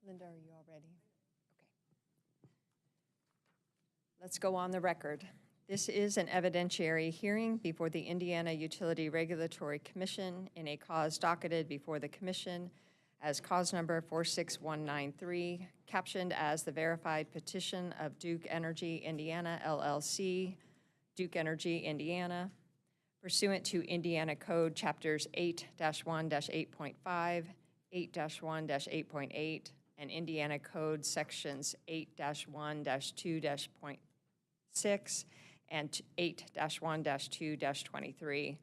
Linda, are you all ready? Okay. Let's go on the record. This is an evidentiary hearing before the Indiana Utility Regulatory Commission in a cause docketed before the Commission as cause number 46193, captioned as the verified petition of Duke Energy Indiana LLC, Duke Energy Indiana, pursuant to Indiana Code Chapters 8-1-8.5, 8-1-8.8, and Indiana Code Sections 8-1-2-6 and 8-1-2-23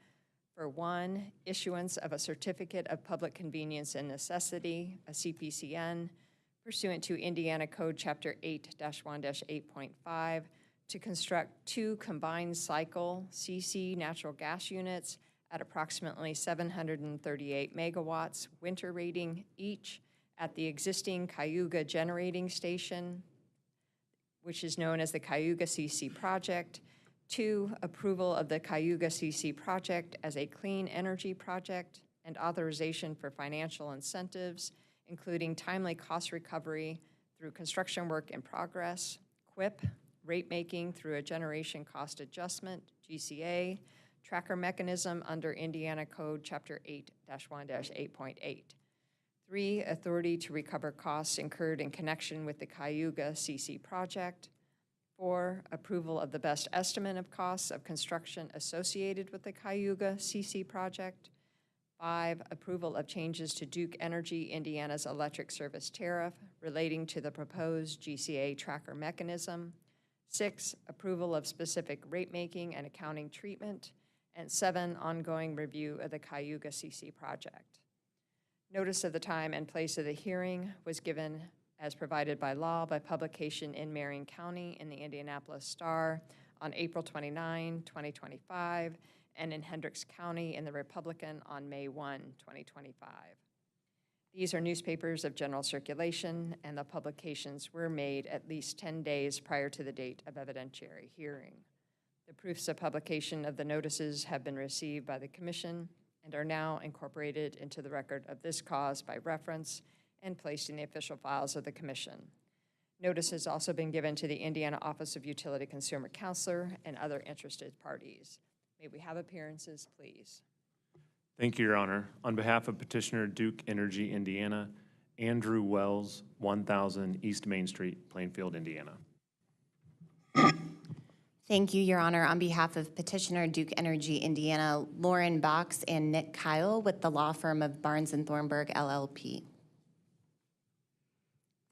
for 1, issuance of a Certificate of Public Convenience and Necessity, a CPCN, pursuant to Indiana Code Chapter 8-1-8.5 to construct 2 combined cycle CC natural gas units at approximately 738 megawatts winter rating each at the existing Cayuga Generating Station, which is known as the Cayuga CC project. 2, approval of the Cayuga CC project as a clean energy project and authorization for financial incentives, including timely cost recovery through construction work in progress, QIP, rate making through a generation cost adjustment, GCA, tracker mechanism under Indiana Code Chapter 8-1-8.8. 3, authority to recover costs incurred in connection with the Cayuga CC project. 4, approval of the best estimate of costs of construction associated with the Cayuga CC project. 5, approval of changes to Duke Energy Indiana's electric service tariff relating to the proposed GCA tracker mechanism. 6, approval of specific rate making and accounting treatment. And 7, ongoing review of the Cayuga CC project. Notice of the time and place of the hearing was given as provided by law by publication in Marion County in the Indianapolis Star on April 29, 2025, and in Hendricks County in the Republican on May 1, 2025. These are newspapers of general circulation, and the publications were made at least 10 days prior to the date of evidentiary hearing. The proofs of publication of the notices have been received by the Commission and are now incorporated into the record of this cause by reference and placed in the official files of the Commission. Notice has also been given to the Indiana Office of Utility Consumer Counselor and other interested parties. May we have appearances, please? Thank you, Your Honor. On behalf of Petitioner Duke Energy Indiana, Andrew Wells, 1000 East Main Street, Plainfield, Indiana. Thank you, Your Honor. On behalf of Petitioner Duke Energy Indiana, Lauren Box and Nick Kyle with the law firm of Barnes & Thornburg, LLP.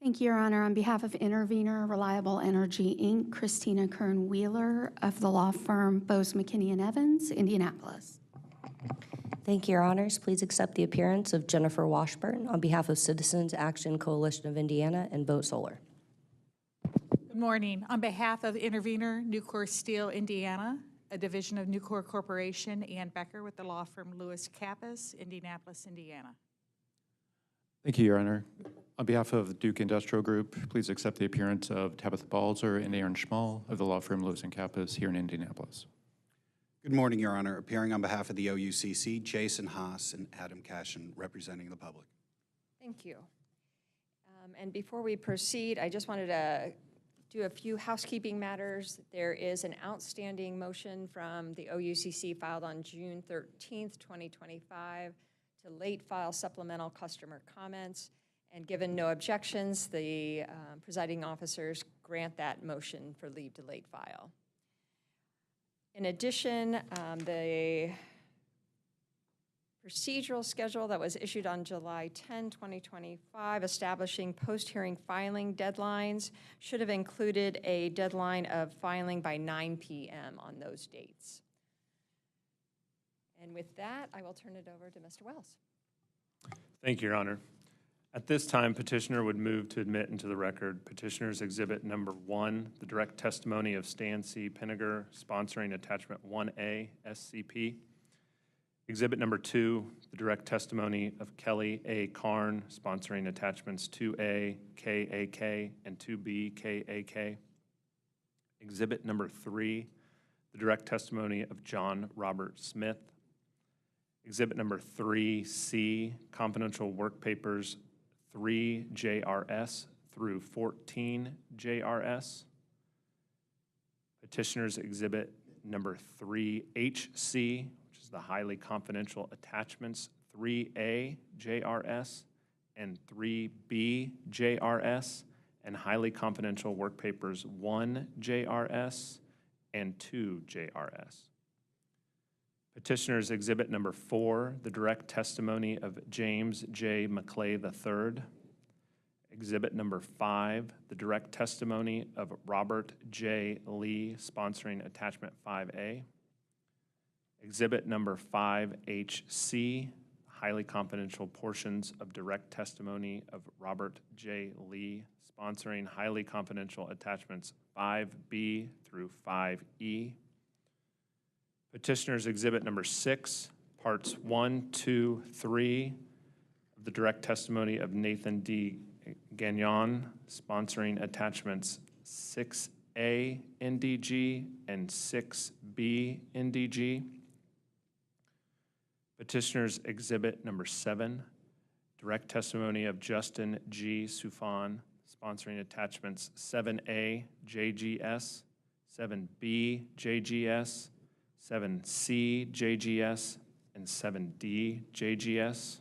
Thank you, Your Honor. On behalf of Intervenor Reliable Energy, Inc., Christina Kern-Wheeler of the law firm Bose McKinney & Evans, Indianapolis. Thank you, Your Honors. Please accept the appearance of Jennifer Washburn on behalf of Citizens Action Coalition of Indiana and Vote Solar. Good morning. On behalf of Intervenor Nucor Steel Indiana, a division of Nucor Corporation, Ann Becker with the law firm Lewis Kappas, Indianapolis, Indiana. Thank you, Your Honor. On behalf of the Duke Industrial Group, please accept the appearance of Tabitha Balzer and Aaron Schmall of the law firm Lewis & Kappas here in Indianapolis. Good morning, Your Honor. Appearing on behalf of the OUCC, Jason Haas and Adam Cashin, representing the public. Thank you. And before we proceed, I just wanted to do a few housekeeping matters. There is an outstanding motion from the OUCC filed on June 13th, 2025 to late file supplemental customer comments. And given no objections, the presiding officers grant that motion for leave to late file. In addition, the procedural schedule that was issued on July 10, 2025, establishing post-hearing filing deadlines, should have included a deadline of filing by 9 p.m. on those dates. And with that, I will turn it over to Mr. Wells. Thank you, Your Honor. At this time, petitioner would move to admit into the record Petitioner's Exhibit Number 1, the direct testimony of Stan C. Pinniger, sponsoring Attachment 1A, SCP. Exhibit Number 2, the direct testimony of Kelly A. Karn, sponsoring Attachments 2A, KAK, and 2B, KAK. Exhibit Number 3, the direct testimony of John Robert Smith. Exhibit Number 3C, confidential work papers 3 JRS through 14 JRS. Petitioners Exhibit number 3HC, which is the highly confidential attachments 3A JRS and 3B JRS, and highly confidential work papers 1 JRS and 2 JRS. Petitioners Exhibit number 4, the direct testimony of James J. McClay III. Exhibit number 5, the direct testimony of Robert J. Lee, sponsoring attachment 5A. Exhibit number 5HC, highly confidential portions of direct testimony of Robert J. Lee, sponsoring highly confidential attachments 5B through 5E. Petitioners Exhibit number 6, parts 1, 2, 3 of the direct testimony of Nathan D. Gagnon, sponsoring attachments 6A NDG and 6B NDG. Petitioners Exhibit number 7, direct testimony of Justin G. Sufan, sponsoring attachments 7A JGS, 7B JGS, 7C JGS, and 7D JGS.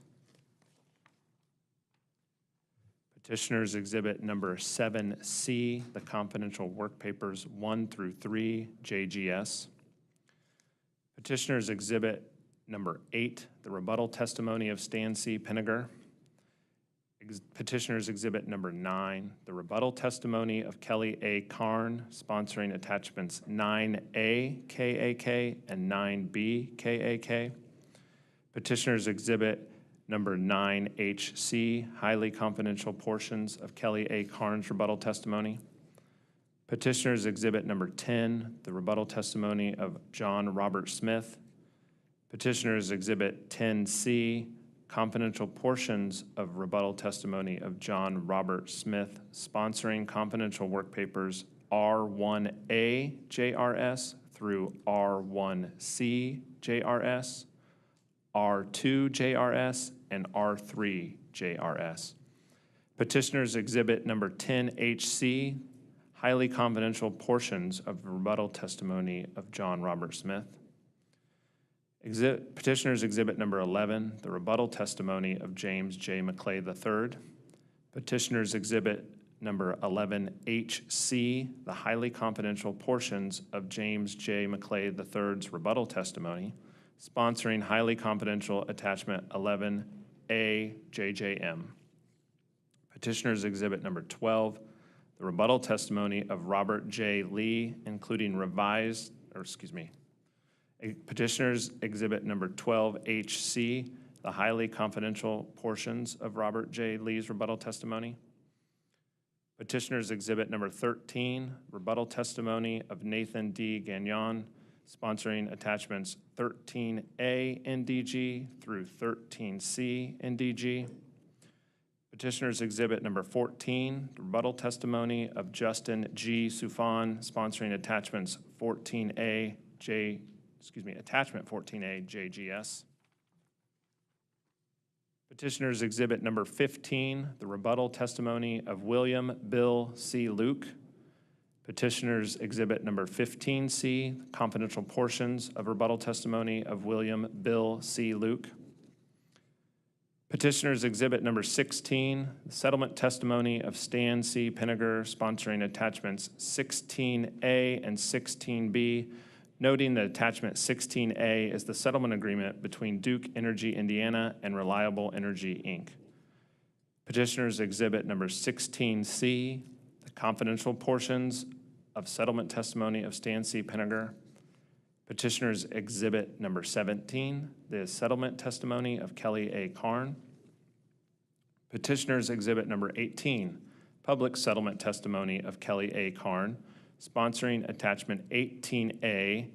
Petitioners Exhibit number 7C, the confidential work papers 1 through 3 JGS. Petitioners Exhibit number 8, the rebuttal testimony of Stan C. Pinniger. Petitioners Exhibit number 9, the rebuttal testimony of Kelly A. Karn, sponsoring attachments 9A KAK and 9B KAK. Petitioners Exhibit number 9HC, highly confidential portions of Kelly A. Karn's rebuttal testimony. Petitioners Exhibit number 10, the rebuttal testimony of John Robert Smith. Petitioners Exhibit 10C, confidential portions of rebuttal testimony of John Robert Smith, sponsoring confidential work papers R1A JRS through R1C JRS, R2 JRS, and R3 JRS. Petitioners Exhibit number 10HC, highly confidential portions of rebuttal testimony of John Robert Smith. Petitioners Exhibit number 11, the rebuttal testimony of James J. McClay III. Petitioners Exhibit number 11HC, the highly confidential portions of James J. McClay III's rebuttal testimony, sponsoring highly confidential attachment 11A JJM. Petitioners Exhibit number 12, the rebuttal testimony of Robert J. Lee, including Petitioners Exhibit number 12HC, the highly confidential portions of Robert J. Lee's rebuttal testimony. Petitioners Exhibit number 13, rebuttal testimony of Nathan D. Gagnon, sponsoring attachments 13A NDG through 13C NDG. Petitioners Exhibit number 14, rebuttal testimony of Justin G. Sufan, sponsoring attachments attachment 14A JGS. Petitioners Exhibit number 15, the rebuttal testimony of William Bill C. Luke. Petitioners Exhibit number 15C, confidential portions of rebuttal testimony of William Bill C. Luke. Petitioners Exhibit number 16, the settlement testimony of Stan C. Pinniger, sponsoring attachments 16A and 16B, noting that attachment 16A is the settlement agreement between Duke Energy Indiana and Reliable Energy, Inc. Petitioners Exhibit number 16C, the confidential portions of settlement testimony of Stan C. Pinniger. Petitioners Exhibit number 17, the settlement testimony of Kelly A. Karn. Petitioners Exhibit number 18, public settlement testimony of Kelly A. Karn, sponsoring attachment 18A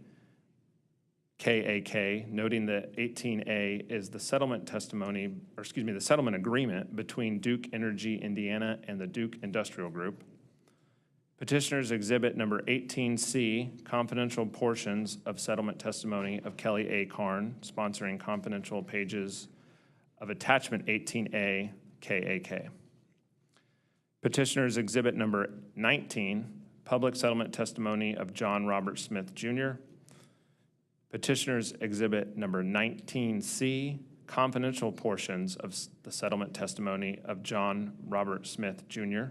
KAK, noting that 18A is the settlement testimony, the settlement agreement between Duke Energy Indiana and the Duke Industrial Group. Petitioners Exhibit number 18C, confidential portions of settlement testimony of Kelly A. Karn, sponsoring confidential pages of attachment 18A KAK. Petitioner's Exhibit Number 19, Public Settlement Testimony of John Robert Smith, Jr. Petitioner's Exhibit Number 19C, Confidential Portions of the Settlement Testimony of John Robert Smith, Jr.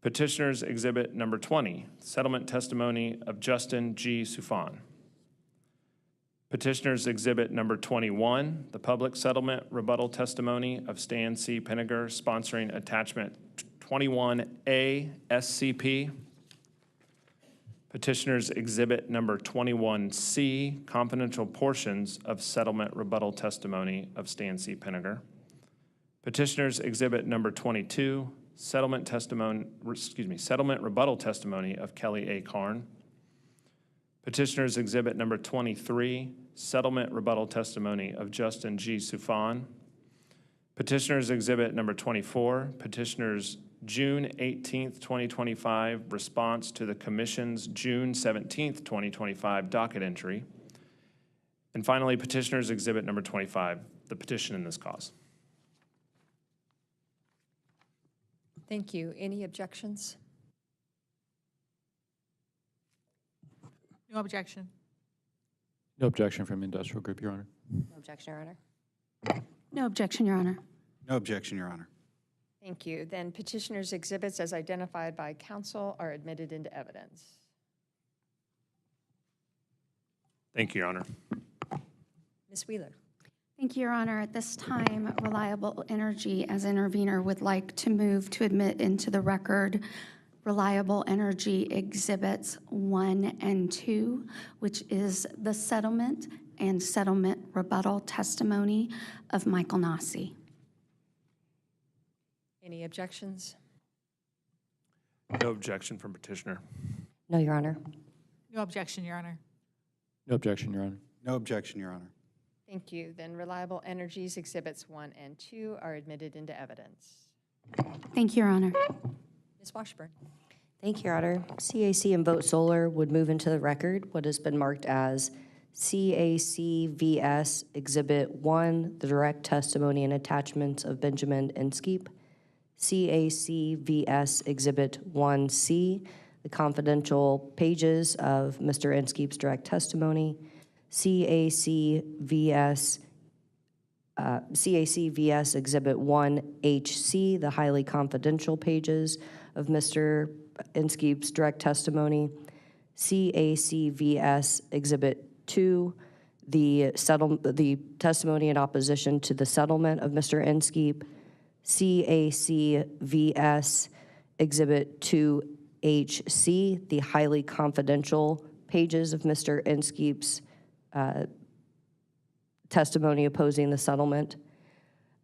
Petitioner's Exhibit Number 20, Settlement Testimony of Justin G. Sufan. Petitioner's Exhibit Number 21, the Public Settlement Rebuttal Testimony of Stan C. Pinniger, sponsoring Attachment 21A SCP. Petitioner's Exhibit Number 21C, Confidential Portions of Settlement Rebuttal Testimony of Stan C. Pinniger. Petitioner's Exhibit Number 22, Settlement Rebuttal Testimony of Kelly A. Karn. Petitioner's Exhibit Number 23, Settlement Rebuttal Testimony of Justin G. Sufan. Petitioner's Exhibit Number 24, Petitioner's June 18th, 2025 response to the Commission's June 17th, 2025 docket entry. And finally, Petitioner's Exhibit Number 25, the petition in this cause. Thank you. Any objections? No objection. No objection from Industrial Group, Your Honor. No objection, Your Honor. No objection, Your Honor. No objection, Your Honor. Thank you. Then petitioner's exhibits as identified by counsel are admitted into evidence. Thank you, Your Honor. Ms. Wheeler. Thank you, Your Honor. At this time, Reliable Energy as intervener would like to move to admit into the record Reliable Energy Exhibits 1 and 2, which is the settlement and settlement rebuttal testimony of Michael Nasi. Any objections? No objection from petitioner. No, Your Honor. No objection, Your Honor. No objection, Your Honor. No objection, Your Honor. Thank you. Then Reliable Energy's Exhibits 1 and 2 are admitted into evidence. Thank you, Your Honor. Ms. Washburn. Thank you, Your Honor. CAC and Vote Solar would move into the record what has been marked as CAC VS Exhibit 1, the direct testimony and attachments of Benjamin Inskeep. CAC VS Exhibit 1C, the confidential pages of Mr. Inskeep's direct testimony. CAC VS Exhibit 1HC, the highly confidential pages of Mr. Inskeep's direct testimony. CAC VS Exhibit 2, the testimony in opposition to the settlement of Mr. Inskeep. CAC VS Exhibit 2HC, the highly confidential pages of Mr. Inskeep's testimony opposing the settlement.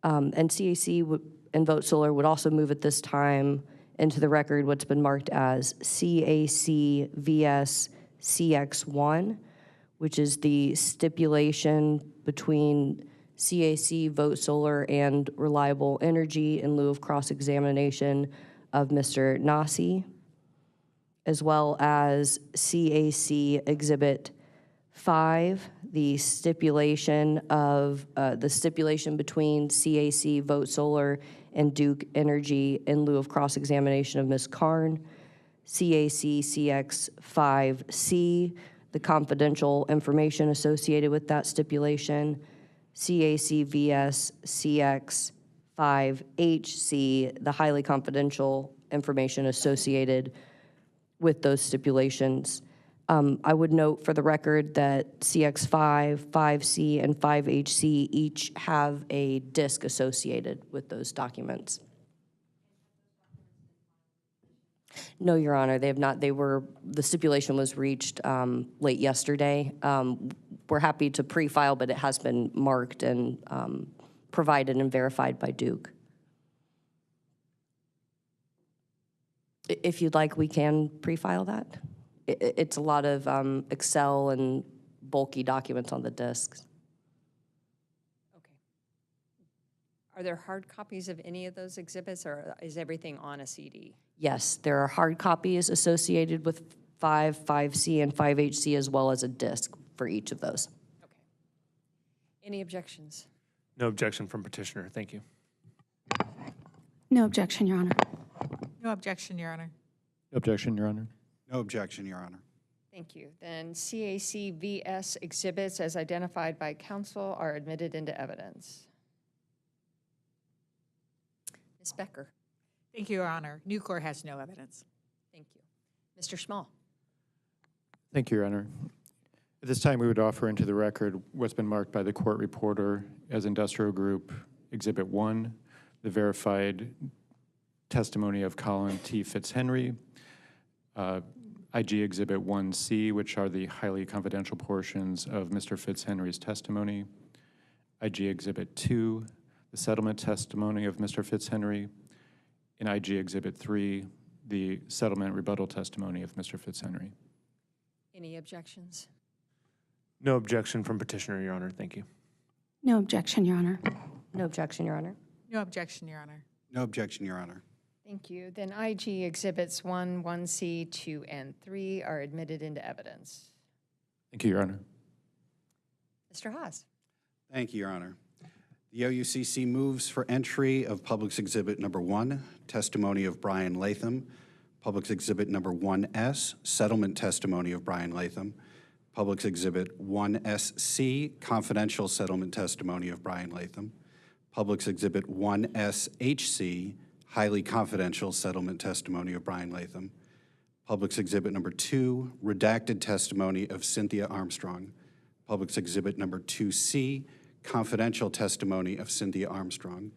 And CAC and Vote Solar would also move at this time into the record what's been marked as CAC VS CX1, which is the stipulation between CAC, Vote Solar, and Reliable Energy in lieu of cross-examination of Mr. Nasi, as well as CAC Exhibit 5, the stipulation between CAC, Vote Solar, and Duke Energy in lieu of cross-examination of Ms. Karn. CAC CX5C, the confidential information associated with that stipulation. CAC VS CX5HC, the highly confidential information associated with those stipulations. I would note for the record that CX5, 5C, and 5HC each have a disk associated with those documents. No, Your Honor, they have not. The stipulation was reached late yesterday. We're happy to pre-file, but it has been marked and provided and verified by Duke. If you'd like, we can pre-file that. It's a lot of Excel and bulky documents on the disks. Okay. Are there hard copies of any of those exhibits, or is everything on a CD? Yes, there are hard copies associated with 5, 5C, and 5HC, as well as a disk for each of those. Okay. Any objections? No objection from petitioner. Thank you. No objection, Your Honor. No objection, Your Honor. No objection, Your Honor. No objection, Your Honor. Thank you. Then CAC VS exhibits as identified by counsel are admitted into evidence. Ms. Becker. Thank you, Your Honor. Nucor has no evidence. Thank you. Mr. Small. Thank you, Your Honor. At this time, we would offer into the record what's been marked by the court reporter as Industrial Group Exhibit 1, the verified testimony of Colin T. Fitzhenry, IG Exhibit 1C, which are the highly confidential portions of Mr. Fitzhenry's testimony, IG Exhibit 2, the settlement testimony of Mr. Fitzhenry, and IG Exhibit 3, the settlement rebuttal testimony of Mr. Fitzhenry. Any objections? No objection from petitioner, Your Honor. Thank you. No objection, Your Honor. No objection, Your Honor. No objection, Your Honor. No objection, Your Honor. Thank you. Then IG Exhibits 1, 1C, 2, and 3 are admitted into evidence. Thank you, Your Honor. Mr. Haas. Thank you, Your Honor. The OUCC moves for entry of Public's Exhibit Number 1, testimony of Brian Latham, Public's Exhibit Number 1S, settlement testimony of Brian Latham, Public's Exhibit 1SC, confidential settlement testimony of Brian Latham, Public's Exhibit 1SHC, highly confidential settlement testimony of Brian Latham, Public's Exhibit Number 2, redacted testimony of Cynthia Armstrong, Public's Exhibit Number 2C, confidential testimony of Cynthia Armstrong,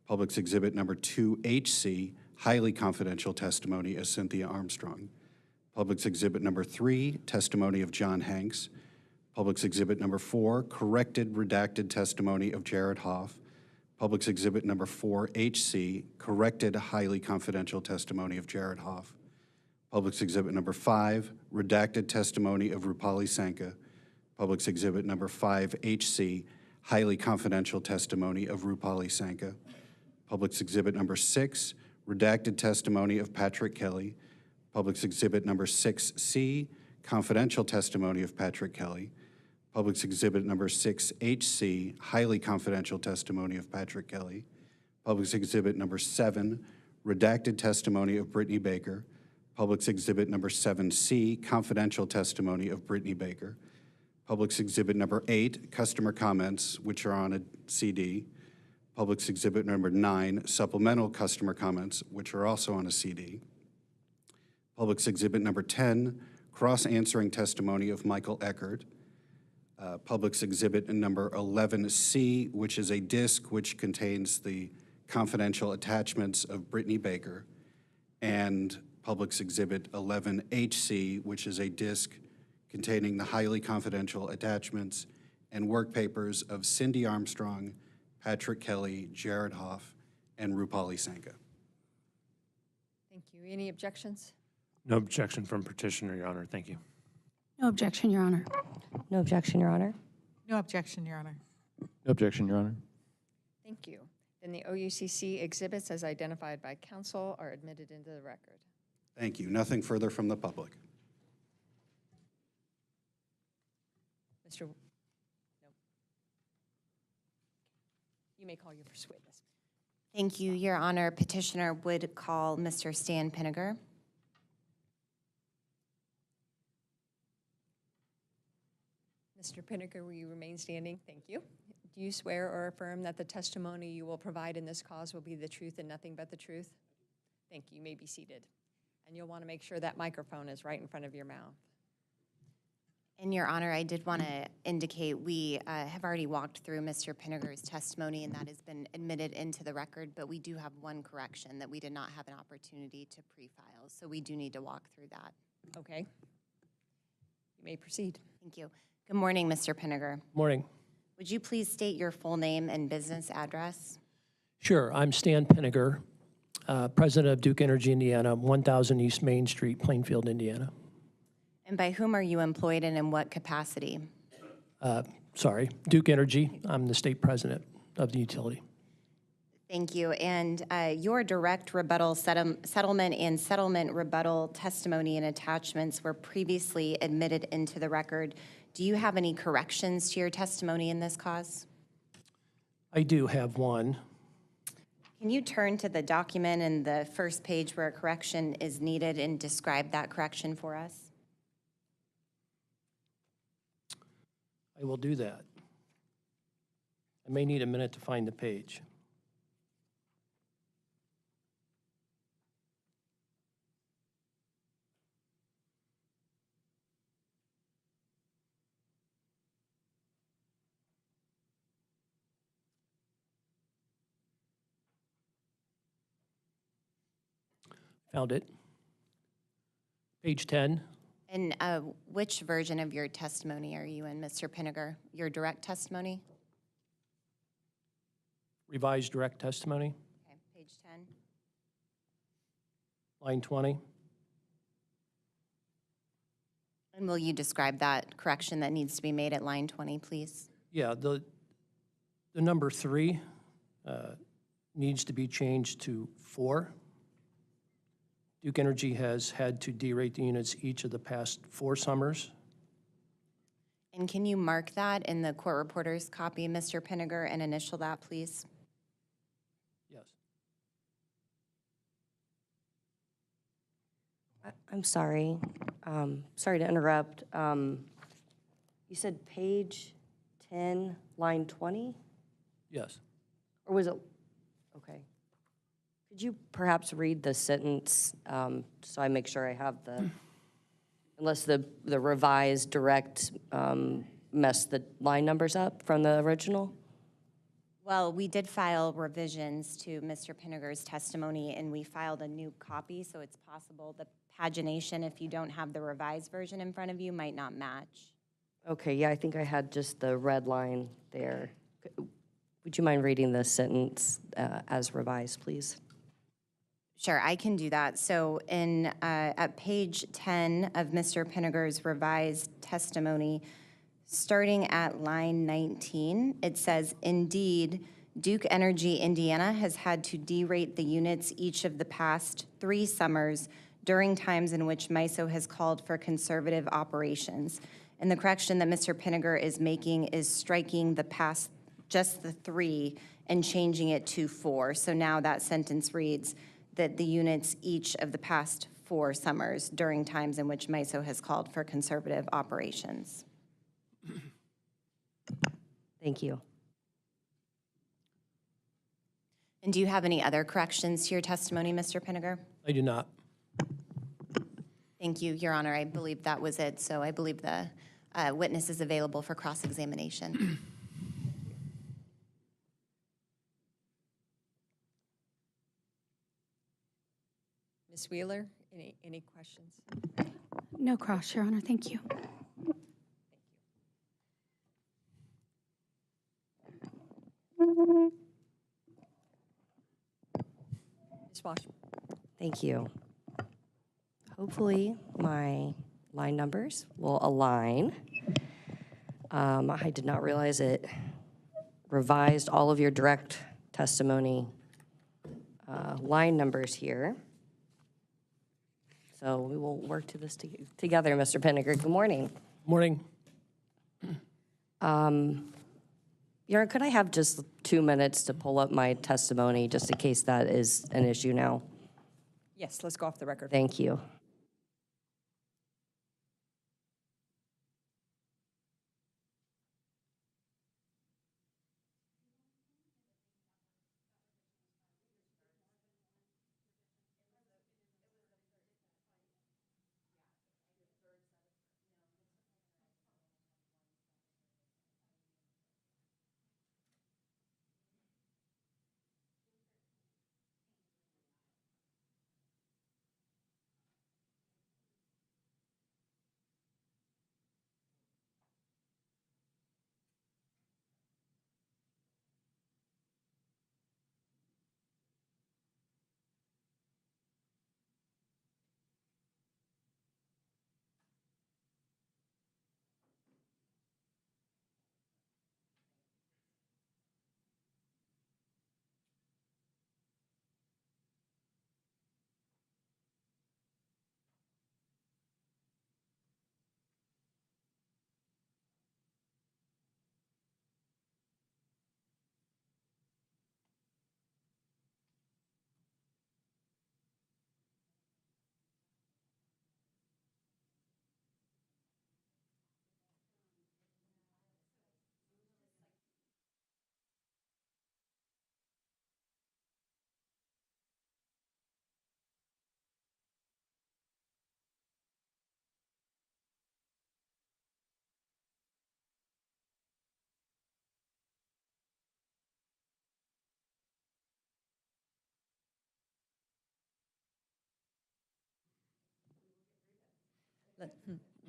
Public's Exhibit Number 2HC, highly confidential testimony of Cynthia Armstrong, Public's Exhibit Number 3, testimony of John Hanks, Public's Exhibit Number 4, corrected redacted testimony of Jared Hoff, Public's Exhibit Number 4HC, corrected highly confidential testimony of Jared Hoff, Public's Exhibit Number 5, redacted testimony of Rupali Sanka, Public's Exhibit Number 5HC, highly confidential testimony of Rupali Sanka, Public's Exhibit Number 6, redacted testimony of Patrick Kelly, Public's Exhibit Number 6C, confidential testimony of Patrick Kelly, Public's Exhibit Number 6HC, highly confidential testimony of Patrick Kelly, Public's Exhibit Number 7, redacted testimony of Brittany Baker, Public's Exhibit Number 7C, confidential testimony of Brittany Baker, Public's Exhibit Number 8, customer comments, which are on a CD, Public's Exhibit Number 9, supplemental customer comments, which are also on a CD, Public's Exhibit Number 10, cross-answering testimony of Michael Eckert, Public's Exhibit Number 11C, which is a disc which contains the confidential attachments of Brittany Baker, and Public's Exhibit 11HC, which is a disc containing the highly confidential attachments and work papers of Cindy Armstrong, Patrick Kelly, Jared Hoff, and Rupali Sanka. Thank you. Any objections? No objection from petitioner, Your Honor. Thank you. No objection, Your Honor. No objection, Your Honor. No objection, Your Honor. No objection, Your Honor. Thank you. Then the OUCC exhibits as identified by counsel are admitted into the record. Thank you. Nothing further from the public. Mr. No. You may call your first witness. Thank you, Your Honor. Petitioner would call Mr. Stan Pinniger. Mr. Pinniger, will you remain standing? Thank you. Do you swear or affirm that the testimony you will provide in this cause will be the truth and nothing but the truth? Thank you. You may be seated. And you'll want to make sure that microphone is right in front of your mouth. And Your Honor, I did want to indicate we have already walked through Mr. Pinniger's testimony, and that has been admitted into the record, but we do have one correction that we did not have an opportunity to pre-file, so we do need to walk through that. Okay. You may proceed. Thank you. Good morning, Mr. Pinniger. Morning. Would you please state your full name and business address? Sure, I'm Stan Pinniger, president of Duke Energy Indiana, 1000 East Main Street, Plainfield, Indiana. And by whom are you employed and in what capacity? Duke Energy. I'm the state president of the utility. Thank you. And your direct rebuttal settlement and settlement rebuttal testimony and attachments were previously admitted into the record. Do you have any corrections to your testimony in this cause? I do have one. Can you turn to the document and the first page where a correction is needed and describe that correction for us? I will do that. I may need a minute to find the page. Found it. Page 10. And which version of your testimony are you in, Mr. Pinniger? Your direct testimony? Revised direct testimony, Okay, page 10. line 20. And will you describe that correction that needs to be made at line 20, please? Yeah, the number 3 needs to be changed to 4. Duke Energy has had to derate the units each of the past 4 summers. And can you mark that in the court reporter's copy, Mr. Pinniger, and initial that, please? Yes. I'm sorry. Sorry to interrupt. You said page 10, line 20? Yes. Or was it, okay. Could you perhaps read the sentence so I make sure I have the, unless the revised direct messed the line numbers up from the original? Well, we did file revisions to Mr. Pinniger's testimony, and we filed a new copy, so it's possible the pagination, if you don't have the revised version in front of you, might not match. Okay, yeah, I think I had just the red line there. Would you mind reading the sentence as revised, please? Sure, I can do that. So at page 10 of Mr. Pinniger's revised testimony, starting at line 19, it says, "Indeed, Duke Energy Indiana has had to derate the units each of the past 3 summers during times in which MISO has called for conservative operations." And the correction that Mr. Pinniger is making is striking the past, just the 3, and changing it to 4. So now that sentence reads that the units each of the past 4 summers during times in which MISO has called for conservative operations. Thank you. And do you have any other corrections to your testimony, Mr. Pinniger? I do not. Thank you, Your Honor. I believe that was it. So I believe the witness is available for cross-examination. Ms. Wheeler, any questions? No cross, Your Honor, thank you. Ms. Washburn? Thank you. Hopefully, my line numbers will align. I did not realize it revised all of your direct testimony line numbers here. So we will work to this together, Mr. Pinniger. Good morning. Morning. Your Honor, could I have just 2 minutes to pull up my testimony, just in case that is an issue now? Yes, let's go off the record. Thank you.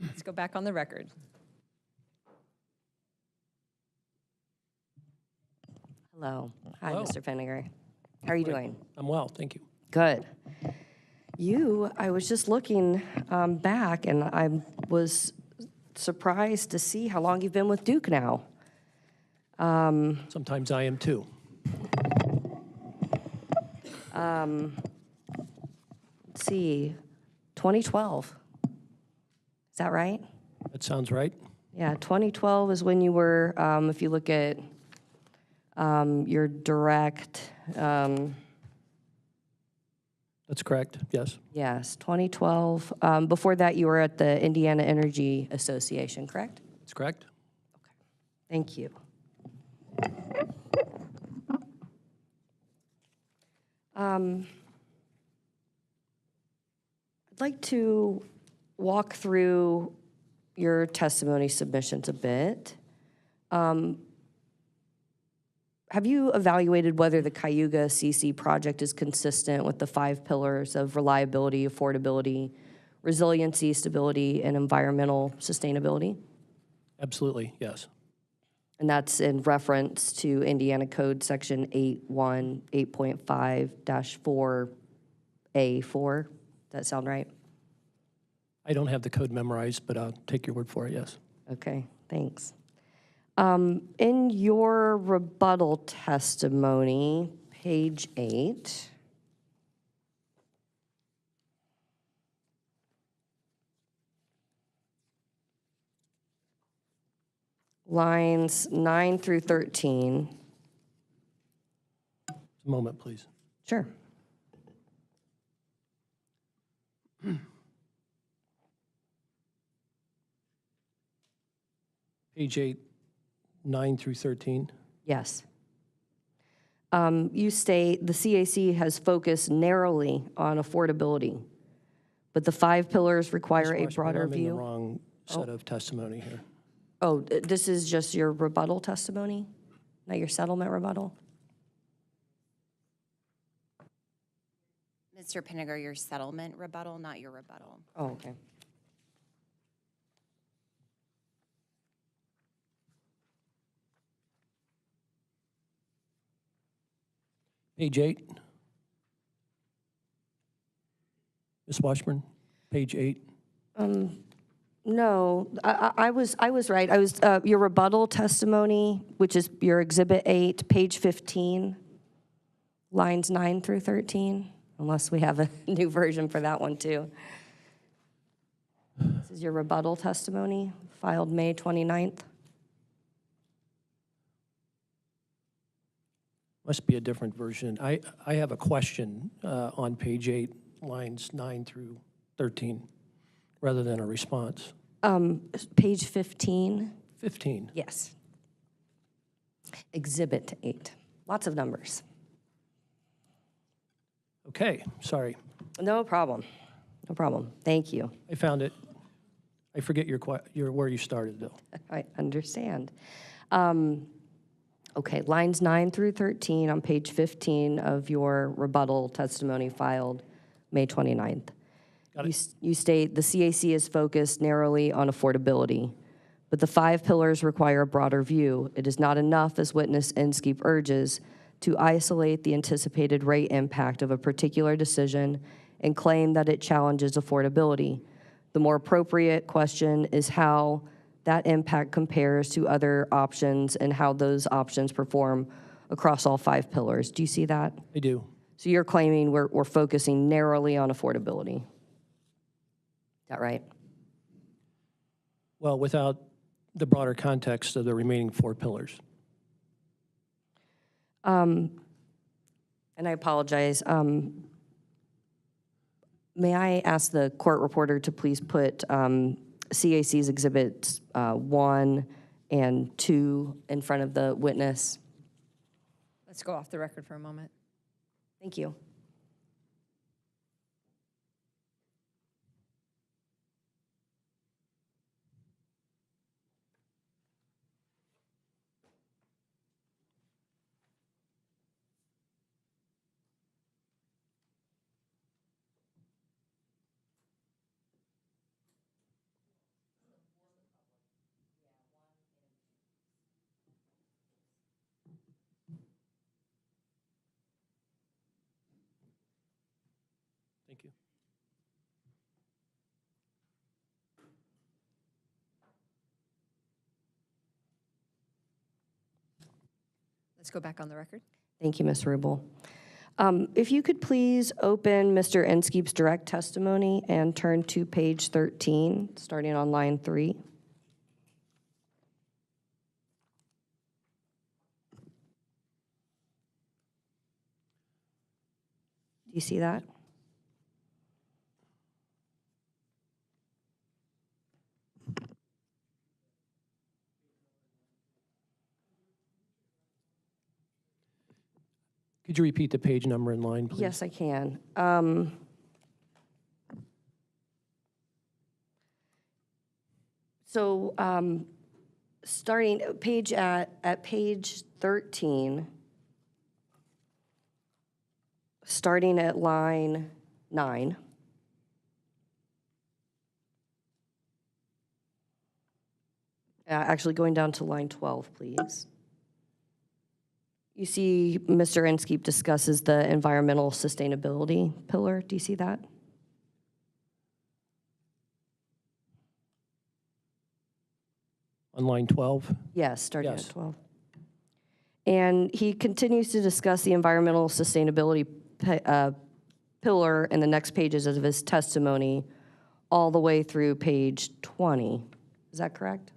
Let's go back on the record. Hello. Hi, Hello. Mr. Penninger. How are you doing? I'm well, thank you. Good. I was just looking back, and I was surprised to see how long you've been with Duke now. Sometimes I am too. Let's see, 2012. Is that right? That sounds right. Yeah, 2012 is when you were, if you look at your direct, That's correct, yes. yes, 2012. Before that, you were at the Indiana Energy Association, correct? That's correct. Thank you. I'd like to walk through your testimony submissions a bit. Have you evaluated whether the Cayuga CC project is consistent with the 5 pillars of reliability, affordability, resiliency, stability, and environmental sustainability? Absolutely, yes. And that's in reference to Indiana Code Section 8.5-4A4. Does that sound right? I don't have the code memorized, but I'll take your word for it, yes. Okay, thanks. In your rebuttal testimony, page 8, lines 9 through 13. A moment, please. Sure. Page 8, 9 through 13. Yes. You state the CAC has focused narrowly on affordability, but the 5 pillars require a Ms. Washburn, broader I'm in the view. wrong set of testimony here. Oh, this is just your rebuttal testimony, not your settlement rebuttal? Mr. Pinniger, your settlement rebuttal, not your rebuttal. Oh, okay. Page 8. Ms. Washburn, page 8. No, I was right. I was, your rebuttal testimony, which is your Exhibit 8, page 15, lines 9 through 13, unless we have a new version for that one, too. This is your rebuttal testimony, filed May 29th. Must be a different version. I have a question on page 8, lines 9 through 13, rather than a response. Page 15, 15. yes. Exhibit 8, lots of numbers. Okay, sorry. No problem, no problem. Thank you. I found it. I forget your where you started, though. I understand. Okay, lines 9 through 13 on page 15 of your rebuttal testimony filed May 29th. Got it. You state the CAC is focused narrowly on affordability, but the 5 pillars require a broader view. It is not enough, as witness Inskeep urges, to isolate the anticipated rate impact of a particular decision and claim that it challenges affordability. The more appropriate question is how that impact compares to other options and how those options perform across all 5 pillars. Do you see that? I do. So you're claiming we're focusing narrowly on affordability. Is that right? Well, without the broader context of the remaining 4 pillars. And I apologize. May I ask the court reporter to please put CAC's Exhibits 1 and 2 in front of the witness? Let's go off the record for a moment. Thank you. Thank you. Let's go back on the record. Thank you, Ms. Rubel. If you could please open Mr. Inskeep's direct testimony and turn to page 13, starting on line 3. Do you see that? Could you repeat the page number and line, please? Yes, I can. Starting page at page 13, starting at line 9. Actually, going down to line 12, please. You see Mr. Inskeep discusses the environmental sustainability pillar. Do you see that? On line 12? Yes, starting Yes. at 12. And he continues to discuss the environmental sustainability pillar in the next pages of his testimony all the way through page 20. Is that correct?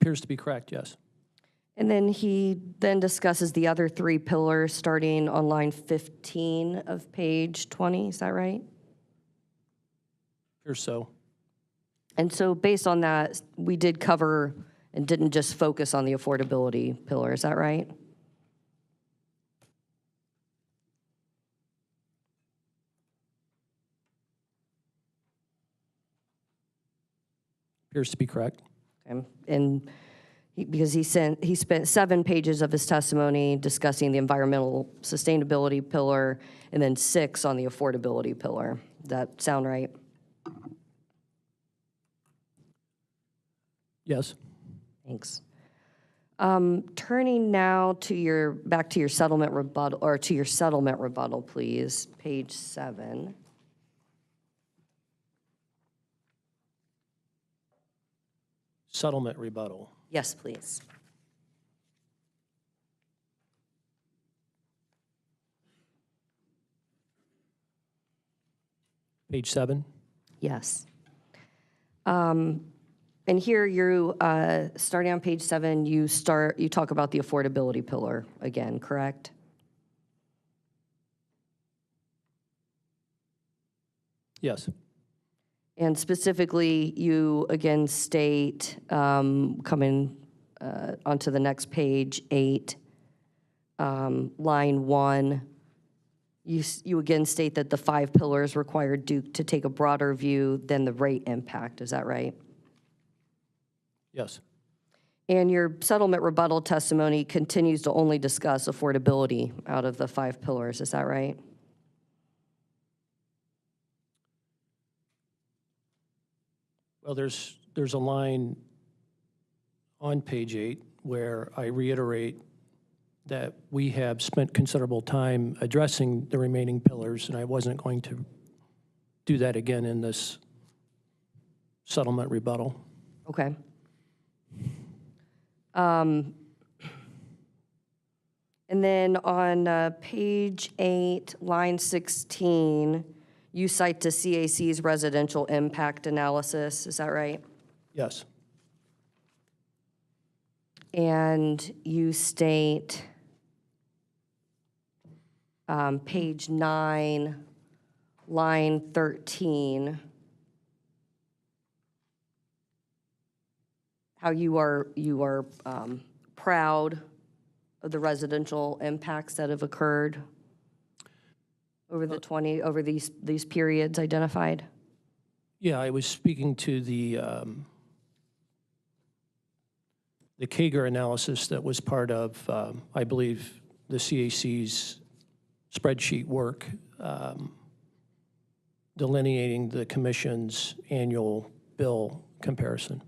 Appears to be correct, yes. And then he then discusses the other 3 pillars starting on line 15 of page 20. Is that right? Appears so. And so based on that, we did cover and didn't just focus on the affordability pillar. Is that right? Appears to be correct. Okay. And because he spent 7 pages of his testimony discussing the environmental sustainability pillar and then 6 on the affordability pillar. Does that sound right? Yes. Thanks. Turning now to back to your settlement rebuttal, or to your settlement rebuttal, please, page 7. Settlement rebuttal. Yes, please. Page 7. Yes. And here you, starting on page 7, you talk about the affordability pillar again, correct? Yes. And specifically, you again state, coming onto the next page, 8, line 1, you again state that the 5 pillars require Duke to take a broader view than the rate impact. Is that right? Yes. And your settlement rebuttal testimony continues to only discuss affordability out of the 5 pillars. Is that right? Well, there's a line on page 8 where I reiterate that we have spent considerable time addressing the remaining pillars, and I wasn't going to do that again in this settlement rebuttal. Okay. And then on page 8, line 16, you cite to CAC's residential impact analysis. Is that right? Yes. And you state, page 9, line 13, how you are proud of the residential impacts that have occurred over over these periods identified? Yeah, I was speaking to the CAGR analysis that was part of, I believe, the CAC's spreadsheet work, delineating the commission's annual bill comparison.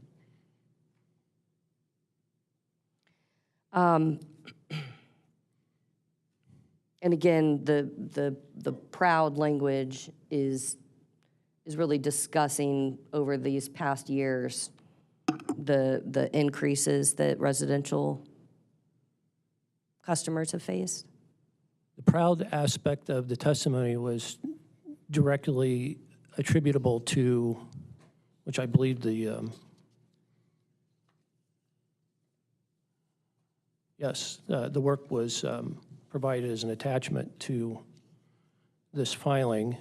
And again, the proud language is really discussing over these past years the increases that residential customers have faced. The proud aspect of the testimony was directly attributable to, which I believe the, the work was provided as an attachment to this filing.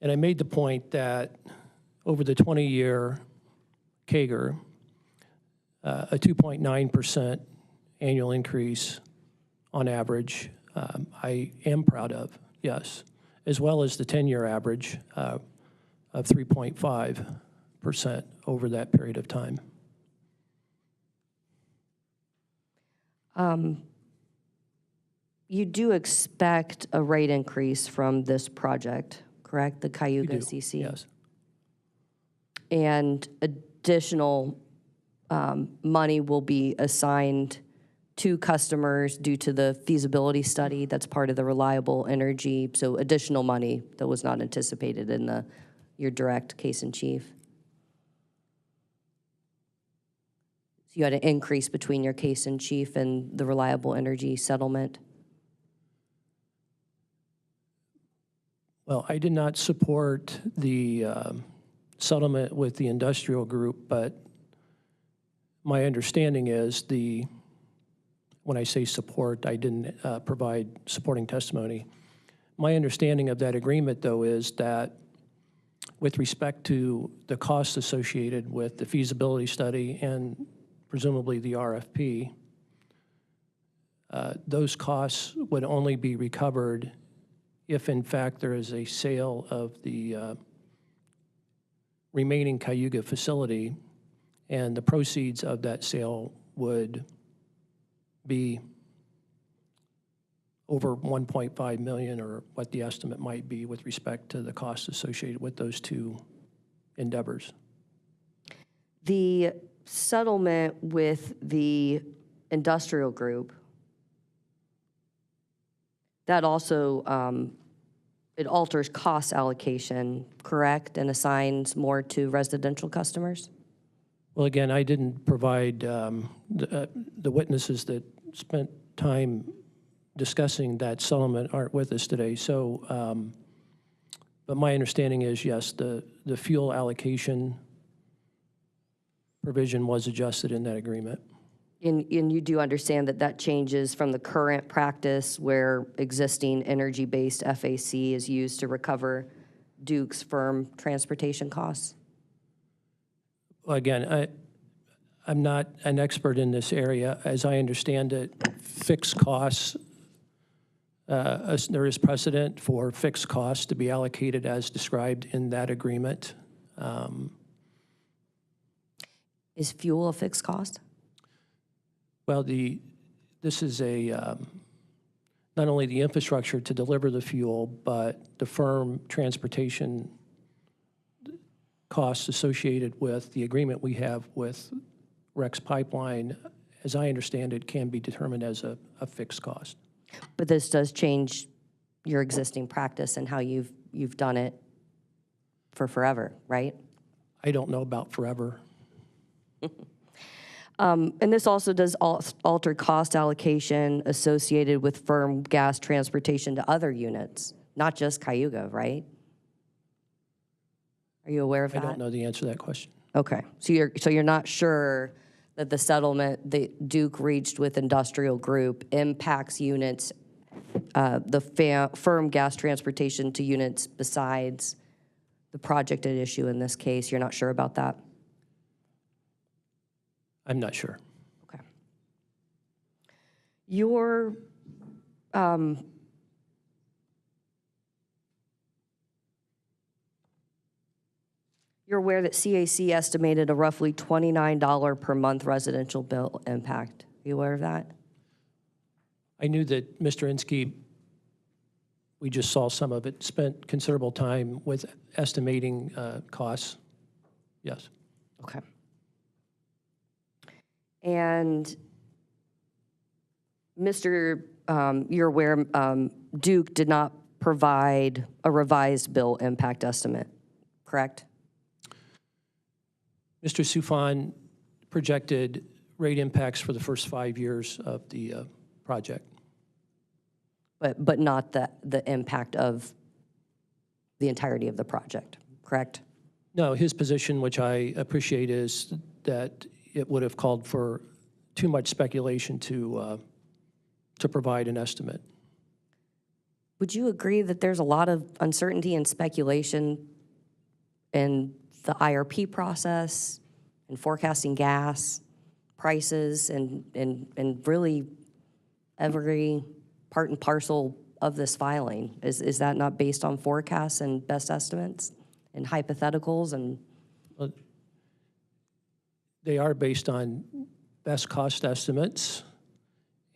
And I made the point that over the 20-year CAGR, a 2.9% annual increase on average, I am proud of, yes, as well as the 10-year average of 3.5% over that period of time. You do expect a rate increase from this project, correct? The We Cayuga do, CC? yes. And additional money will be assigned to customers due to the feasibility study that's part of the reliable energy, so additional money that was not anticipated in your direct case in chief. So you had an increase between your case in chief and the reliable energy settlement. Well, I did not support the settlement with the industrial group, but my understanding is when I say support, I didn't provide supporting testimony. My understanding of that agreement, though, is that with respect to the costs associated with the feasibility study and presumably the RFP, those costs would only be recovered if, in fact, there is a sale of the remaining Cayuga facility, and the proceeds of that sale would be over $1.5 million, or what the estimate might be with respect to the costs associated with those two endeavors. The settlement with the industrial group, that also, it alters cost allocation, correct, and assigns more to residential customers? Well, again, I didn't provide the witnesses that spent time discussing that settlement aren't with us today. So, but my understanding is, yes, the fuel allocation provision was adjusted in that agreement. And you do understand that that changes from the current practice where existing energy-based FAC is used to recover Duke's firm transportation costs? Well, again, I'm not an expert in this area. As I understand it, fixed costs, there is precedent for fixed costs to be allocated as described in that agreement. Is fuel a fixed cost? Well, this is not only the infrastructure to deliver the fuel, but the firm transportation costs associated with the agreement we have with Rex Pipeline, as I understand it, can be determined as a fixed cost. But this does change your existing practice and how you've done it for forever, right? I don't know about forever. And this also does alter cost allocation associated with firm gas transportation to other units, not just Cayuga, right? Are you aware of I that? don't know the answer to that question. Okay, so you're not sure that the settlement that Duke reached with industrial group impacts units, firm gas transportation to units besides the project at issue in this case. You're not sure about that? I'm not sure. Okay. You're aware that CAC estimated a roughly $29 per month residential bill impact. Are you aware of that? I knew that Mr. Inskeep, we just saw some of it, spent considerable time with estimating costs. Yes. Okay. And Mr., you're aware Duke did not provide a revised bill impact estimate, correct? Mr. Soufan projected rate impacts for the first 5 years of the project. But not the impact of the entirety of the project, correct? No, his position, which I appreciate, is that it would have called for too much speculation to provide an estimate. Would you agree that there's a lot of uncertainty and speculation in the IRP process and forecasting gas prices and really every part and parcel of this filing? Is that not based on forecasts and best estimates and hypotheticals? And Well, they are based on best cost estimates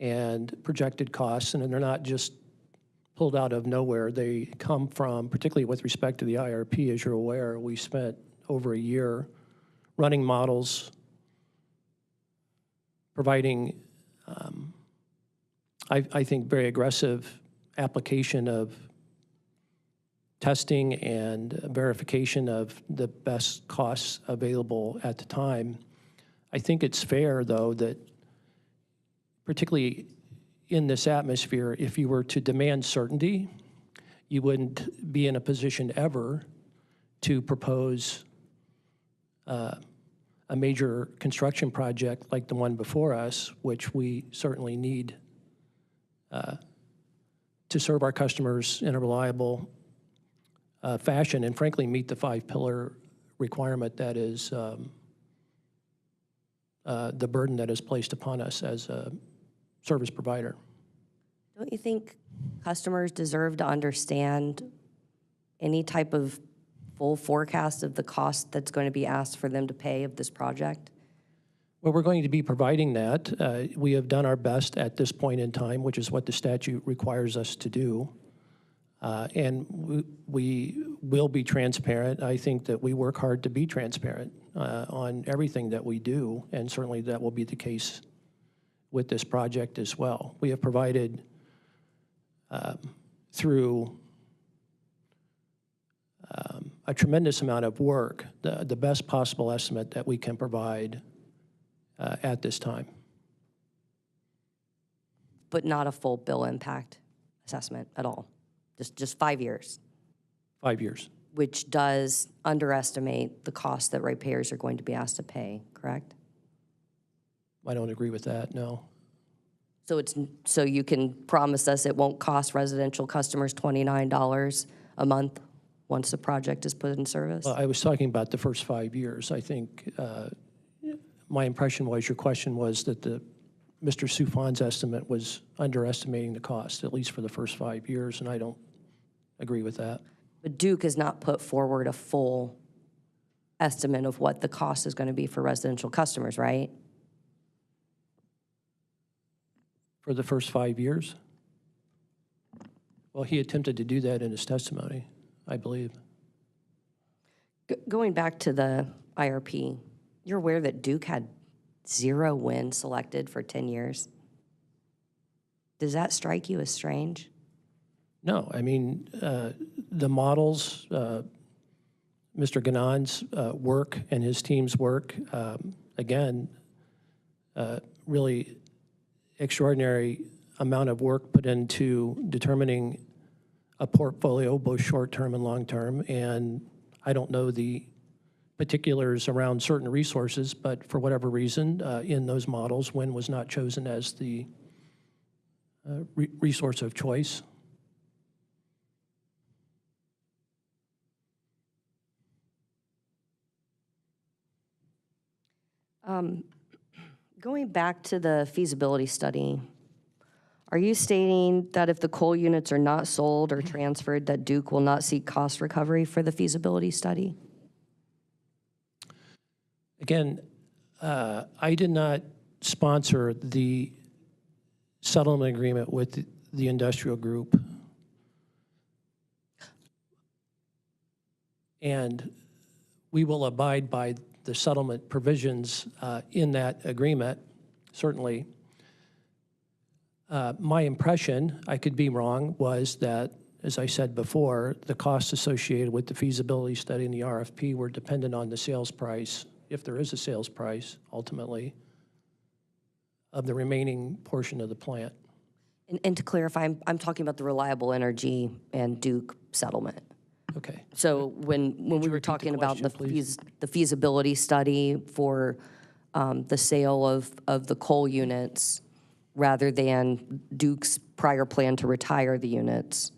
and projected costs, and they're not just pulled out of nowhere. They come from, particularly with respect to the IRP, as you're aware, we spent over a year running models, providing, I think, very aggressive application of testing and verification of the best costs available at the time. I think it's fair, though, that particularly in this atmosphere, if you were to demand certainty, you wouldn't be in a position ever to propose a major construction project like the one before us, which we certainly need to serve our customers in a reliable fashion and frankly meet the 5-pillar requirement that is the burden that is placed upon us as a service provider. don't you think customers deserve to understand any type of full forecast of the cost that's going to be asked for them to pay of this project? Well, we're going to be providing that. We have done our best at this point in time, which is what the statute requires us to do. And we will be transparent. I think that we work hard to be transparent on everything that we do, and certainly that will be the case with this project as well. We have provided through a tremendous amount of work the best possible estimate that we can provide at this time. But not a full bill impact assessment at all? Just 5 years, 5 years. which does underestimate the cost that ratepayers are going to be asked to pay, correct? I don't agree with that, no. So you can promise us it won't cost residential customers $29 a month once the project is put in service? Well, I was talking about the first 5 years. I think my impression was, your question was that Mr. Soufan's estimate was underestimating the cost, at least for the first 5 years, and I don't agree with that. But Duke has not put forward a full estimate of what the cost is going to be for residential customers, right? For the first 5 years? Well, he attempted to do that in his testimony, I believe. Going back to the IRP, you're aware that Duke had 0 wind selected for 10 years? Does that strike you as strange? No, I mean, the models, Mr. Ganon's work and his team's work, again, really extraordinary amount of work put into determining a portfolio, both short-term and long-term, and I don't know the particulars around certain resources, but for whatever reason, in those models, wind was not chosen as the resource of choice. Going back to the feasibility study, Are you stating that if the coal units are not sold or transferred, that Duke will not seek cost recovery for the feasibility study? Again, I did not sponsor the settlement agreement with the industrial group. And we will abide by the settlement provisions in that agreement, certainly. My impression, I could be wrong, was that, as I said before, the costs associated with the feasibility study and the RFP were dependent on the sales price, if there is a sales price, ultimately, of the remaining portion of the plant. And to clarify, I'm talking about the Reliable Energy and Duke settlement. Okay. So when we were repeat the talking about question, please? the feasibility study for the sale of the coal units rather than Duke's prior plan to retire the units,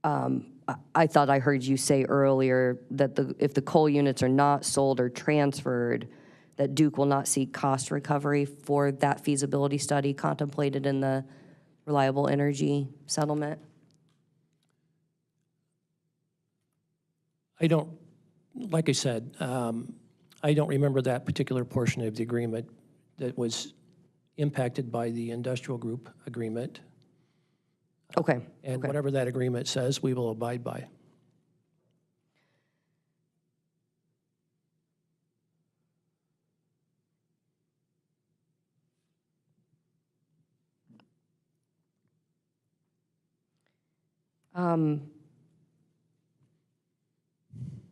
I thought I heard you say earlier that if the coal units are not sold or transferred, that Duke will not seek cost recovery for that feasibility study contemplated in the Reliable Energy settlement? I don't, like I said, I don't remember that particular portion of the agreement that was impacted by the industrial group agreement. Okay. And okay. whatever that agreement says, we will abide by.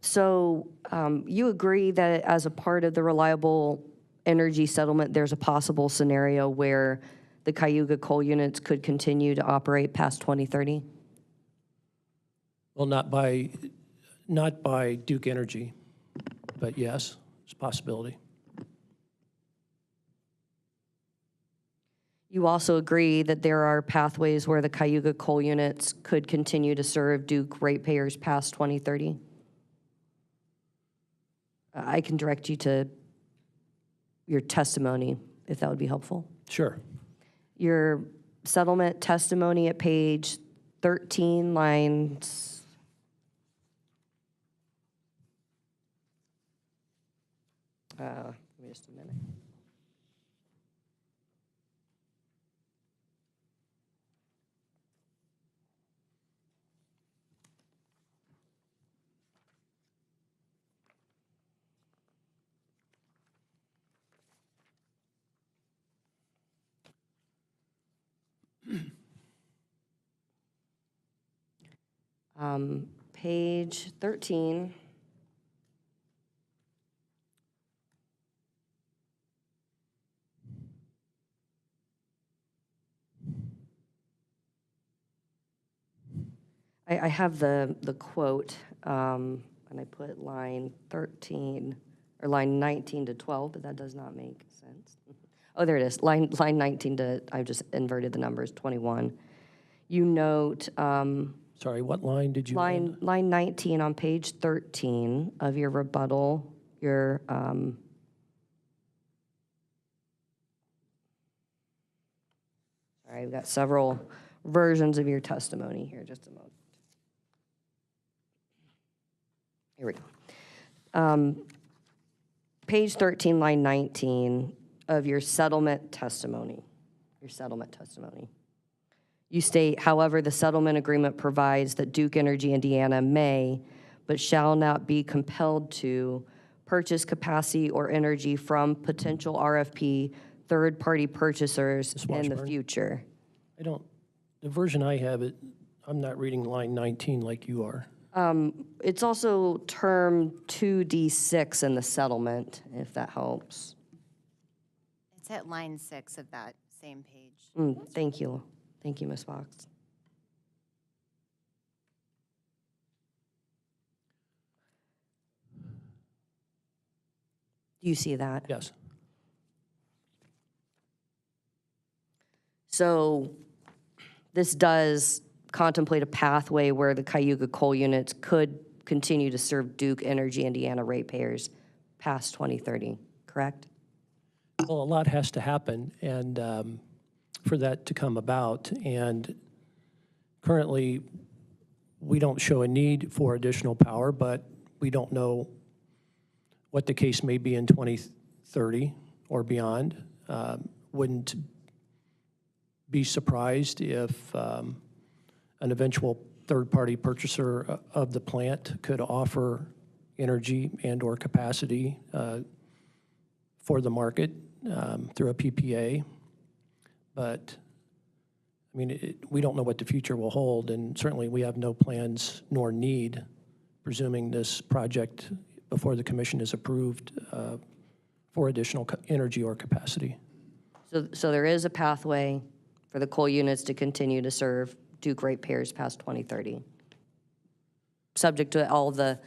So you agree that as a part of the Reliable Energy settlement, there's a possible scenario where the Cayuga coal units could continue to operate past 2030? Well, not by Duke Energy, but yes, it's a possibility. You also agree that there are pathways where the Cayuga coal units could continue to serve Duke ratepayers past 2030? I can direct you to your testimony, if that would be helpful. Sure. Your settlement testimony at page 13, lines... give me just a minute. Page 13. I have the quote, and I put line 13, or line 19 to 12, but that does not make sense. Oh, there it is, line 19 to, I just inverted the numbers, 21. You note, Sorry, what line did you? line 19 on page 13 of your rebuttal, your, sorry, I've got several versions of your testimony here, just a moment. Here we go. Page 13, line 19 of your settlement testimony, You state, however, the settlement agreement provides that Duke Energy Indiana may, but shall not be compelled to, purchase capacity or energy from potential RFP third-party purchasers Ms. in the Washburn? future. The version I have, I'm not reading line 19 like you are. It's also term 2D6 in the settlement, if that helps. It's at line 6 of that same page. Thank you. Thank you, Ms. Fox. Do you see that? Yes. So this does contemplate a pathway where the Cayuga coal units could continue to serve Duke Energy Indiana ratepayers past 2030, correct? Well, a lot has to happen, and for that to come about. And currently, we don't show a need for additional power, but we don't know what the case may be in 2030 or beyond. Wouldn't be surprised if an eventual third-party purchaser of the plant could offer energy and/or capacity for the market through a PPA. But, I mean, we don't know what the future will hold, and certainly we have no plans nor need, presuming this project before the commission is approved, for additional energy or capacity. So there is a pathway for the coal units to continue to serve Duke ratepayers past 2030, subject to all the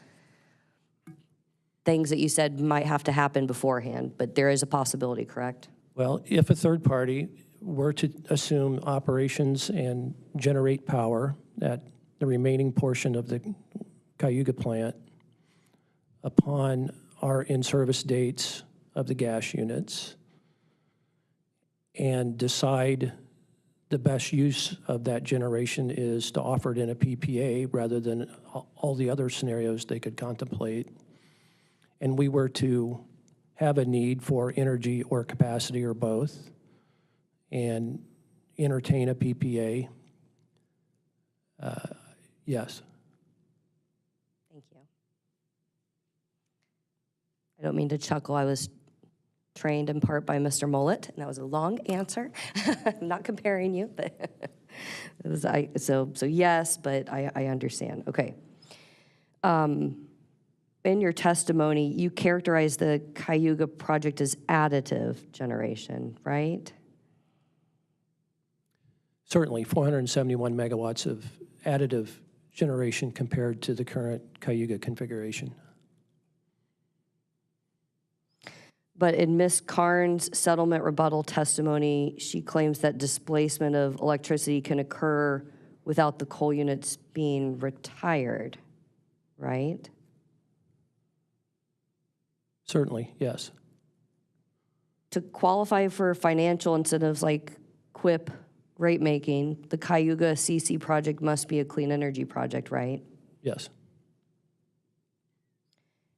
things that you said might have to happen beforehand, but there is a possibility, correct? Well, if a third party were to assume operations and generate power at the remaining portion of the Cayuga plant upon our in-service dates of the gas units and decide the best use of that generation is to offer it in a PPA rather than all the other scenarios they could contemplate, and we were to have a need for energy or capacity or both, and entertain a PPA, yes. Thank you. I don't mean to chuckle. I was trained in part by Mr. Mullet, and that was a long answer. I'm not comparing you, but it was, so yes, but I understand. Okay. In your testimony, you characterized the Cayuga project as additive generation, right? Certainly, 471 megawatts of additive generation compared to the current Cayuga configuration. But in Ms. Karn's settlement rebuttal testimony, she claims that displacement of electricity can occur without the coal units being retired, right? Certainly, yes. To qualify for financial incentives like QIP rate making, the Cayuga CC project must be a clean energy project, right? Yes.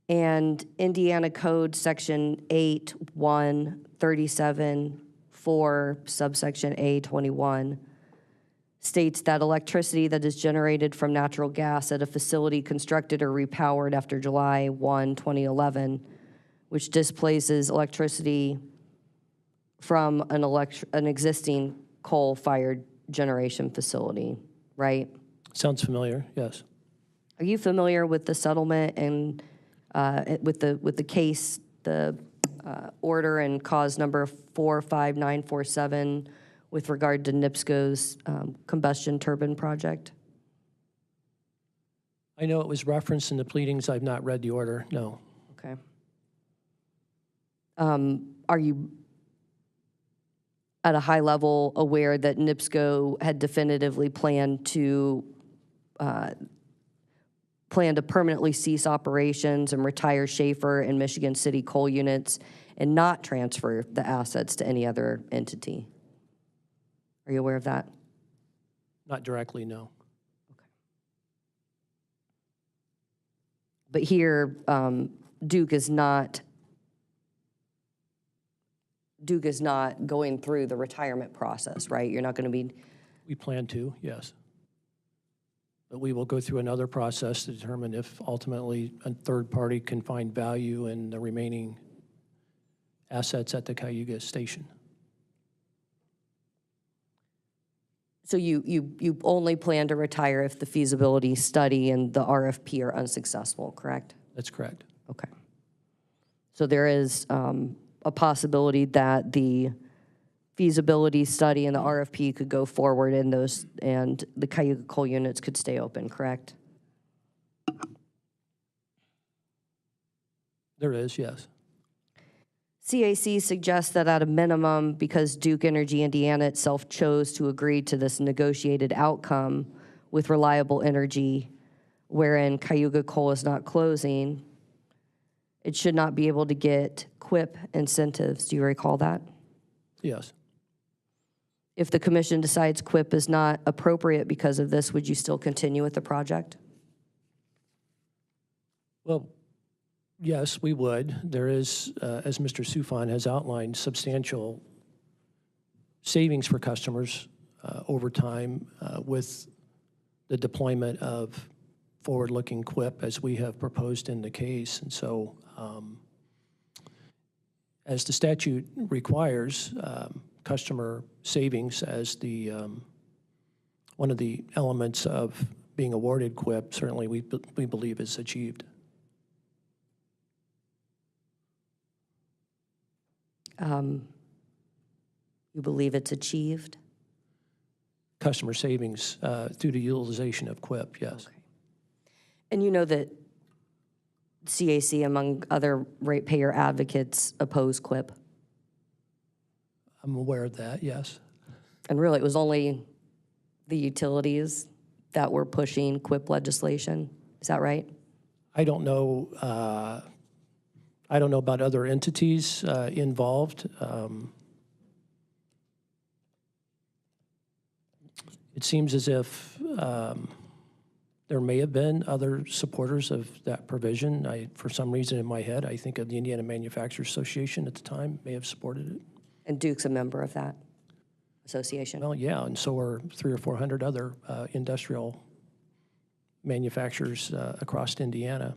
And Indiana Code Section 8:137(4) subsection A21 states that electricity that is generated from natural gas at a facility constructed or repowered after July 1, 2011, which displaces electricity from an existing coal-fired generation facility, right? Sounds familiar, yes. Are you familiar with the settlement and with the case, the order and cause number 45947 with regard to NIPSCO's combustion turbine project? I know it was referenced in the pleadings. I've not read the order, no. Okay. Are you at a high level aware that NIPSCO had definitively planned to permanently cease operations and retire Schaefer and Michigan City coal units and not transfer the assets to any other entity? Are you aware of that? Not directly, no. But here, Duke is not going through the retirement process, right? You're not going to be... We plan to, yes. But we will go through another process to determine if ultimately a third party can find value in the remaining assets at the Cayuga station. So you only plan to retire if the feasibility study and the RFP are unsuccessful, correct? That's correct. Okay. So there is a possibility that the feasibility study and the RFP could go forward and the Cayuga coal units could stay open, correct? There is, yes. CAC suggests that at a minimum, because Duke Energy Indiana itself chose to agree to this negotiated outcome with Reliable Energy, wherein Cayuga Coal is not closing, it should not be able to get QIP incentives. Do you recall that? Yes. If the commission decides QUIP is not appropriate because of this, would you still continue with the project? Well, yes, we would. There is, as Mr. Sufan has outlined, substantial savings for customers over time with the deployment of forward-looking QUIP as we have proposed in the case. And so as the statute requires, customer savings as the one of the elements of being awarded QUIP, certainly we believe is achieved. You believe it's achieved? Customer savings through the utilization of QUIP, yes. Okay. And you know that CAC, among other ratepayer advocates, oppose QUIP? I'm aware of that, yes. And really, it was only the utilities that were pushing QUIP legislation. Is that right? I don't know about other entities involved. It seems as if there may have been other supporters of that provision. For some reason in my head, I think of the Indiana Manufacturers Association at the time may have supported it. And Duke's a member of that association? Well, yeah, and so are 300 or 400 other industrial manufacturers across Indiana.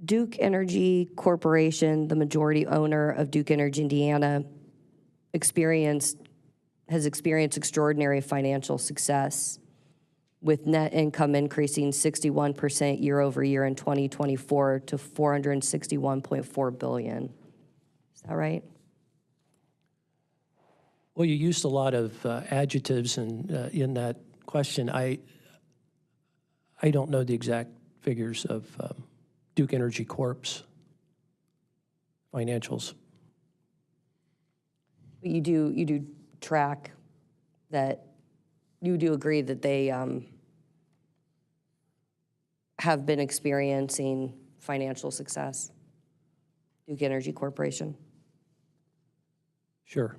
Duke Energy Corporation, the majority owner of Duke Energy Indiana, has experienced extraordinary financial success, with net income increasing 61% year over year in 2024 to $461.4 billion. Is that right? Well, you used a lot of adjectives in that question. I don't know the exact figures of Duke Energy Corp's financials. But you do track that, you do agree that they have been experiencing financial success, Duke Energy Corporation? Sure.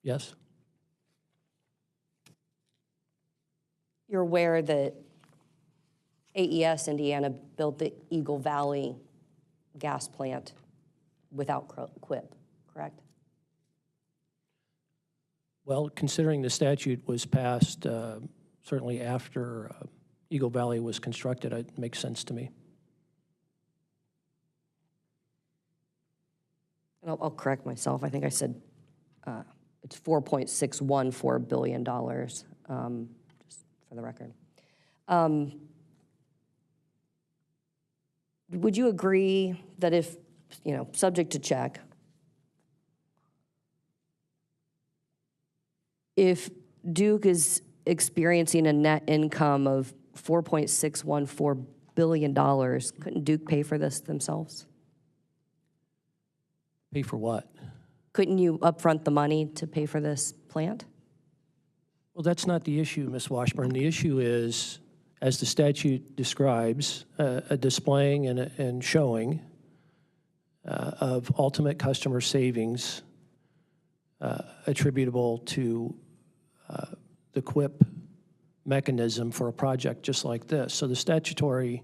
Yes. You're aware that AES Indiana built the Eagle Valley gas plant without QUIP, correct? Well, considering the statute was passed certainly after Eagle Valley was constructed, it makes sense to me. And I'll correct myself. I think I said it's $4.614 billion, just for the record. Would you agree that if, subject to check, if Duke is experiencing a net income of $4.614 billion, couldn't Duke pay for this themselves? Pay for what? Couldn't you upfront the money to pay for this plant? Well, that's not the issue, Ms. Washburn. The issue is, as the statute describes, a displaying and showing of ultimate customer savings attributable to the QUIP mechanism for a project just like this. So the statutory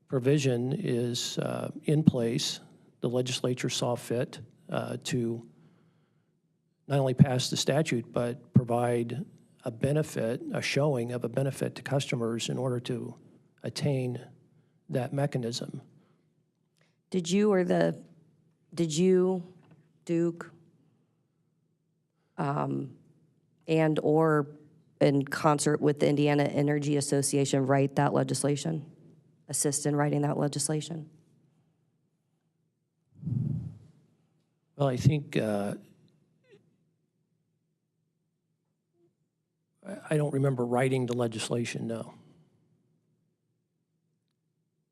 provision is in place. The legislature saw fit to not only pass the statute, but provide a benefit, a showing of a benefit to customers in order to attain that mechanism. Did you, Duke, and or in concert with the Indiana Energy Association, write that legislation, assist in writing that legislation? Well, I think I don't remember writing the legislation, no.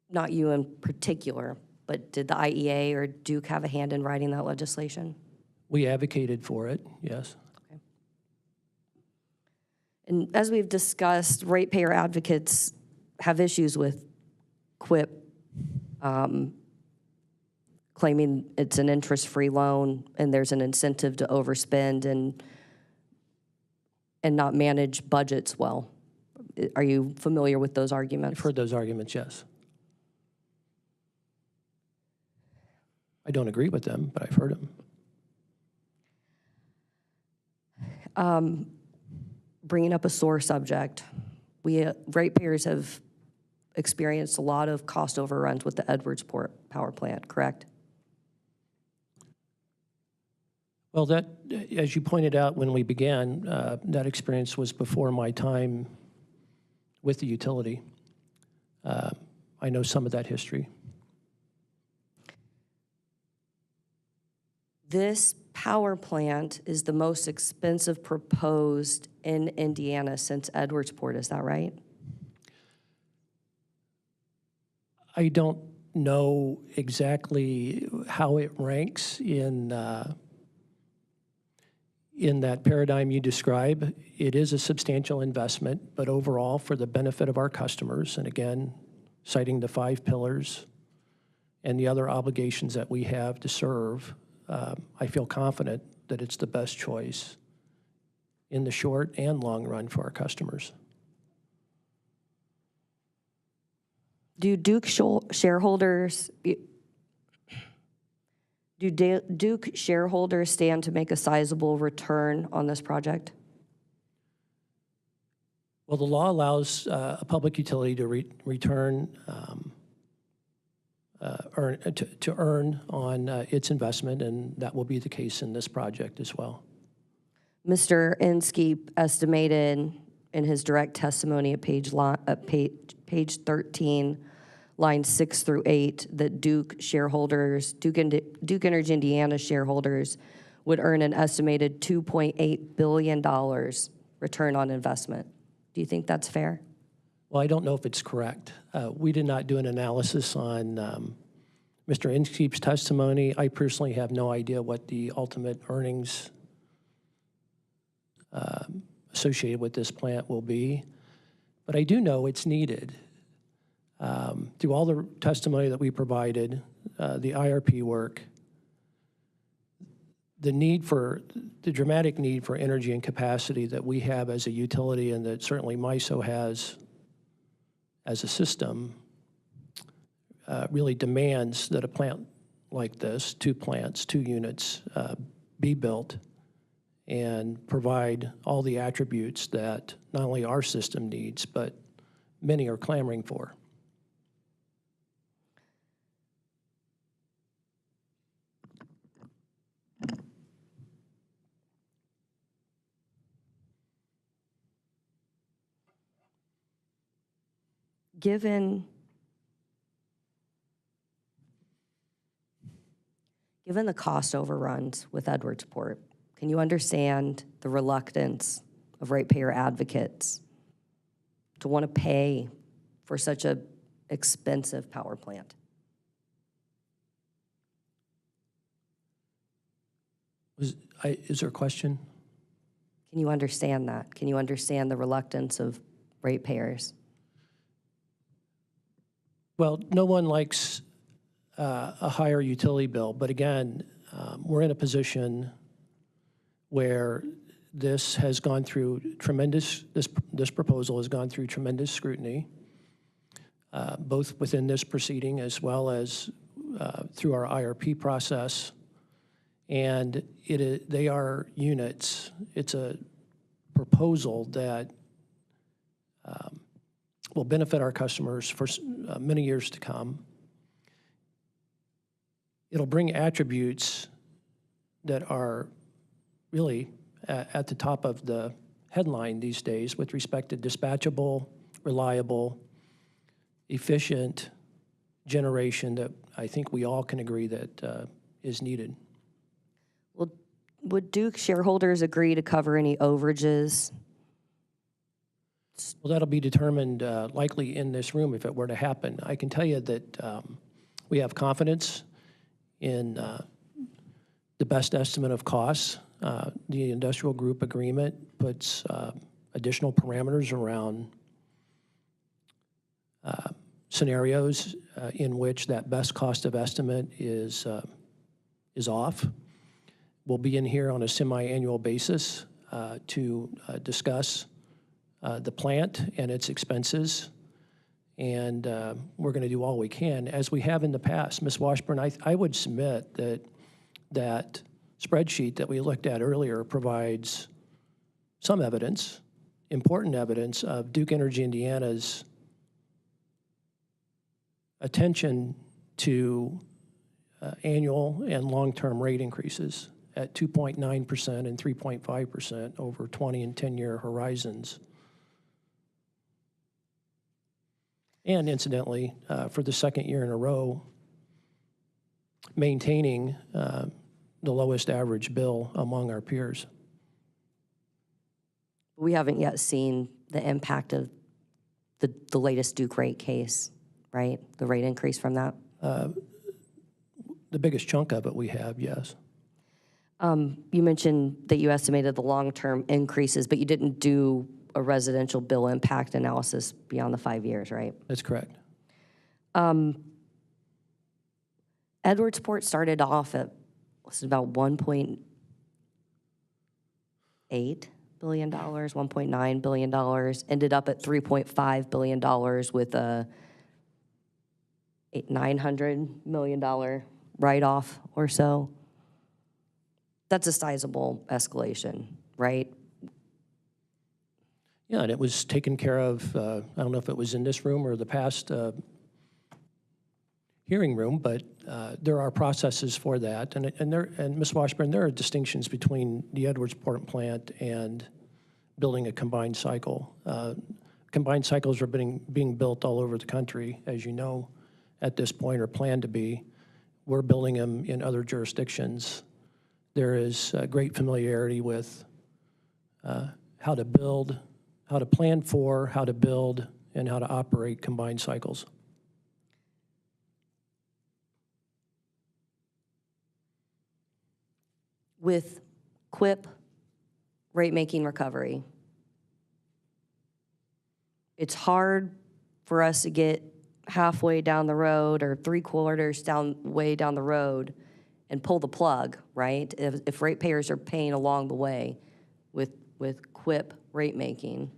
Not you in particular, but did the IEA or Duke have a hand in writing that legislation? We advocated for it, yes. Okay. And as we've discussed, ratepayer advocates have issues with QUIP claiming it's an interest-free loan and there's an incentive to overspend and not manage budgets well. Are you familiar with those arguments? I've heard those arguments, yes. I don't agree with them, but I've heard them. Bringing up a sore subject, ratepayers have experienced a lot of cost overruns with the Edwardsport power plant, correct? Well, that, as you pointed out when we began, that experience was before my time with the utility. I know some of that history. This power plant is the most expensive proposed in Indiana since Edwardsport, is that right? I don't know exactly how it ranks in that paradigm you describe. It is a substantial investment, but overall, for the benefit of our customers, and again, citing the 5 pillars and the other obligations that we have to serve, I feel confident that it's the best choice in the short and long run for our customers. Do Duke shareholders stand to make a sizable return on this project? Well, the law allows a public utility to earn on its investment, and that will be the case in this project as well. Mr. Inskeep estimated in his direct testimony at page 13, lines 6 through 8, that Duke Energy Indiana shareholders would earn an estimated $2.8 billion return on investment. Do you think that's fair? Well, I don't know if it's correct. We did not do an analysis on Mr. Inskeep's testimony. I personally have no idea what the ultimate earnings associated with this plant will be, but I do know it's needed. Through all the testimony that we provided, the IRP work, the dramatic need for energy and capacity that we have as a utility, and that certainly MISO has as a system, really demands that a plant like this, 2 plants, 2 units, be built and provide all the attributes that not only our system needs, but many are clamoring for. Given the cost overruns with Edwardsport, can you understand the reluctance of ratepayer advocates to want to pay for such an expensive power plant? Is there a question? Can you understand that? Can you understand the reluctance of ratepayers? Well, no one likes a higher utility bill, but again, we're in a position where this has gone through this proposal has gone through tremendous scrutiny, both within this proceeding as well as through our IRP process. And they are units. It's a proposal that will benefit our customers for many years to come. It'll bring attributes that are really at the top of the headline these days with respect to dispatchable, reliable, efficient generation that I think we all can agree that is needed. Would Duke shareholders agree to cover any overages? Well, that'll be determined likely in this room if it were to happen. I can tell you that we have confidence in the best estimate of costs. The industrial group agreement puts additional parameters around scenarios in which that best cost of estimate is off. We'll be in here on a semi-annual basis to discuss the plant and its expenses, and we're going to do all we can, as we have in the past. Ms. Washburn, I would submit that spreadsheet that we looked at earlier provides some evidence, important evidence, of Duke Energy Indiana's attention to annual and long-term rate increases at 2.9% and 3.5% over 20 and 10-year horizons. And incidentally, for the second year in a row, maintaining the lowest average bill among our peers. We haven't yet seen the impact of the latest Duke rate case, right? The rate increase from that. The biggest chunk of it we have, yes. You mentioned that you estimated the long-term increases, but you didn't do a residential bill impact analysis beyond the 5 years, right? That's correct. Edwardsport started off at about $1.8 billion, $1.9 billion, ended up at $3.5 billion with a $900 million write-off or so. That's a sizable escalation, right? Yeah, and it was taken care of, I don't know if it was in this room or the past hearing room, but there are processes for that. And Ms. Washburn, there are distinctions between the Edwardsport plant and building a combined cycle. Combined cycles are being built all over the country, as you know, at this point, or plan to be. We're building them in other jurisdictions. There is great familiarity with how to build, how to plan for, how to build, and how to operate combined cycles. With QIP rate-making recovery, it's hard for us to get halfway down the road or three-quarters way down the road and pull the plug, right? If ratepayers are paying along the way with QIP rate-making,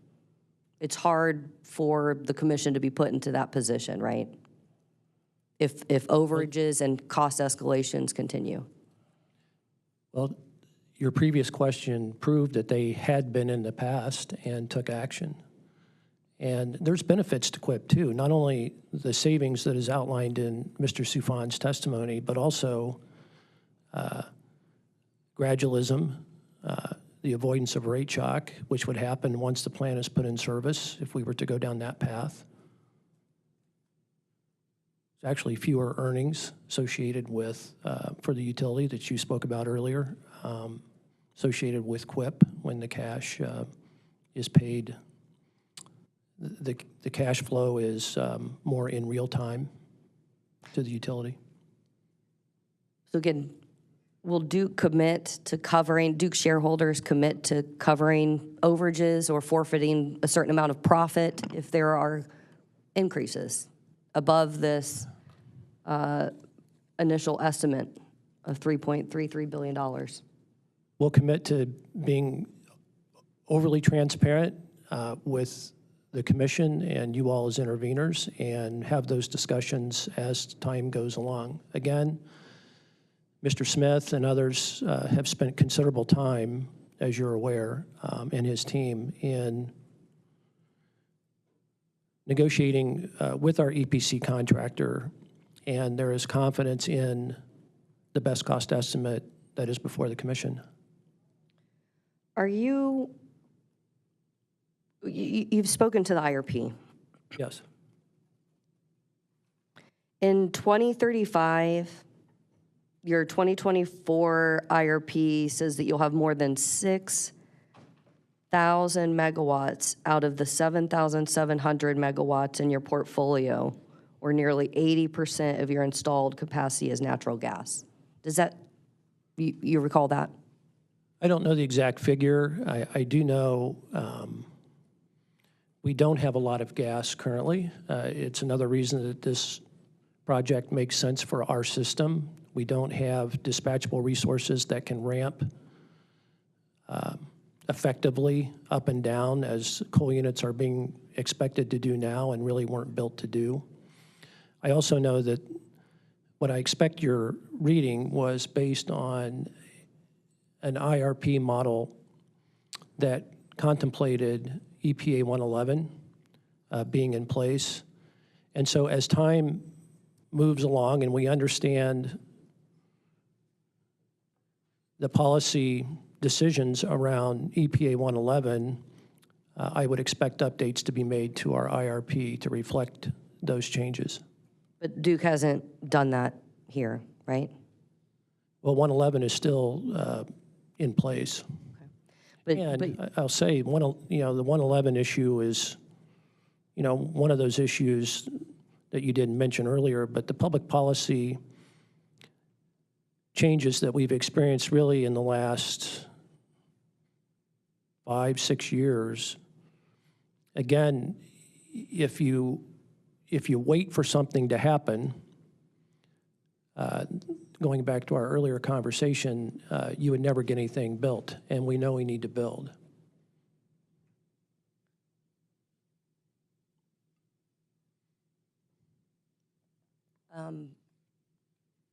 it's hard for the commission to be put into that position, right? If overages and cost escalations continue. Well, your previous question proved that they had been in the past and took action. And there's benefits to QIP too, not only the savings that is outlined in Mr. Sufan's testimony, but also gradualism, the avoidance of rate shock, which would happen once the plant is put in service if we were to go down that path. There's actually fewer earnings associated with, for the utility that you spoke about earlier, associated with QIP when the cash is paid. The cash flow is more in real time to the utility. So again, will Duke commit to covering, Duke shareholders commit to covering overages or forfeiting a certain amount of profit if there are increases above this initial estimate of $3.33 billion? We'll commit to being overly transparent with the commission and you all as interveners and have those discussions as time goes along. Again, Mr. Smith and others have spent considerable time, as you're aware, and his team in negotiating with our EPC contractor, and there is confidence in the best cost estimate that is before the commission. Are you've spoken to the IRP. Yes. In 2035, your 2024 IRP says that you'll have more than 6,000 megawatts out of the 7,700 megawatts in your portfolio, or nearly 80% of your installed capacity is natural gas. Does that, you recall that? I don't know the exact figure. I do know We don't have a lot of gas currently. It's another reason that this project makes sense for our system. We don't have dispatchable resources that can ramp effectively up and down as coal units are being expected to do now and really weren't built to do. I also know that what I expect you're reading was based on an IRP model that contemplated EPA 111 being in place. And so as time moves along and we understand the policy decisions around EPA 111, I would expect updates to be made to our IRP to reflect those changes. But Duke hasn't done that here, right? Well, 111 is still in place. But And I'll say, the 111 issue is, one of those issues that you didn't mention earlier, but the public policy changes that we've experienced really in the last 5-6 years. Again, if you wait for something to happen, going back to our earlier conversation, you would never get anything built, and we know we need to build.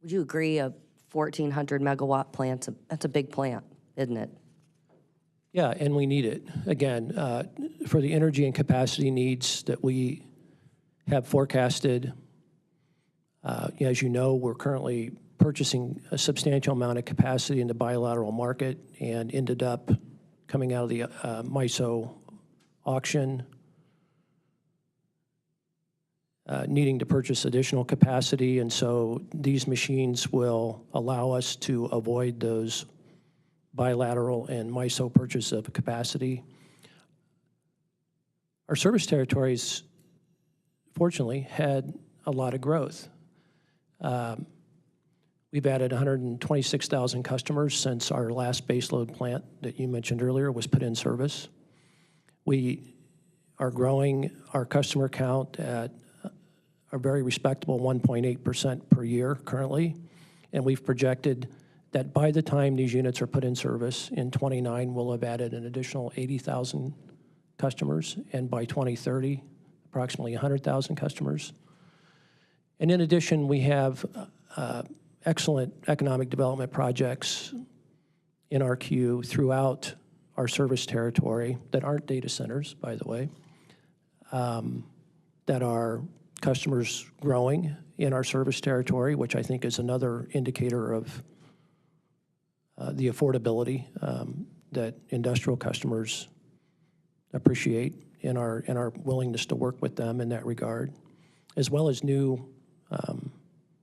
Would you agree a 1,400 megawatt plant, that's a big plant, isn't it? Yeah, and we need it. Again, for the energy and capacity needs that we have forecasted, as you know, we're currently purchasing a substantial amount of capacity in the bilateral market and ended up coming out of the MISO auction, needing to purchase additional capacity. And so these machines will allow us to avoid those bilateral and MISO purchase of capacity. Our service territories, fortunately, had a lot of growth. We've added 126,000 customers since our last baseload plant that you mentioned earlier was put in service. We are growing our customer count at a very respectable 1.8% per year currently, and we've projected that by the time these units are put in service in 29, we'll have added an additional 80,000 customers, and by 2030, approximately 100,000 customers. And in addition, we have excellent economic development projects in our queue throughout our service territory that aren't data centers, by the way, that are customers growing in our service territory, which I think is another indicator of the affordability that industrial customers appreciate in our willingness to work with them in that regard, as well as new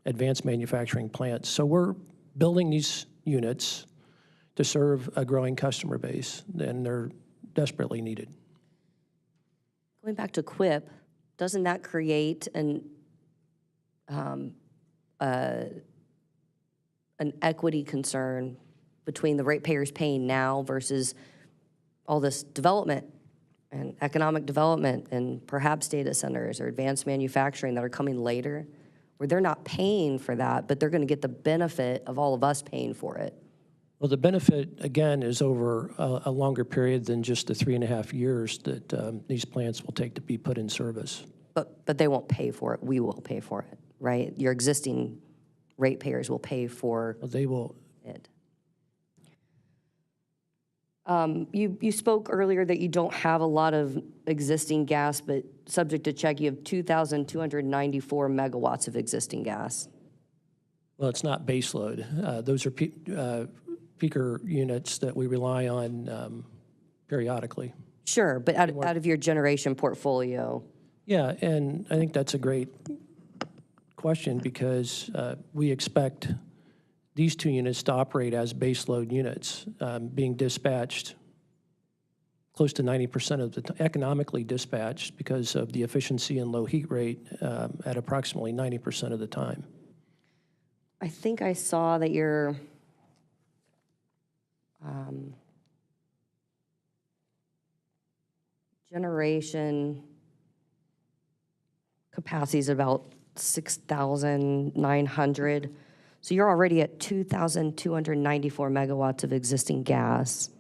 advanced manufacturing plants. So we're building these units to serve a growing customer base, and they're desperately needed. Going back to QUIP, doesn't that create an equity concern between the ratepayers paying now versus all this development and economic development and perhaps data centers or advanced manufacturing that are coming later, where they're not paying for that, but they're going to get the benefit of all of us paying for it? Well, the benefit, again, is over a longer period than just the 3.5 years that these plants will take to be put in service. But they won't pay for it. We will pay for it, right? Your existing ratepayers will pay for Well, they will. it. You spoke earlier that you don't have a lot of existing gas, but subject to check, you have 2,294 megawatts of existing gas. Well, it's not baseload. Those are peaker units that we rely on periodically. Sure, but out of your generation portfolio. Yeah, and I think that's a great question because we expect these two units to operate as baseload units, being dispatched close to 90% of the economically dispatched because of the efficiency and low heat rate at approximately 90% of the time. I think I saw that your generation capacity is about 6,900. So you're already at 2,294 megawatts of existing gas.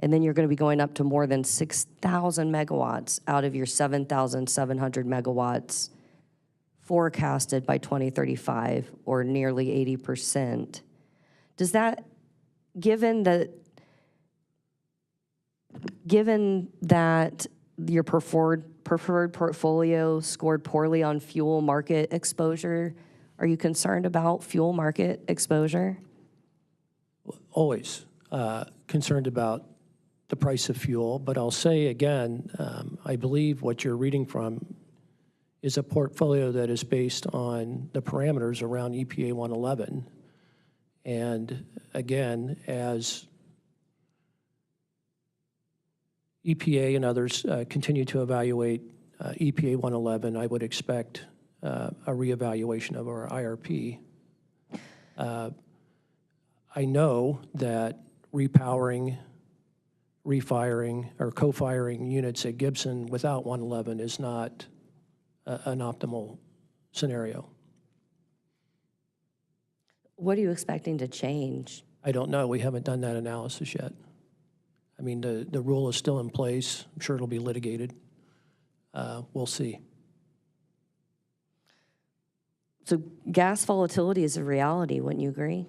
And then you're going to be going up to more than 6,000 megawatts out of your 7,700 megawatts forecasted by 2035, or nearly 80%. Does that, given that your preferred portfolio scored poorly on fuel market exposure, are you concerned about fuel market exposure? Always concerned about the price of fuel, but I'll say again, I believe what you're reading from is a portfolio that is based on the parameters around EPA 111. And again, as EPA and others continue to evaluate EPA 111, I would expect a reevaluation of our IRP. I know that repowering, refiring, or co-firing units at Gibson without 111 is not an optimal scenario. What are you expecting to change? I don't know. We haven't done that analysis yet. I mean, the rule is still in place. I'm sure it'll be litigated. We'll see. So gas volatility is a reality, wouldn't you agree?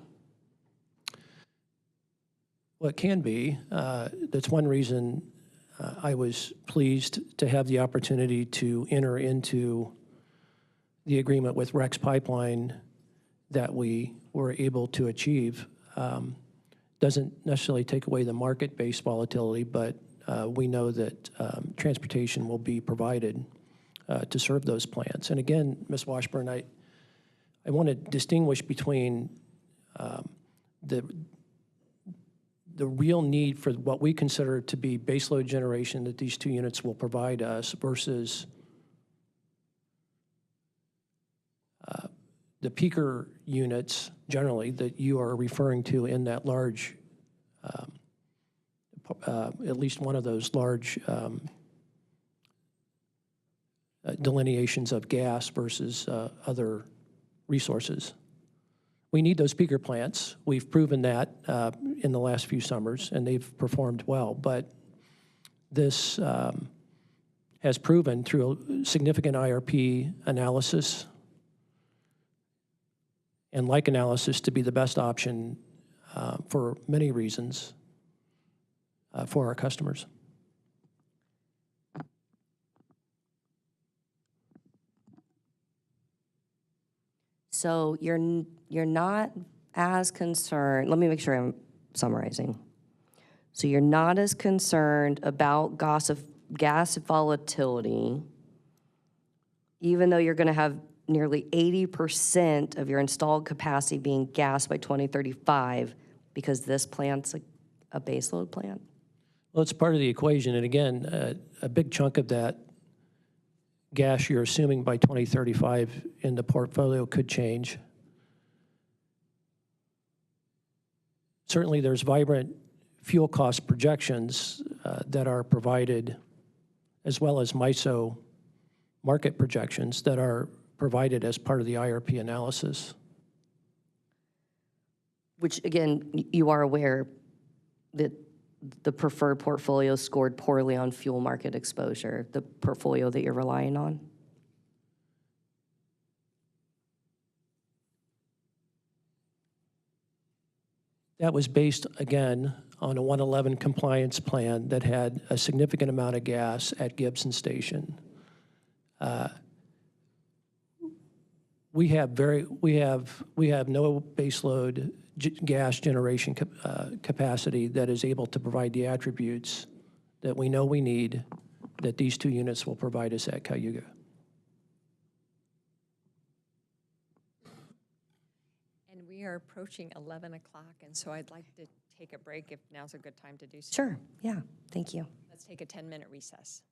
Well, it can be. That's one reason I was pleased to have the opportunity to enter into the agreement with Rex Pipeline that we were able to achieve. Doesn't necessarily take away the market-based volatility, but we know that transportation will be provided to serve those plants. And again, Ms. Washburn, I want to distinguish between the real need for what we consider to be baseload generation that these two units will provide us versus the peaker units generally that you are referring to in that large, at least one of those large delineations of gas versus other resources. We need those peaker plants. We've proven that in the last few summers, and they've performed well. But this has proven through a significant IRP analysis and like analysis to be the best option for many reasons for our customers. So you're not as concerned, let me make sure I'm summarizing. So you're not as concerned about gas volatility, even though you're going to have nearly 80% of your installed capacity being gas by 2035, because this plant's a baseload plant? Well, it's part of the equation. And again, a big chunk of that gas you're assuming by 2035 in the portfolio could change. Certainly, there's vibrant fuel cost projections that are provided, as well as MISO market projections that are provided as part of the IRP analysis. Which, again, you are aware that the preferred portfolio scored poorly on fuel market exposure, the portfolio that you're relying on? That was based, again, on a 111 compliance plan that had a significant amount of gas at Gibson Station. We have no baseload gas generation capacity that is able to provide the attributes that we know we need, that these two units will provide us at Cayuga. And we are approaching 11 o'clock, and so I'd like to take a break if now's a good time to do so. Sure, yeah, thank you. Let's take a 10-minute recess.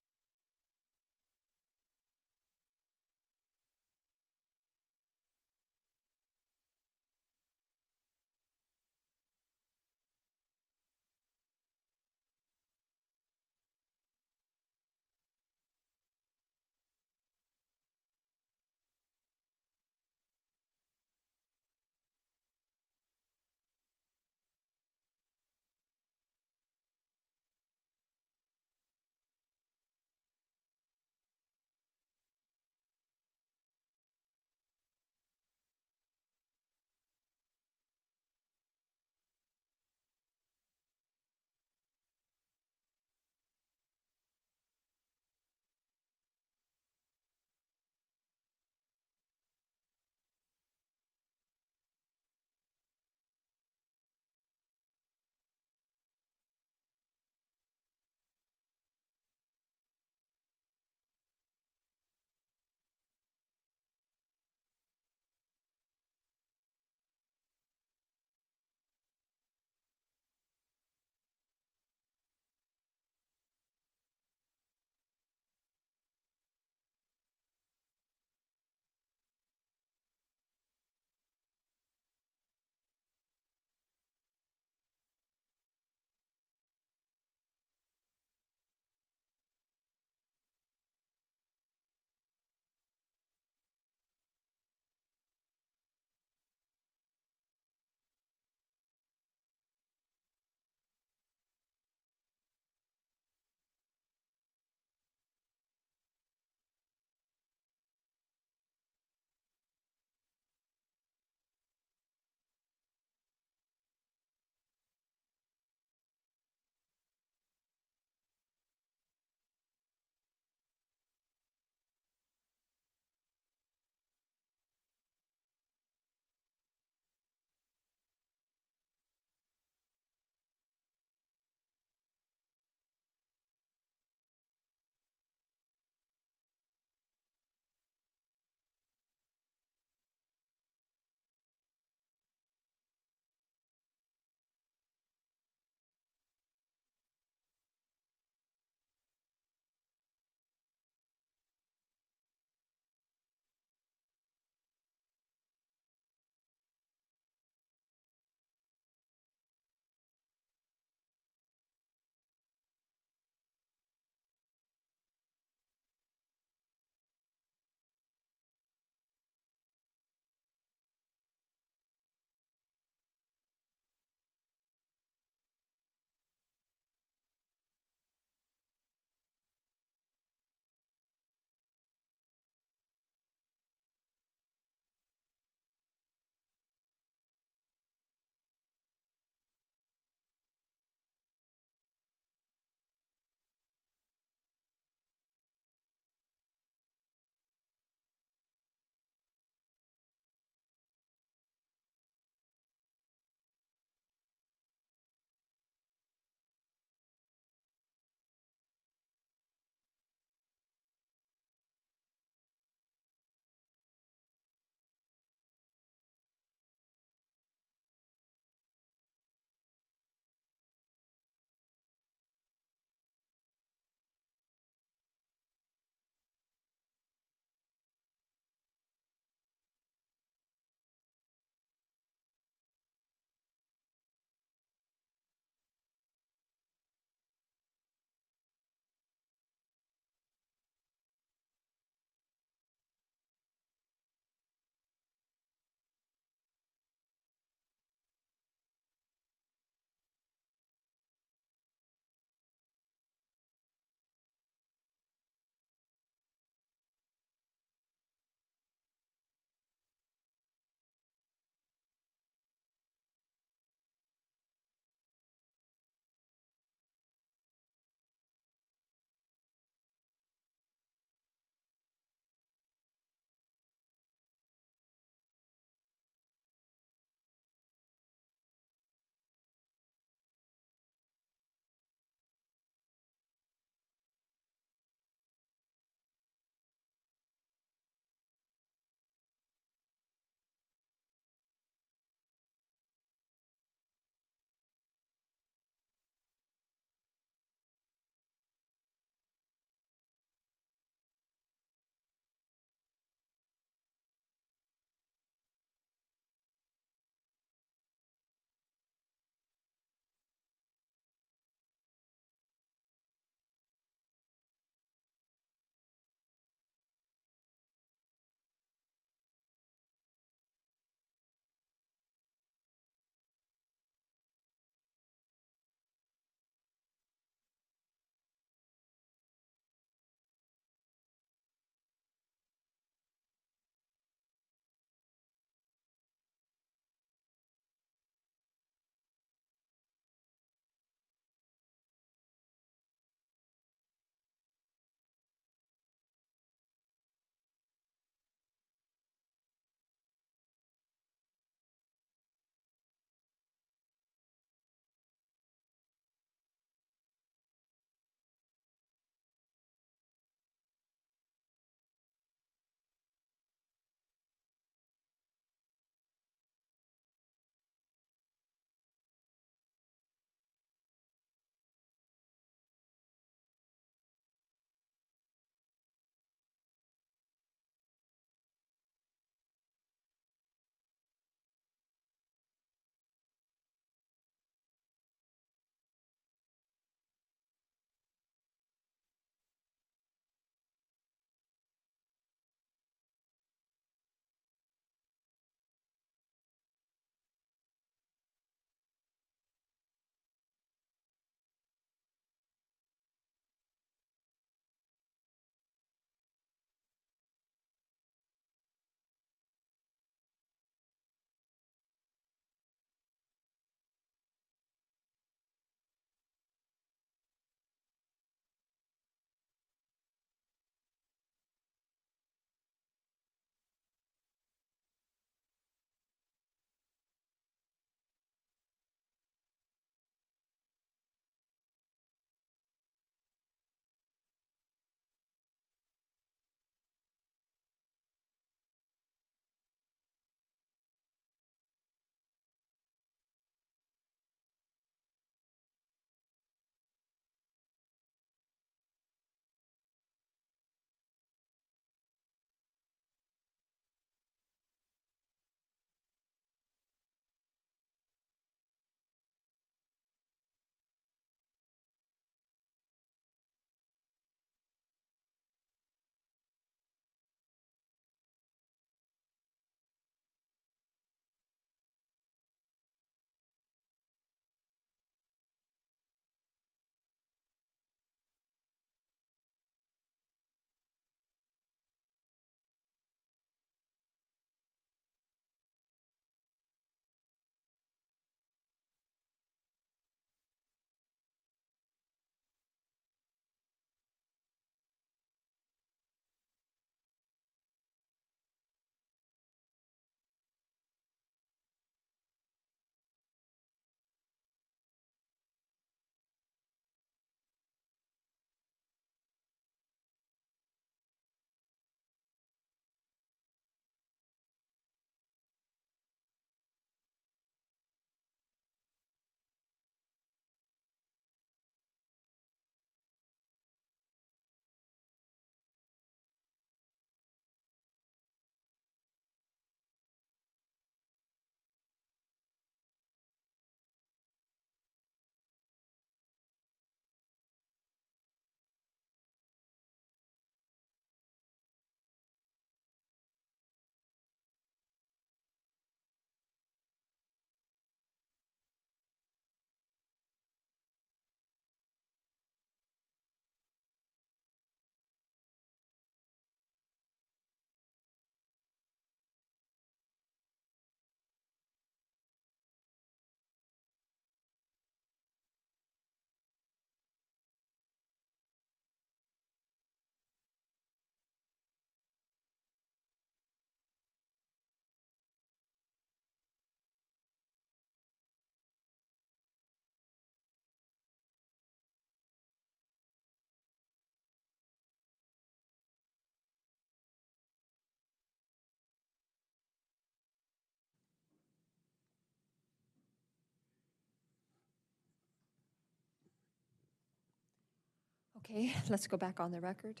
Okay, let's go back on the record.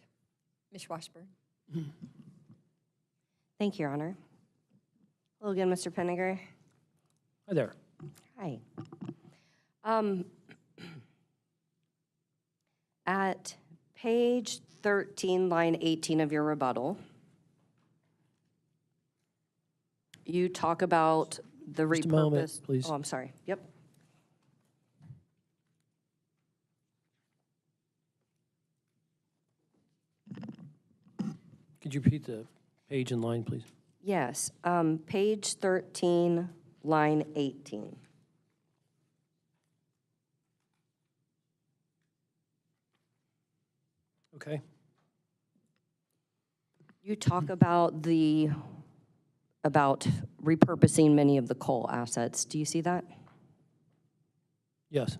Ms. Washburn. Thank you, Your Honor. Hello again, Mr. Penninger. Hi there. Hi. At page 13, line 18 of your rebuttal, you talk about the repurpose. Just a moment, please. Oh, I'm sorry. Yep. Could you repeat the page and line, please? Yes, page 13, line 18. Okay. You talk about about repurposing many of the coal assets. Do you see that? Yes.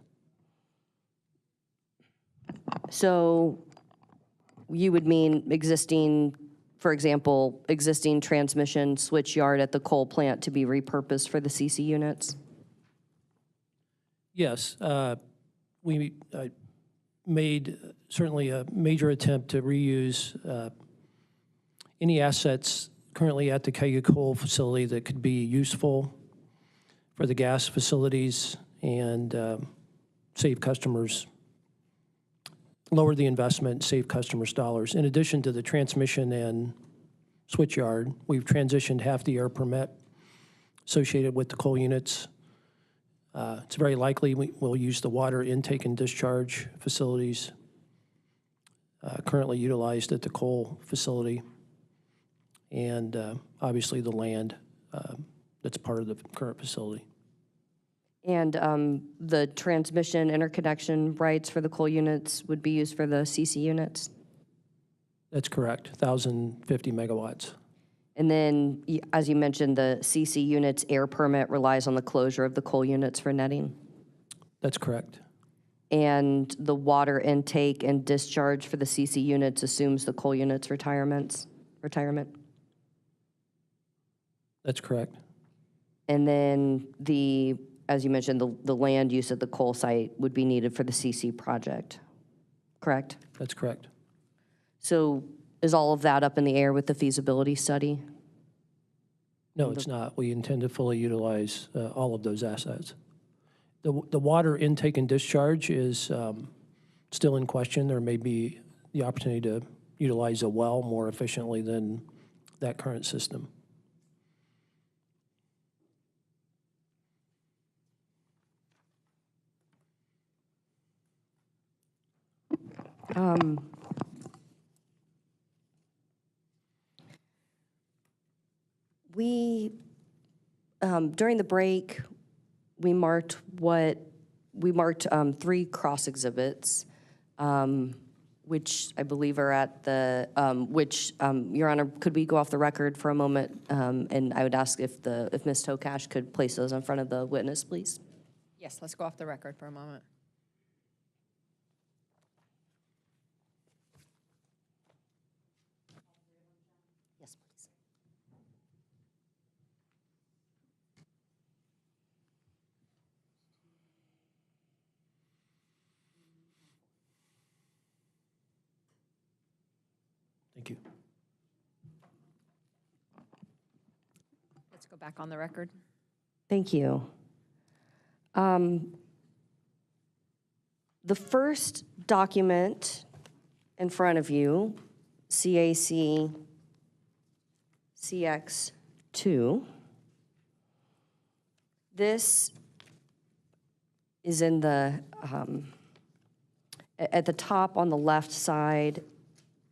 So you would mean existing, for example, existing transmission switch yard at the coal plant to be repurposed for the CC units? Yes. We made certainly a major attempt to reuse any assets currently at the Cayuga Coal facility that could be useful for the gas facilities and save customers, lower the investment, save customers dollars. In addition to the transmission and switch yard, we've transitioned half the air permit associated with the coal units. It's very likely we'll use the water intake and discharge facilities currently utilized at the coal facility, and obviously the land that's part of the current facility. And the transmission interconnection rights for the coal units would be used for the CC units? That's correct, 1,050 megawatts. And then, as you mentioned, the CC units air permit relies on the closure of the coal units for netting? That's correct. And the water intake and discharge for the CC units assumes the coal units retirement? That's correct. And then as you mentioned, the land use at the coal site would be needed for the CC project, correct? That's correct. So is all of that up in the air with the feasibility study? No, it's not. We intend to fully utilize all of those assets. The water intake and discharge is still in question. There may be the opportunity to utilize a well more efficiently than that current system. During the break, we marked 3 cross exhibits, which I believe are at the, Your Honor, could we go off the record for a moment? And I would ask if Ms. Tokash could place those in front of the witness, please. Yes, let's go off the record for a moment. Yes, please. Thank you. Let's go back on the record. Thank you. The first document in front of you, CAC CX2, this is in the, at the top on the left side,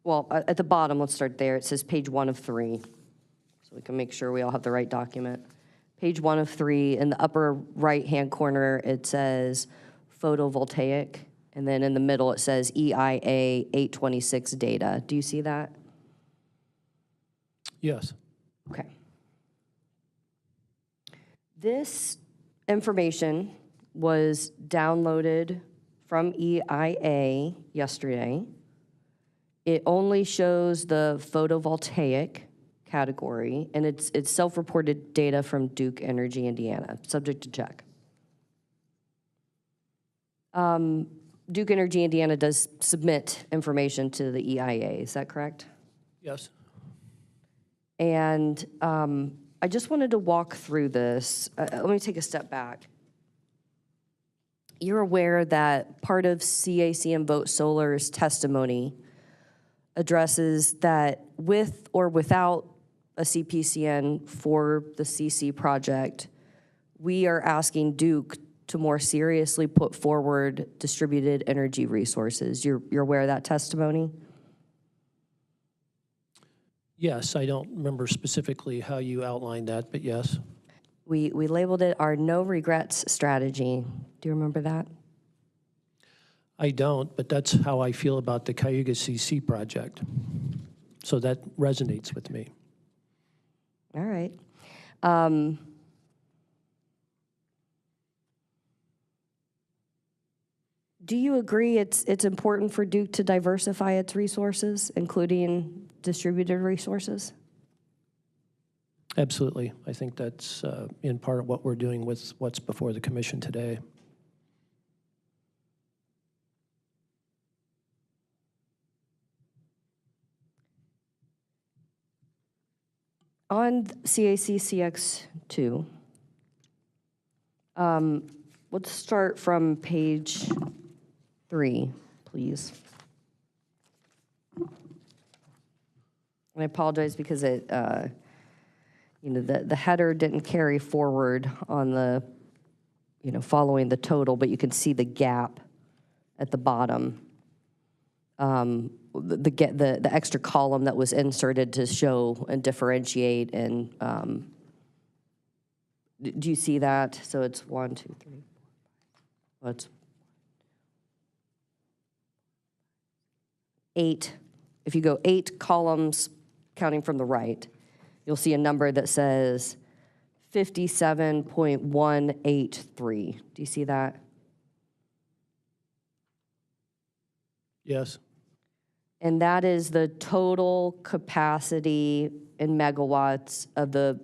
well, at the bottom, let's start there. It says page 1 of 3, so we can make sure we all have the right document. Page 1 of 3, in the upper right-hand corner, it says photovoltaic, and then in the middle, it says EIA 826 data. Do you see that? Yes. Okay. This information was downloaded from EIA yesterday. It only shows the photovoltaic category, and it's self-reported data from Duke Energy Indiana, subject to check. Duke Energy Indiana does submit information to the EIA, is that correct? Yes. And I just wanted to walk through this. Let me take a step back. You're aware that part of CAC and Vote Solar's testimony addresses that with or without a CPCN for the CC project, we are asking Duke to more seriously put forward distributed energy resources. You're aware of that testimony? Yes, I don't remember specifically how you outlined that, but yes. We labeled it our no regrets strategy. Do you remember that? I don't, but that's how I feel about the Cayuga CC project. So that resonates with me. All right. Do you agree it's important for Duke to diversify its resources, including distributed resources? Absolutely. I think that's in part what we're doing with what's before the commission today. On CAC CX2, let's start from page 3, please. And I apologize because it, the header didn't carry forward on the, following the total, but you can see the gap at the bottom. The extra column that was inserted to show and differentiate and do you see that? So it's 1, 2, 3, 4, 5. Well, it's 8. If you go 8 columns counting from the right, you'll see a number that says 57.183. Do you see that? Yes. And that is the total capacity in megawatts of the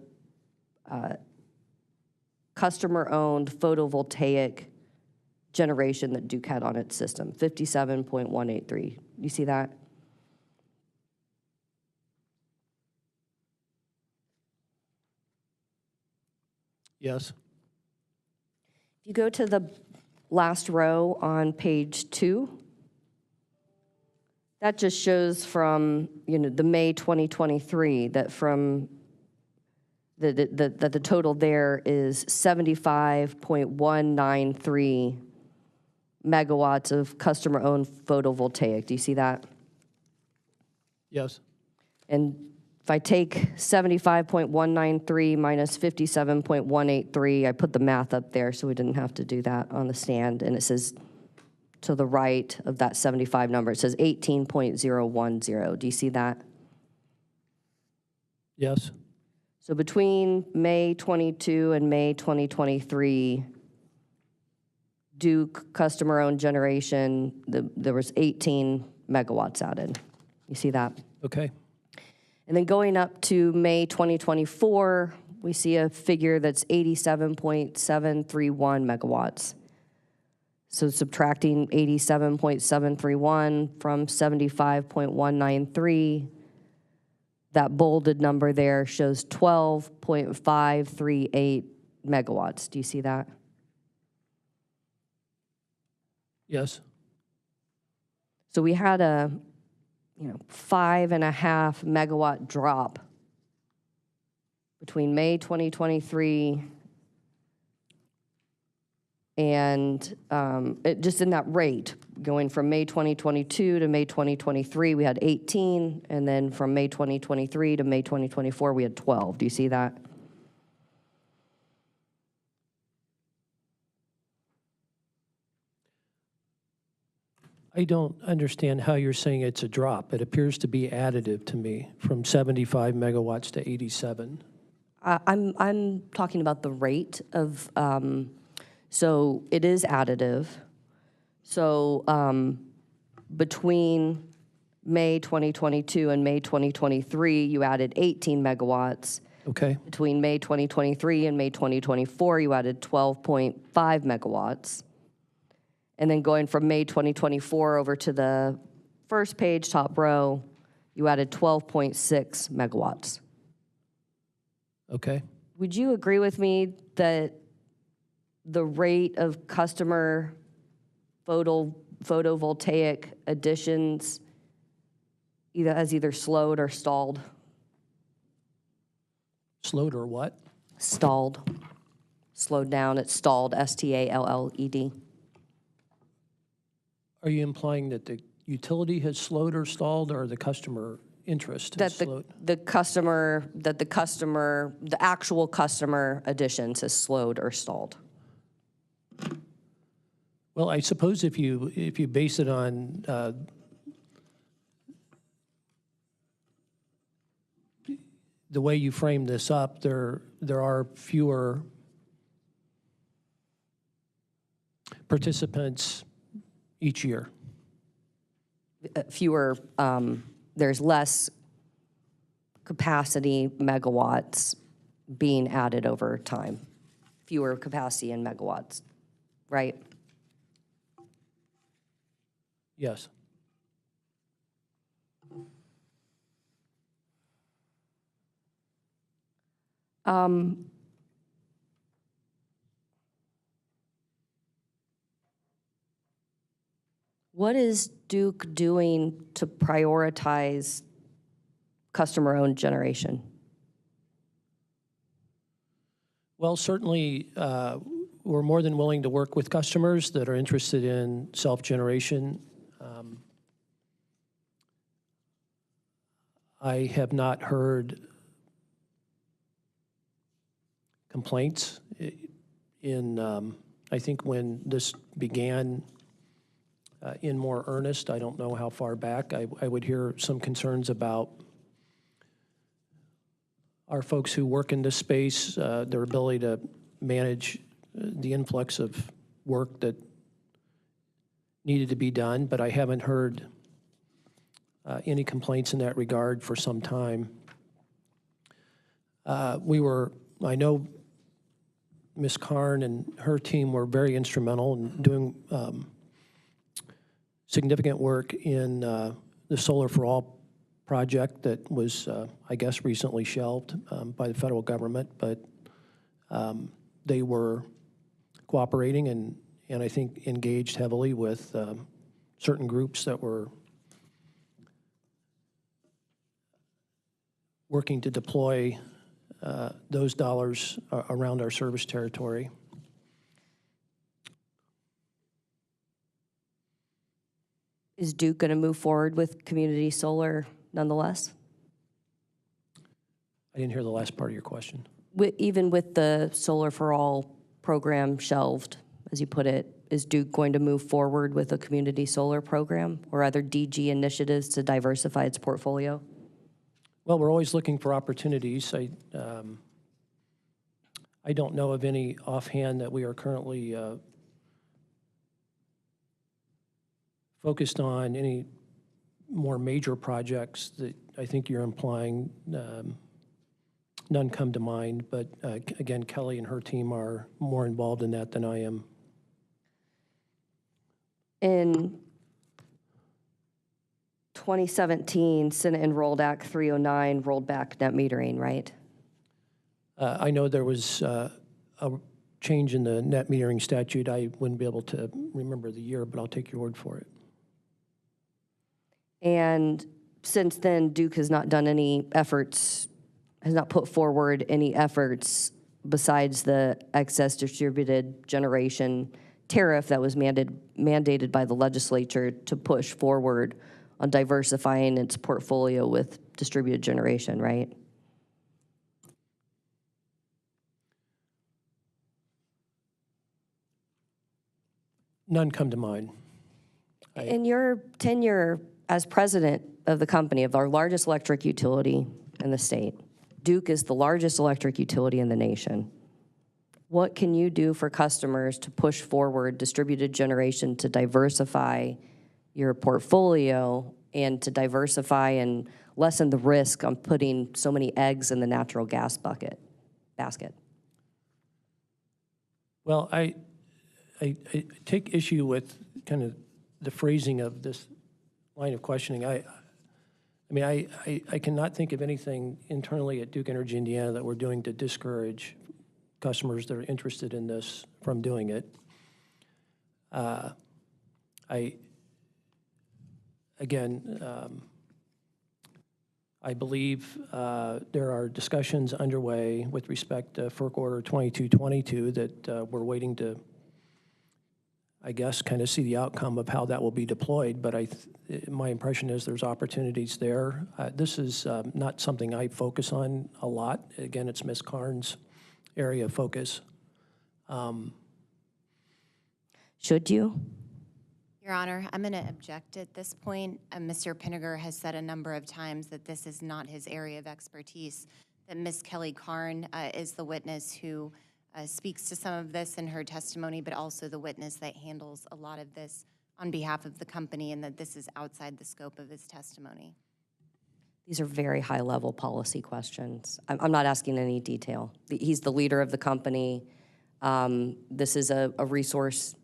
customer-owned photovoltaic generation that Duke had on its system, 57.183. You see that? Yes. If you go to the last row on page 2, that just shows from, the May 2023 that from the total there is 75.193 megawatts of customer-owned photovoltaic. Do you see that? Yes. And if I take 75.193 minus 57.183, I put the math up there so we didn't have to do that on the stand, and it says to the right of that 75 number, it says 18.010. Do you see that? Yes. So between May 22 and May 2023, Duke customer-owned generation, there was 18 megawatts added. You see that? Okay. And then going up to May 2024, we see a figure that's 87.731 megawatts. So subtracting 87.731 from 75.193, that bolded number there shows 12.538 megawatts. Do you see that? Yes. So we had a 5.5 megawatt drop between May 2023 and just in that rate, going from May 2022 to May 2023, we had 18, and then from May 2023 to May 2024, we had 12. Do you see that? I don't understand how you're saying it's a drop. It appears to be additive to me from 75 megawatts to 87. I'm talking about the rate of, so it is additive. So between May 2022 and May 2023, you added 18 megawatts. Okay. Between May 2023 and May 2024, you added 12.5 megawatts. And then going from May 2024 over to the first page, top row, you added 12.6 megawatts. Okay? Would you agree with me that the rate of customer photovoltaic additions has either slowed or stalled? Slowed or what? Stalled. Slowed down. It's stalled, S-T-A-L-L-E-D. Are you implying that the utility has slowed or stalled, or the customer interest has That slowed? the actual customer additions has slowed or stalled. Well, I suppose if you base it on the way you frame this up, there are fewer participants each year. There's less capacity megawatts being added over time. Fewer capacity in megawatts, right? Yes. What is Duke doing to prioritize customer-owned generation? Well, certainly, we're more than willing to work with customers that are interested in self-generation. I have not heard complaints I think when this began in more earnest, I don't know how far back, I would hear some concerns about our folks who work in this space, their ability to manage the influx of work that needed to be done, but I haven't heard any complaints in that regard for some time. I know Ms. Karn and her team were very instrumental in doing significant work in the Solar for All project that was, I guess, recently shelved by the federal government, but they were cooperating and I think engaged heavily with certain groups that were working to deploy those dollars around our service territory. Is Duke going to move forward with community solar nonetheless? I didn't hear the last part of your question. Even with the Solar for All program shelved, as you put it, is Duke going to move forward with a community solar program or other DG initiatives to diversify its portfolio? Well, we're always looking for opportunities. I don't know of any offhand that we are currently focused on, any more major projects that I think you're implying. None come to mind, but again, Kelly and her team are more involved in that than I am. In 2017, Senate enrolled Act 309 rolled back net metering, right? I know there was a change in the net metering statute. I wouldn't be able to remember the year, but I'll take your word for it. And since then, Duke has not done any efforts, has not put forward any efforts besides the excess distributed generation tariff that was mandated by the legislature to push forward on diversifying its portfolio with distributed generation, right? None come to mind. In your tenure as president of the company, of our largest electric utility in the state, Duke is the largest electric utility in the nation. What can you do for customers to push forward distributed generation to diversify your portfolio and to diversify and lessen the risk on putting so many eggs in the natural gas basket? Well, I take issue with kind of the phrasing of this line of questioning. I mean, I cannot think of anything internally at Duke Energy Indiana that we're doing to discourage customers that are interested in this from doing it. I believe there are discussions underway with respect to FERC Order 2222 that we're waiting to, I guess, kind of see the outcome of how that will be deployed, but my impression is there's opportunities there. This is not something I focus on a lot. Again, it's Ms. Karn's area of focus. Should you? Your Honor, I'm going to object at this point. Mr. Pinniger has said a number of times that this is not his area of expertise, that Ms. Kelly Karn is the witness who speaks to some of this in her testimony, but also the witness that handles a lot of this on behalf of the company, and that this is outside the scope of his testimony. These are very high-level policy questions. I'm not asking any detail. He's the leader of the company. This is a resource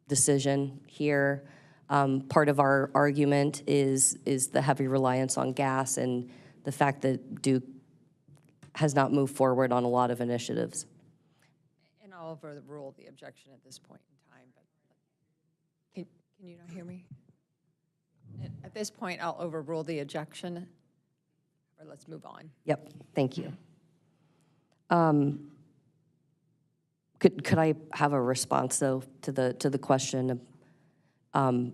decision here. Part of our argument is the heavy reliance on gas and the fact that Duke has not moved forward on a lot of initiatives. And I'll overrule the objection at this point in time, but can you not hear me? At this point, I'll overrule the objection, or let's move on. Yep, thank you. Could I have a response, though, to the question? Can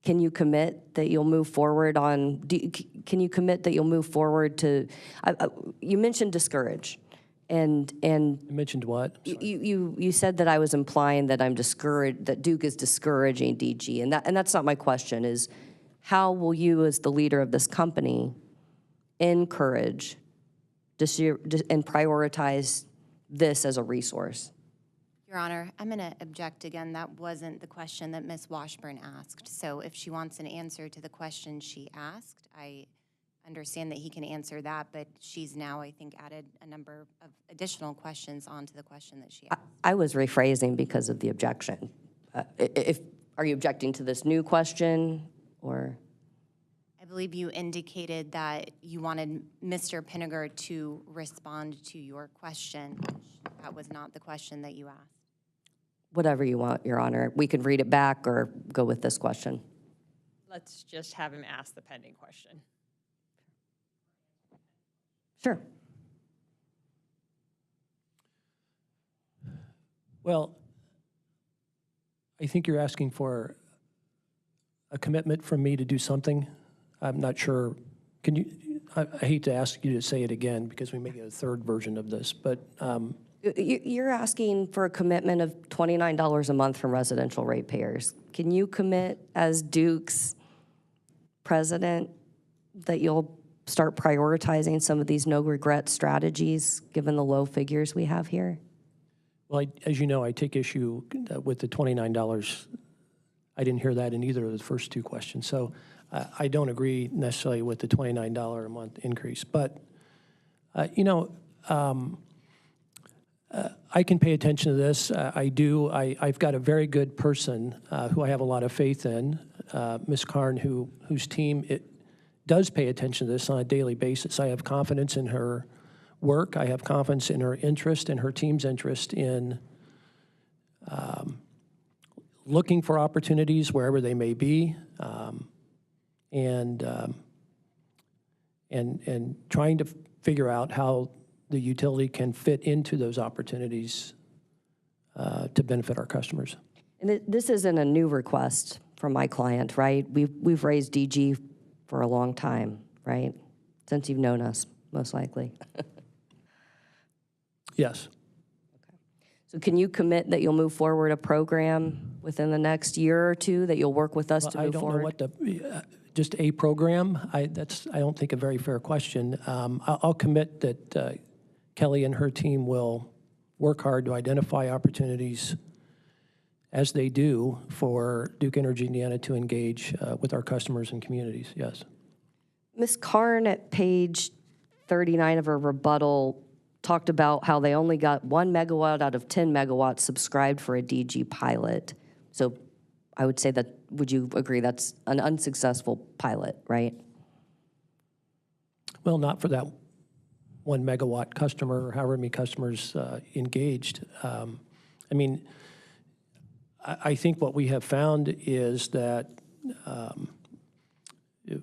you commit that you'll move forward on, can you commit that you'll move forward to, you mentioned discourage, and You mentioned what? you said that I was implying that I'm discouraged, that Duke is discouraging DG, and that's not my question, is how will you, as the leader of this company, encourage and prioritize this as a resource? Your Honor, I'm going to object again. That wasn't the question that Ms. Washburn asked. So if she wants an answer to the question she asked, I understand that he can answer that, but she's now, I think, added a number of additional questions onto the question that she asked. I was rephrasing because of the objection. Are you objecting to this new question, or? I believe you indicated that you wanted Mr. Pinniger to respond to your question. That was not the question that you asked. Whatever you want, Your Honor. We could read it back or go with this question. Let's just have him ask the pending question. Sure. Well, I think you're asking for a commitment from me to do something. I'm not sure. Can you, I hate to ask you to say it again because we may get a third version of this, but You're asking for a commitment of $29 a month from residential ratepayers. Can you commit as Duke's president that you'll start prioritizing some of these no-regret strategies, given the low figures we have here? well, as you know, I take issue with the $29. I didn't hear that in either of the first two questions. So I don't agree necessarily with the $29 a month increase. But, I can pay attention to this. I do. I've got a very good person who I have a lot of faith in, Ms. Karn, whose team does pay attention to this on a daily basis. I have confidence in her work. I have confidence in her interest and her team's interest in looking for opportunities wherever they may be, and trying to figure out how the utility can fit into those opportunities to benefit our customers. And this isn't a new request from my client, right? We've raised DG for a long time, right? Since you've known us, most likely. Yes. So can you commit that you'll move forward a program within the next year or two, that you'll work with us to move forward? I don't know what just a program, that's, I don't think, a very fair question. I'll commit that Kelly and her team will work hard to identify opportunities, as they do, for Duke Energy Indiana to engage with our customers and communities, yes. Ms. Karn, at page 39 of her rebuttal, talked about how they only got 1 megawatt out of 10 megawatts subscribed for a DG pilot. So I would say that, would you agree that's an unsuccessful pilot, right? Well, not for that 1 megawatt customer or however many customers engaged. I mean, I think what we have found is that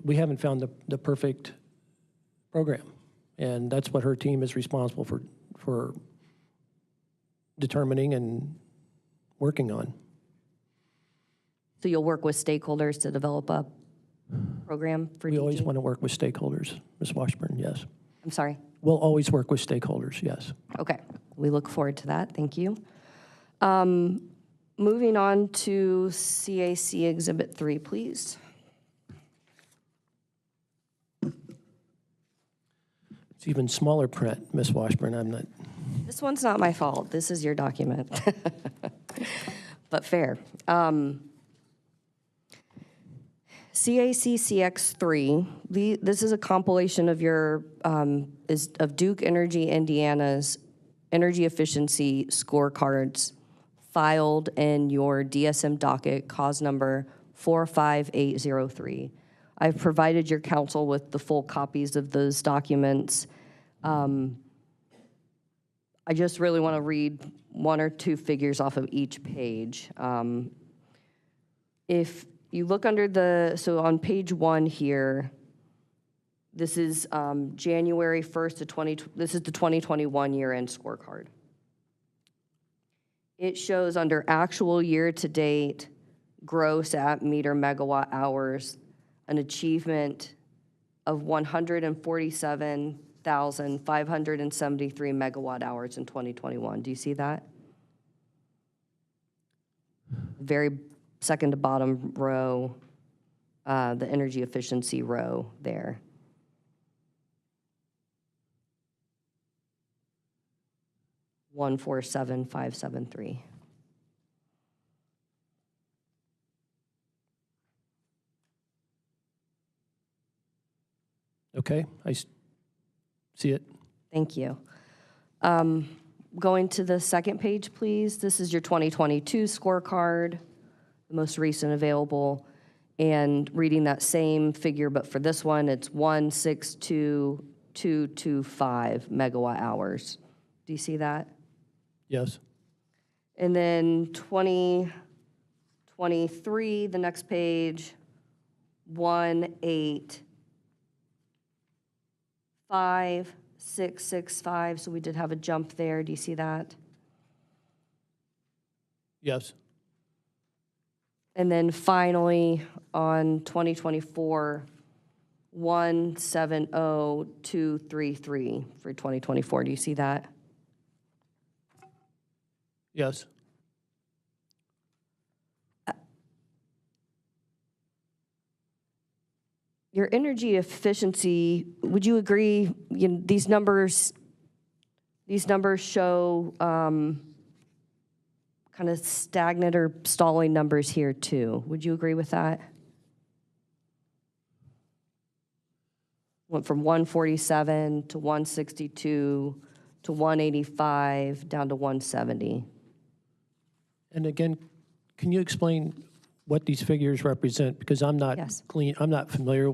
we haven't found the perfect program. And that's what her team is responsible for determining and working on. So you'll work with stakeholders to develop a program for We always DG? want to work with stakeholders, Ms. Washburn, yes. I'm sorry. We'll always work with stakeholders, yes. Okay, we look forward to that. Thank you. Moving on to CAC Exhibit 3, please. It's even smaller print, Ms. Washburn. I'm not. This one's not my fault. This is your document. But fair. CAC CX3, this is a compilation of your, of Duke Energy Indiana's energy efficiency scorecards filed in your DSM docket, cause number 45803. I've provided your council with the full copies of those documents. I just really want to read 1 or 2 figures off of each page. If you look under so on page 1 here, this is January 1st to this is the 2021 year-end scorecard. It shows under actual year-to-date gross at meter megawatt hours, an achievement of 147,573 megawatt hours in 2021. Do you see that? Very second to bottom row, the energy efficiency row there. $147,573. Okay, see it. Thank you. Going to the second page, please. This is your 2022 scorecard, the most recent available. And reading that same figure, but for this one, it's 162,225 megawatt hours. Do you see that? Yes. And then 2023, the next page, 185,665. So we did have a jump there. Do you see that? Yes. And then finally, on 2024, 170,233 for 2024. Do you see that? Yes. Your energy efficiency, would you agree, these numbers show kind of stagnant or stalling numbers here too. Would you agree with that? Went from 147 to 162 to 185 down to 170. And again, can you explain what these figures represent? Because I'm not Yes. I'm not familiar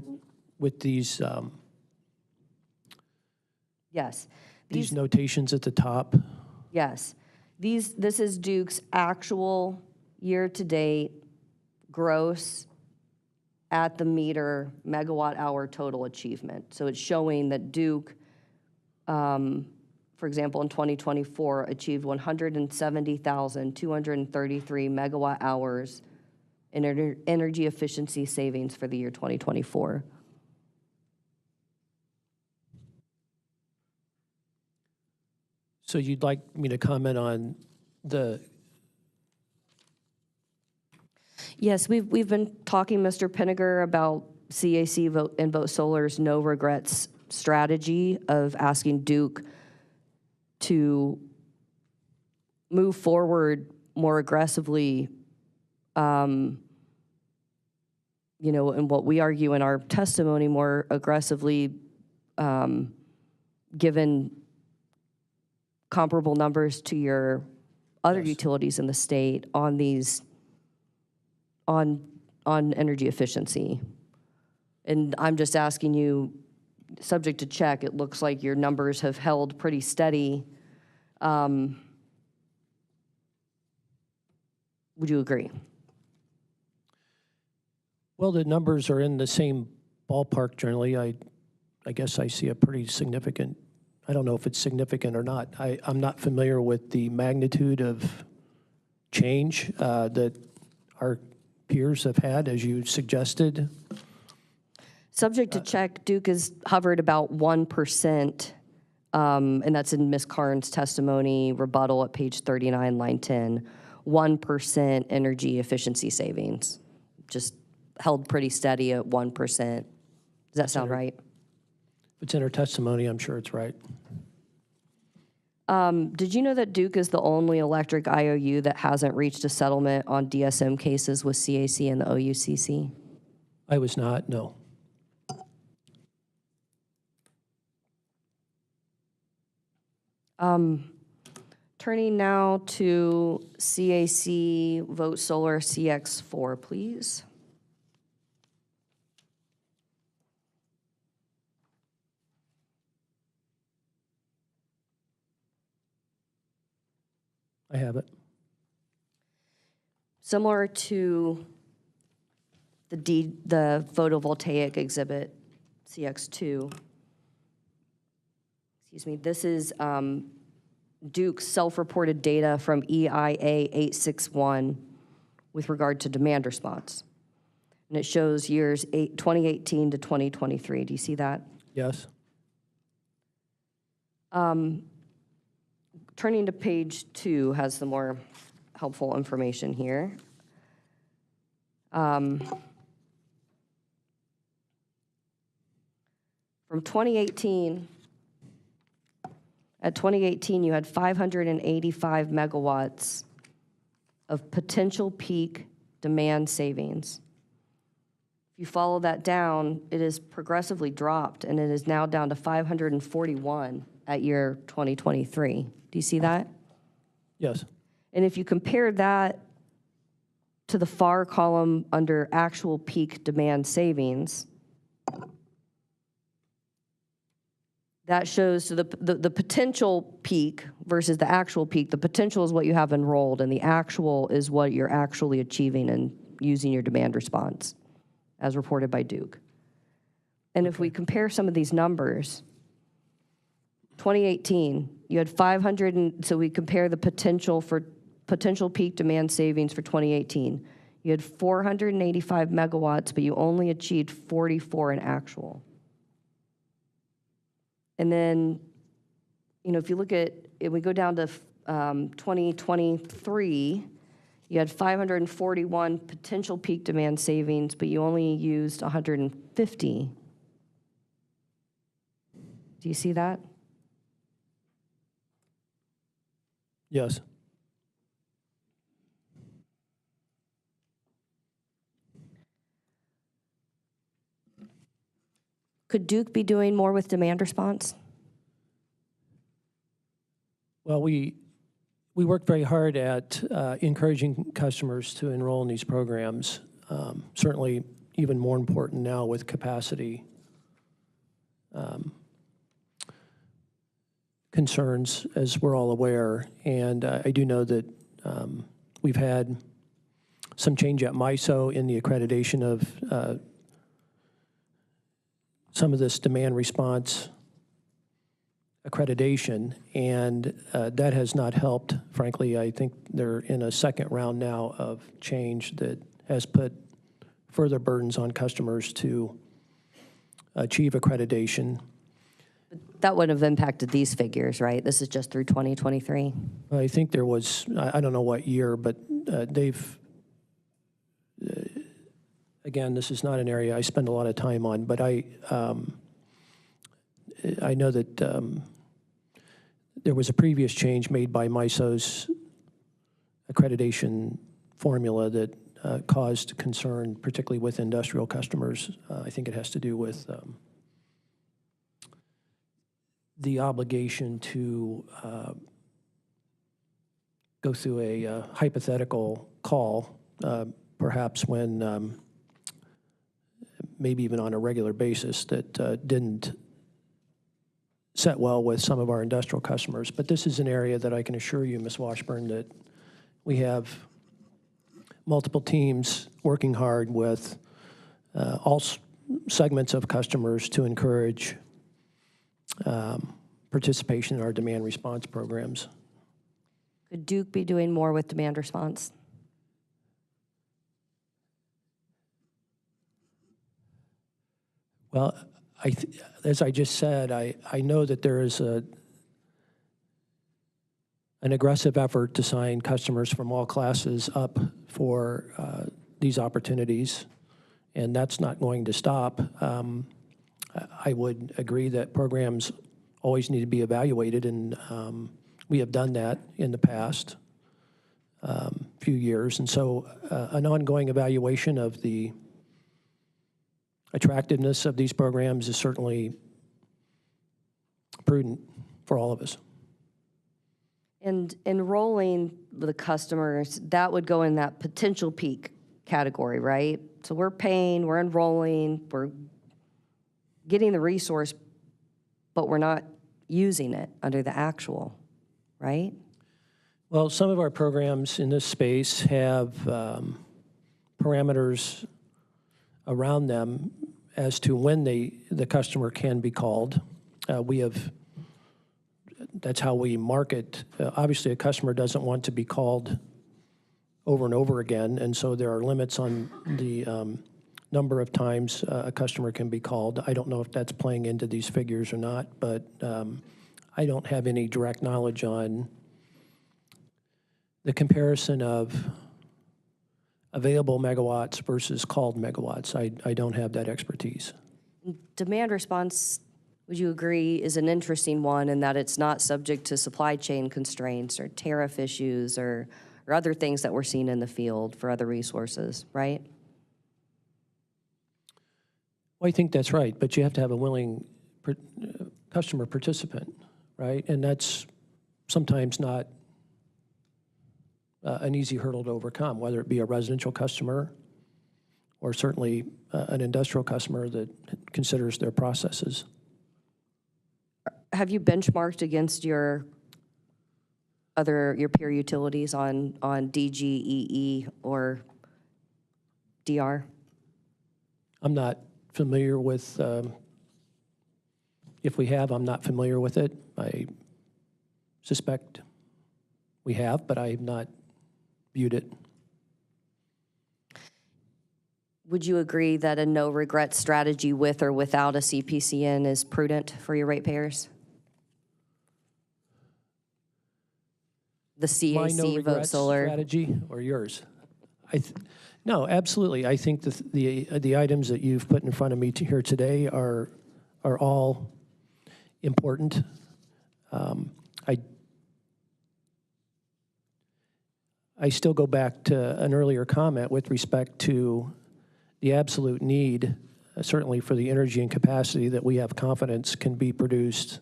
with these Yes. these notations at the top. Yes. This is Duke's actual year-to-date gross at the meter megawatt hour total achievement. So it's showing that Duke, for example, in 2024, achieved 170,233 megawatt hours in energy efficiency savings for the year 2024. So you'd like me to comment on the, Yes, we've been talking, Mr. Pinniger, about CAC and Vote Solar's no regrets strategy of asking Duke to move forward more aggressively, in what we argue in our testimony, more aggressively, given comparable numbers to your other utilities in the state on these, on energy efficiency. And I'm just asking you, subject to check, it looks like your numbers have held pretty steady. Would you agree? Well, the numbers are in the same ballpark generally. I guess I see a pretty significant, I don't know if it's significant or not. I'm not familiar with the magnitude of change that our peers have had, as you suggested. Subject to check, Duke has hovered about 1%, and that's in Ms. Karn's testimony rebuttal at page 39, line 10. 1% energy efficiency savings, just held pretty steady at 1%. Does that sound right? If it's in her testimony, I'm sure it's right. Did you know that Duke is the only electric IOU that hasn't reached a settlement on DSM cases with CAC and the OUCC? I was not, no. Turning now to CAC Vote Solar CX4, please. I have it. Similar to the photovoltaic exhibit, CX2. Excuse me, this is Duke's self-reported data from EIA 861 with regard to demand response. And it shows years 2018 to 2023. Do you see that? Yes. Turning to page 2 has the more helpful information here. From 2018, at 2018, you had 585 megawatts of potential peak demand savings. If you follow that down, it is progressively dropped, and it is now down to 541 at year 2023. Do you see that? Yes. And if you compare that to the far column under actual peak demand savings, that shows the potential peak versus the actual peak. The potential is what you have enrolled, and the actual is what you're actually achieving and using your demand response, as reported by Duke. And if we compare some of these numbers, 2018, you had 500, so we compare the potential peak demand savings for 2018. You had 485 megawatts, but you only achieved 44 in actual. And then, you know, if you look at, if we go down to 2023, you had 541 potential peak demand savings, but you only used 150. Do you see that? Yes. Could Duke be doing more with demand response? Well, we worked very hard at encouraging customers to enroll in these programs. Certainly even more important now with capacity concerns, as we're all aware. And I do know that we've had some change at MISO in the accreditation of some of this demand response accreditation, and that has not helped. Frankly, I think they're in a second round now of change that has put further burdens on customers to achieve accreditation. That would have impacted these figures, right? This is just through 2023. I think there was, I don't know what year, but they've, again, this is not an area I spend a lot of time on, but I know that there was a previous change made by MISO's accreditation formula that caused concern, particularly with industrial customers. I think it has to do with the obligation to go through a hypothetical call, perhaps when maybe even on a regular basis, that didn't set well with some of our industrial customers. But this is an area that I can assure you, Ms. Washburn, that we have multiple teams working hard with all segments of customers to encourage participation in our demand response programs. Could Duke be doing more with demand response? Well, as I just said, I know that there is an aggressive effort to sign customers from all classes up for these opportunities, and that's not going to stop. I would agree that programs always need to be evaluated, and we have done that in the past few years. And so an ongoing evaluation of the attractiveness of these programs is certainly prudent for all of us. And enrolling the customers, that would go in that potential peak category, right? So we're paying, we're enrolling, we're getting the resource, but we're not using it under the actual, right? Well, some of our programs in this space have parameters around them as to when the customer can be called. That's how we market. Obviously, a customer doesn't want to be called over and over again, and so there are limits on the number of times a customer can be called. I don't know if that's playing into these figures or not, but I don't have any direct knowledge on the comparison of available megawatts versus called megawatts. I don't have that expertise. Demand response, would you agree, is an interesting one in that it's not subject to supply chain constraints or tariff issues or other things that we're seeing in the field for other resources, right? Well, I think that's right, but you have to have a willing customer participant, right? And that's sometimes not an easy hurdle to overcome, whether it be a residential customer or certainly an industrial customer that considers their processes. Have you benchmarked against your peer utilities on DGEE or DR? I'm not familiar with, if we have, I'm not familiar with it. I suspect we have, but I have not viewed it. Would you agree that a no-regret strategy with or without a CPCN is prudent for your ratepayers? The My CAC no vote regrets solar. strategy or yours? No, absolutely. I think the items that you've put in front of me here today are all important. I still go back to an earlier comment with respect to the absolute need, certainly for the energy and capacity that we have confidence can be produced,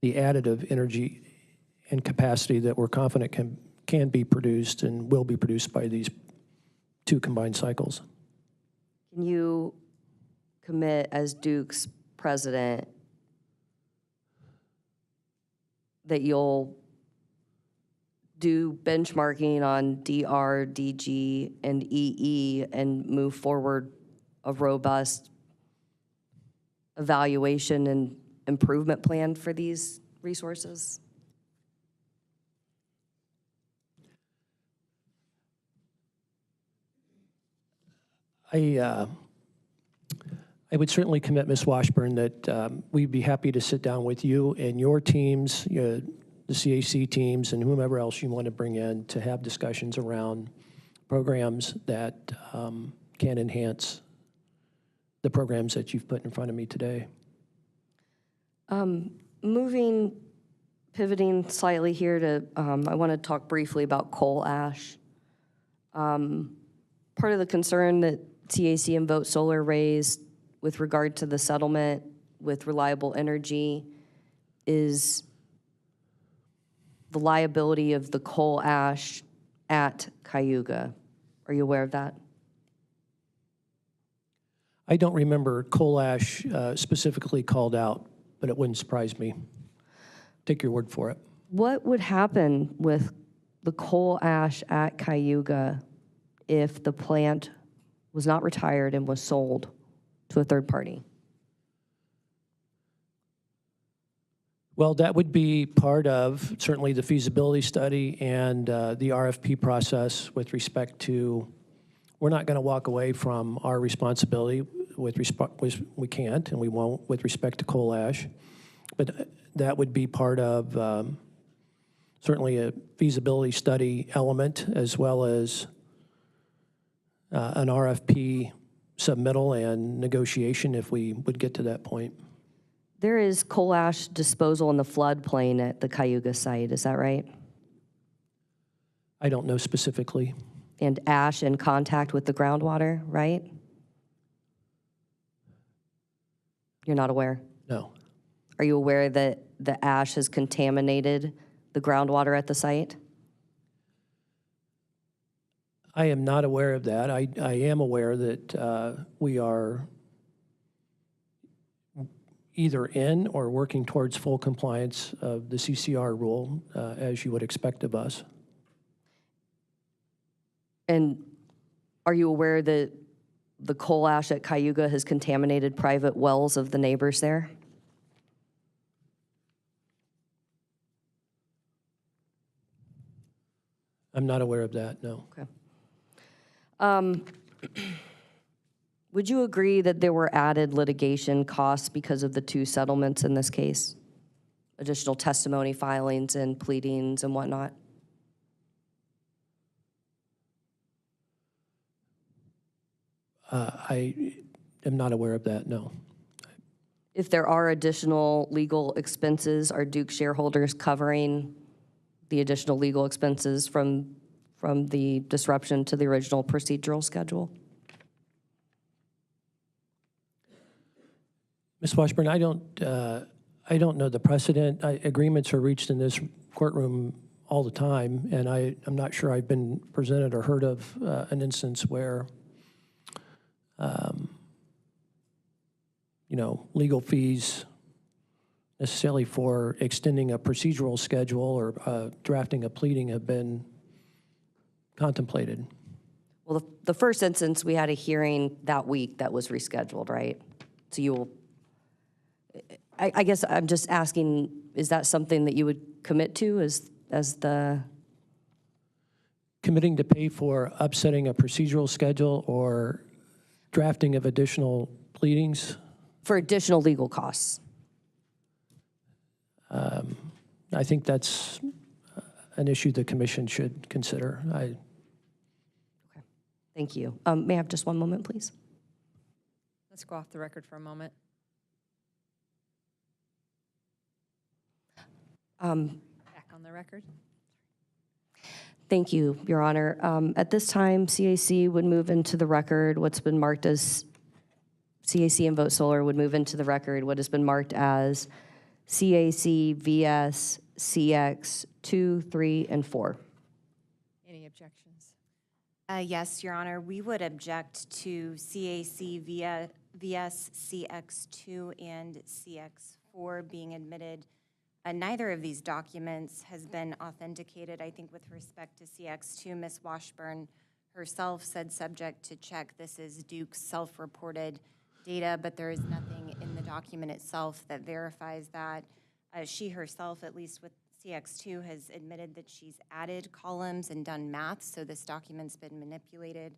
the additive energy and capacity that we're confident can be produced and will be produced by these two combined cycles. Can you commit as Duke's president that you'll do benchmarking on DR, DG, and EE and move forward a robust evaluation and improvement plan for these resources? I would certainly commit, Ms. Washburn, that we'd be happy to sit down with you and your teams, the CAC teams, and whomever else you want to bring in to have discussions around programs that can enhance the programs that you've put in front of me today. Pivoting slightly here to, I want to talk briefly about coal ash. Part of the concern that CAC and Vote Solar raised with regard to the settlement with Reliable Energy is the liability of the coal ash at Cayuga. Are you aware of that? I don't remember coal ash specifically called out, but it wouldn't surprise me. Take your word for it. What would happen with the coal ash at Cayuga if the plant was not retired and was sold to a third party? Well, that would be part of certainly the feasibility study and the RFP process with respect to, we're not going to walk away from our responsibility with respect, we can't and we won't with respect to coal ash, but that would be part of certainly a feasibility study element as well as an RFP submittal and negotiation if we would get to that point. There is coal ash disposal in the floodplain at the Cayuga site, is that right? I don't know specifically. And ash in contact with the groundwater, right? You're not aware? No. Are you aware that the ash has contaminated the groundwater at the site? I am not aware of that. I am aware that we are either in or working towards full compliance of the CCR rule, as you would expect of us. And are you aware that the coal ash at Cayuga has contaminated private wells of the neighbors there? I'm not aware of that, no. Okay. Would you agree that there were added litigation costs because of the two settlements in this case? Additional testimony filings and pleadings and whatnot? I am not aware of that, no. If there are additional legal expenses, are Duke shareholders covering the additional legal expenses from the disruption to the original procedural schedule? Ms. Washburn, I don't know the precedent. Agreements are reached in this courtroom all the time, and I'm not sure I've been presented or heard of an instance where, legal fees necessarily for extending a procedural schedule or drafting a pleading have been contemplated. Well, the first instance, we had a hearing that week that was rescheduled, right? So you will, I guess I'm just asking, is that something that you would commit to as the? Committing to pay for upsetting a procedural schedule or drafting of additional pleadings? For additional legal costs. I think that's an issue the commission should consider. Okay. Thank you. May I have just one moment, please? Let's go off the record for a moment. Back on the record. Thank you, Your Honor. At this time, CAC would move into the record what's been marked as, CAC and Vote Solar would move into the record what has been marked as CAC VS CX 2, 3, and 4. Any objections? Yes, Your Honor, we would object to CAC VS CX2 and CX4 being admitted. Neither of these documents has been authenticated. I think with respect to CX2, Ms. Washburn herself said subject to check. This is Duke's self-reported data, but there is nothing in the document itself that verifies that. She herself, at least with CX2, has admitted that she's added columns and done math, so this document's been manipulated.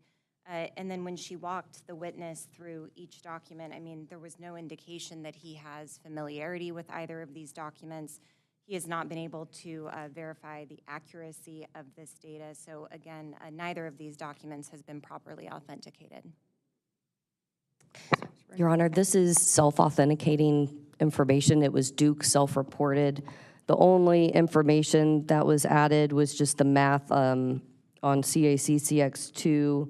And then when she walked the witness through each document, I mean, there was no indication that he has familiarity with either of these documents. He has not been able to verify the accuracy of this data. So again, neither of these documents has been properly authenticated. Your Honor, this is self-authenticating information. It was Duke self-reported. The only information that was added was just the math on CAC CX2,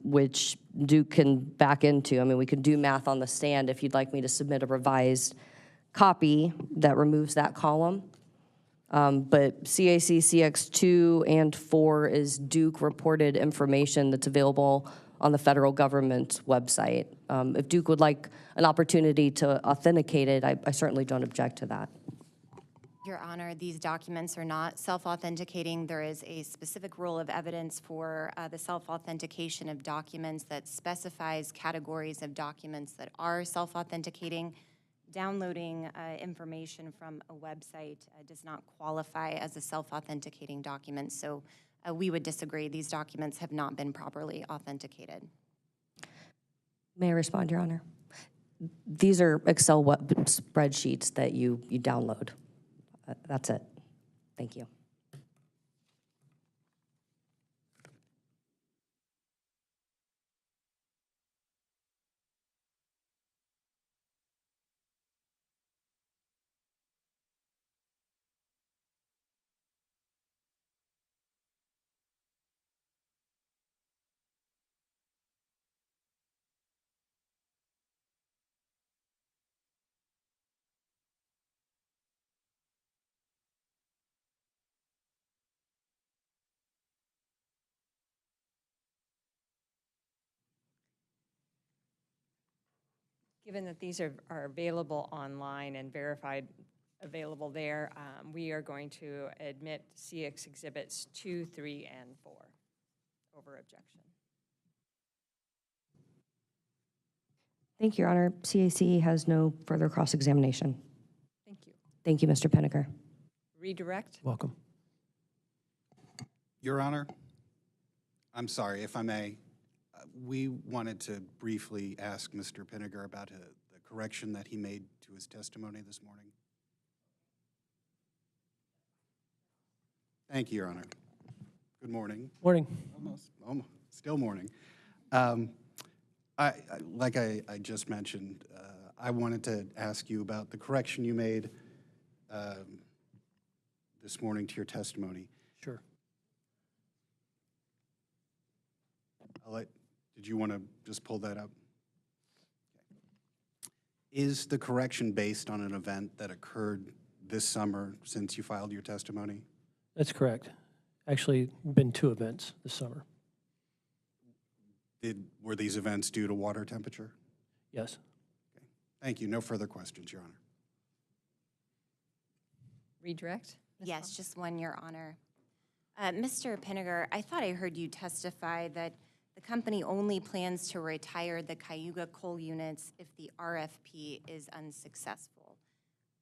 which Duke can back into. I mean, we can do math on the stand if you'd like me to submit a revised copy that removes that column. But CAC CX2 and 4 is Duke reported information that's available on the federal government's website. If Duke would like an opportunity to authenticate it, I certainly don't object to that. Your Honor, these documents are not self-authenticating. There is a specific rule of evidence for the self-authentication of documents that specifies categories of documents that are self-authenticating. Downloading information from a website does not qualify as a self-authenticating document, so we would disagree. These documents have not been properly authenticated. May I respond, Your Honor? These are Excel spreadsheets that you download. That's it. Thank you. Given that these are available online and verified available there, we are going to admit CX Exhibits 2, 3, and 4 over objection. Thank you, Your Honor. CAC has no further cross-examination. Thank you. Thank you, Mr. Pinniger. Redirect? Welcome. Your Honor, I'm sorry, if I may, we wanted to briefly ask Mr. Pinniger about the correction that he made to his testimony this morning. Thank you, Your Honor. Good morning. Morning. Almost, still morning. Like I just mentioned, I wanted to ask you about the correction you made this morning to your testimony. Sure. Did you want to just pull that up? Is the correction based on an event that occurred this summer since you filed your testimony? That's correct. Actually, been 2 events this summer. Were these events due to water temperature? Yes. Okay. Thank you. No further questions, Your Honor. Redirect? Ms. Yes, Fox? just one, Your Honor. Mr. Pinniger, I thought I heard you testify that the company only plans to retire the Cayuga coal units if the RFP is unsuccessful.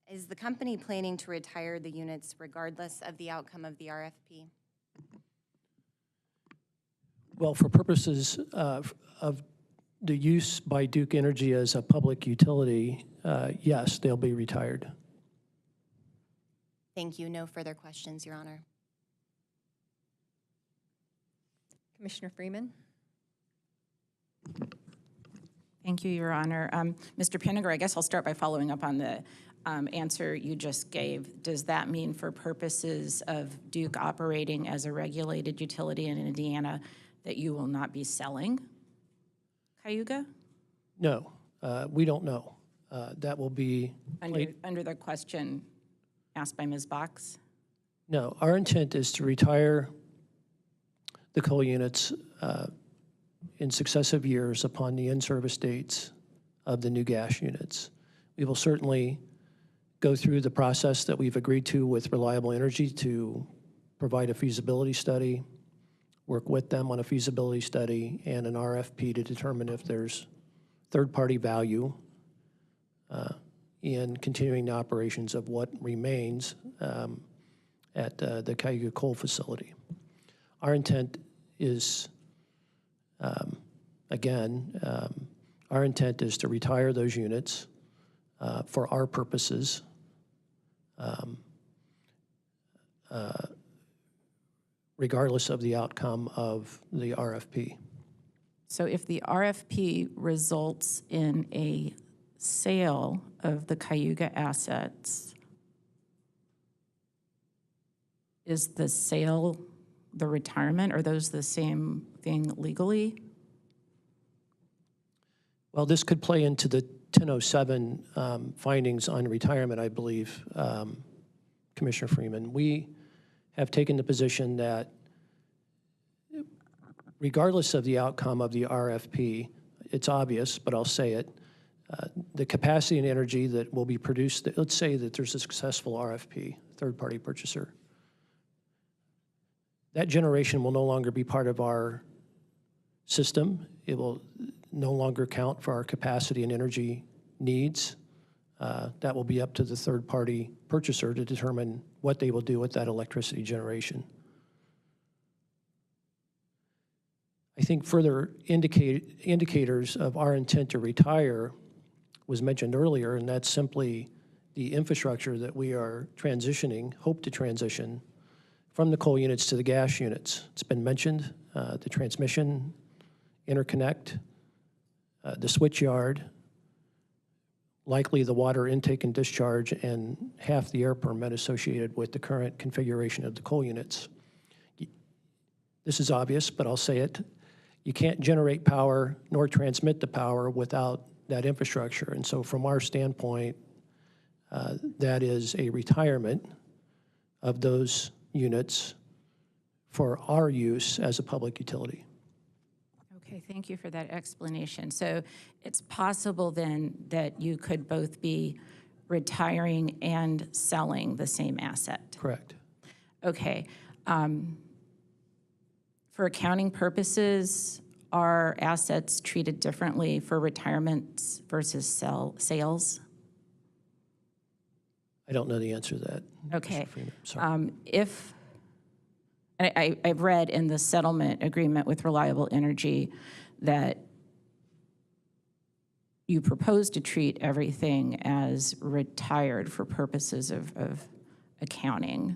Is the company planning to retire the units regardless of the outcome of the RFP? Well, for purposes of the use by Duke Energy as a public utility, yes, they'll be retired. Thank you. No further questions, Your Honor. Commissioner Freeman? Thank you, Your Honor. Mr. Pinniger, I guess I'll start by following up on the answer you just gave. Does that mean for purposes of Duke operating as a regulated utility in Indiana that you will not be selling Cayuga? No, we don't know. That will be Under the question asked by Ms. Box? No, our intent is to retire the coal units in successive years upon the in-service dates of the new gas units. We will certainly go through the process that we've agreed to with Reliable Energy to provide a feasibility study, work with them on a feasibility study and an RFP to determine if there's third-party value in continuing the operations of what remains at the Cayuga coal facility. Our intent is, our intent is to retire those units for our purposes regardless of the outcome of the RFP. So if the RFP results in a sale of the Cayuga assets, is the sale the retirement? Are those the same thing legally? Well, this could play into the 1007 findings on retirement, I believe, Commissioner Freeman. We have taken the position that regardless of the outcome of the RFP, it's obvious, but I'll say it, the capacity and energy that will be produced, let's say that there's a successful RFP, third-party purchaser. That generation will no longer be part of our system. It will no longer count for our capacity and energy needs. That will be up to the third-party purchaser to determine what they will do with that electricity generation. I think further indicators of our intent to retire was mentioned earlier, and that's simply the infrastructure that we are transitioning, hope to transition from the coal units to the gas units. It's been mentioned, the transmission, interconnect, the switch yard, likely the water intake and discharge, and half the air permit associated with the current configuration of the coal units. This is obvious, but I'll say it. You can't generate power nor transmit the power without that infrastructure. And so from our standpoint, that is a retirement of those units for our use as a public utility. Okay, thank you for that explanation. So it's possible then that you could both be retiring and selling the same asset? Correct. Okay. For accounting purposes, are assets treated differently for retirements versus sales? I don't know the answer to that. Okay. Mr. Freeman. Sorry. I've read in the settlement agreement with Reliable Energy that you propose to treat everything as retired for purposes of accounting.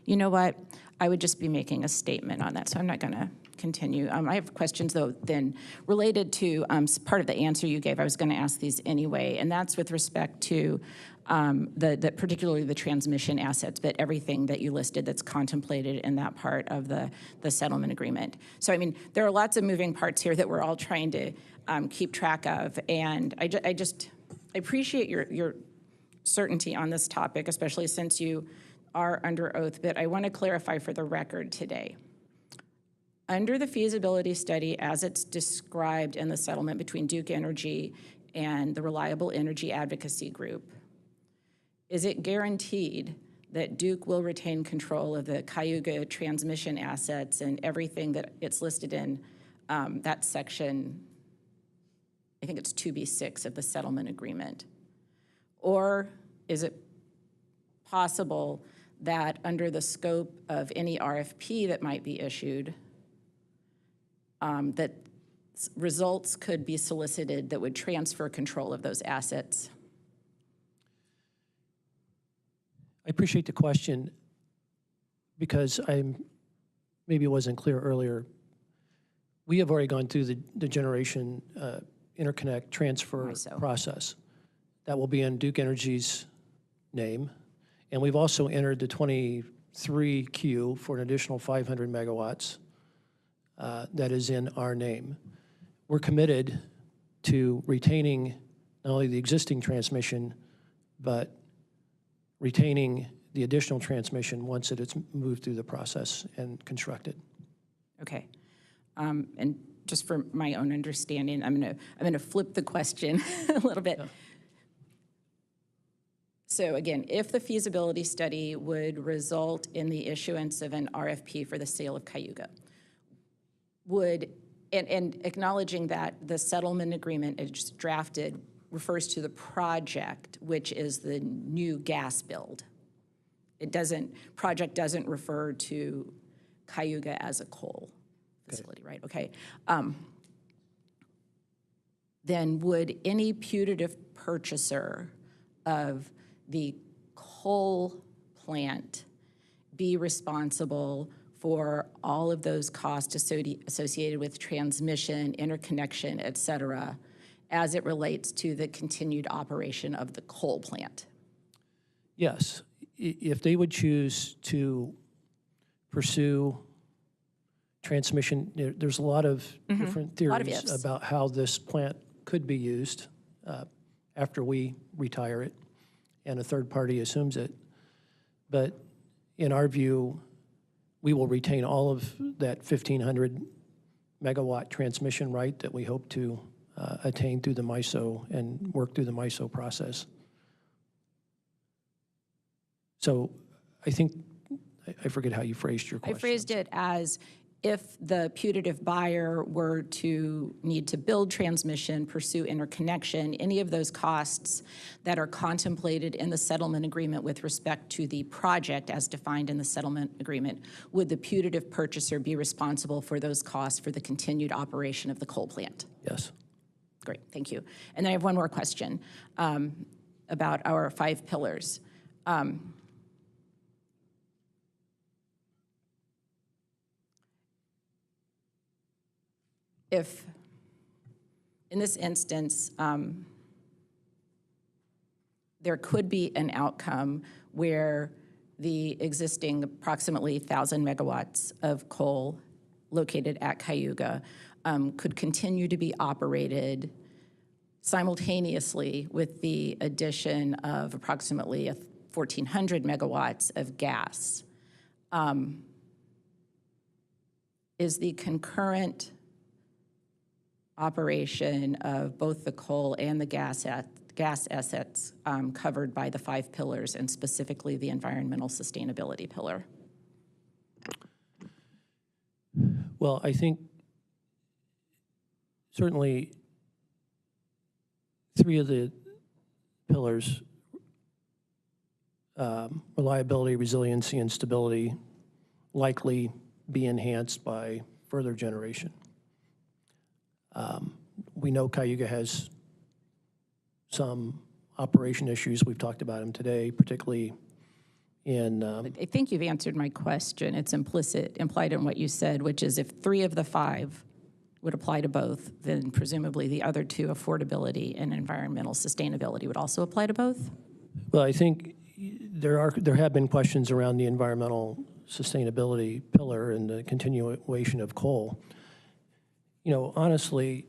You know what? I would just be making a statement on that, so I'm not going to continue. I have questions, though, then related to part of the answer you gave. I was going to ask these anyway, and that's with respect to particularly the transmission assets, but everything that you listed that's contemplated in that part of the settlement agreement. So, I mean, there are lots of moving parts here that we're all trying to keep track of, and I appreciate your certainty on this topic, especially since you are under oath, but I want to clarify for the record today. Under the feasibility study as it's described in the settlement between Duke Energy and the Reliable Energy Advocacy Group, is it guaranteed that Duke will retain control of the Cayuga transmission assets and everything that it's listed in that section, I think it's 2B6 of the settlement agreement? Or is it possible that under the scope of any RFP that might be issued, that results could be solicited that would transfer control of those assets? I appreciate the question because maybe it wasn't clear earlier. We have already gone through the generation interconnect transfer process. That will be in Duke Energy's name. And we've also entered the 23 queue for an additional 500 megawatts that is in our name. We're committed to retaining not only the existing transmission, but retaining the additional transmission once it's moved through the process and constructed. Okay. And just for my own understanding, I'm gonna flip the question a little bit. Yeah. So again, if the feasibility study would result in the issuance of an RFP for the sale of Cayuga, and acknowledging that the settlement agreement is drafted refers to the project, which is the new gas build. Project doesn't refer to Cayuga as a coal facility, right? Okay. Then would any putative purchaser of the coal plant be responsible for all of those costs associated with transmission, interconnection, et cetera, as it relates to the continued operation of the coal plant? Yes. If they would choose to pursue transmission, there's a lot of different theories about how this plant could be used. after we retire it and a third party assumes it. But in our view, we will retain all of that 1,500 megawatt transmission right that we hope to attain through the MISO and work through the MISO process. So I think, I forget how you phrased your question. I phrased it as if the putative buyer were to need to build transmission, pursue interconnection, any of those costs that are contemplated in the settlement agreement with respect to the project as defined in the settlement agreement, would the putative purchaser be responsible for those costs for the continued operation of the coal plant? Yes. Great, thank you. And then I have one more question about our 5 pillars. If, in this instance, there could be an outcome where the existing approximately 1,000 megawatts of coal located at Cayuga could continue to be operated simultaneously with the addition of approximately 1,400 megawatts of gas. Is the concurrent operation of both the coal and the gas assets covered by the 5 pillars, and specifically the environmental sustainability pillar? Well, I think certainly 3 of the pillars, reliability, resiliency, and stability, likely be enhanced by further generation. We know Cayuga has some operation issues. We've talked about them today, particularly in... I think you've answered my question. It's implied in what you said, which is if 3 of the 5 would apply to both, then presumably the other 2, affordability and environmental sustainability, would also apply to both? Well, I think there have been questions around the environmental sustainability pillar and the continuation of coal. You know, honestly,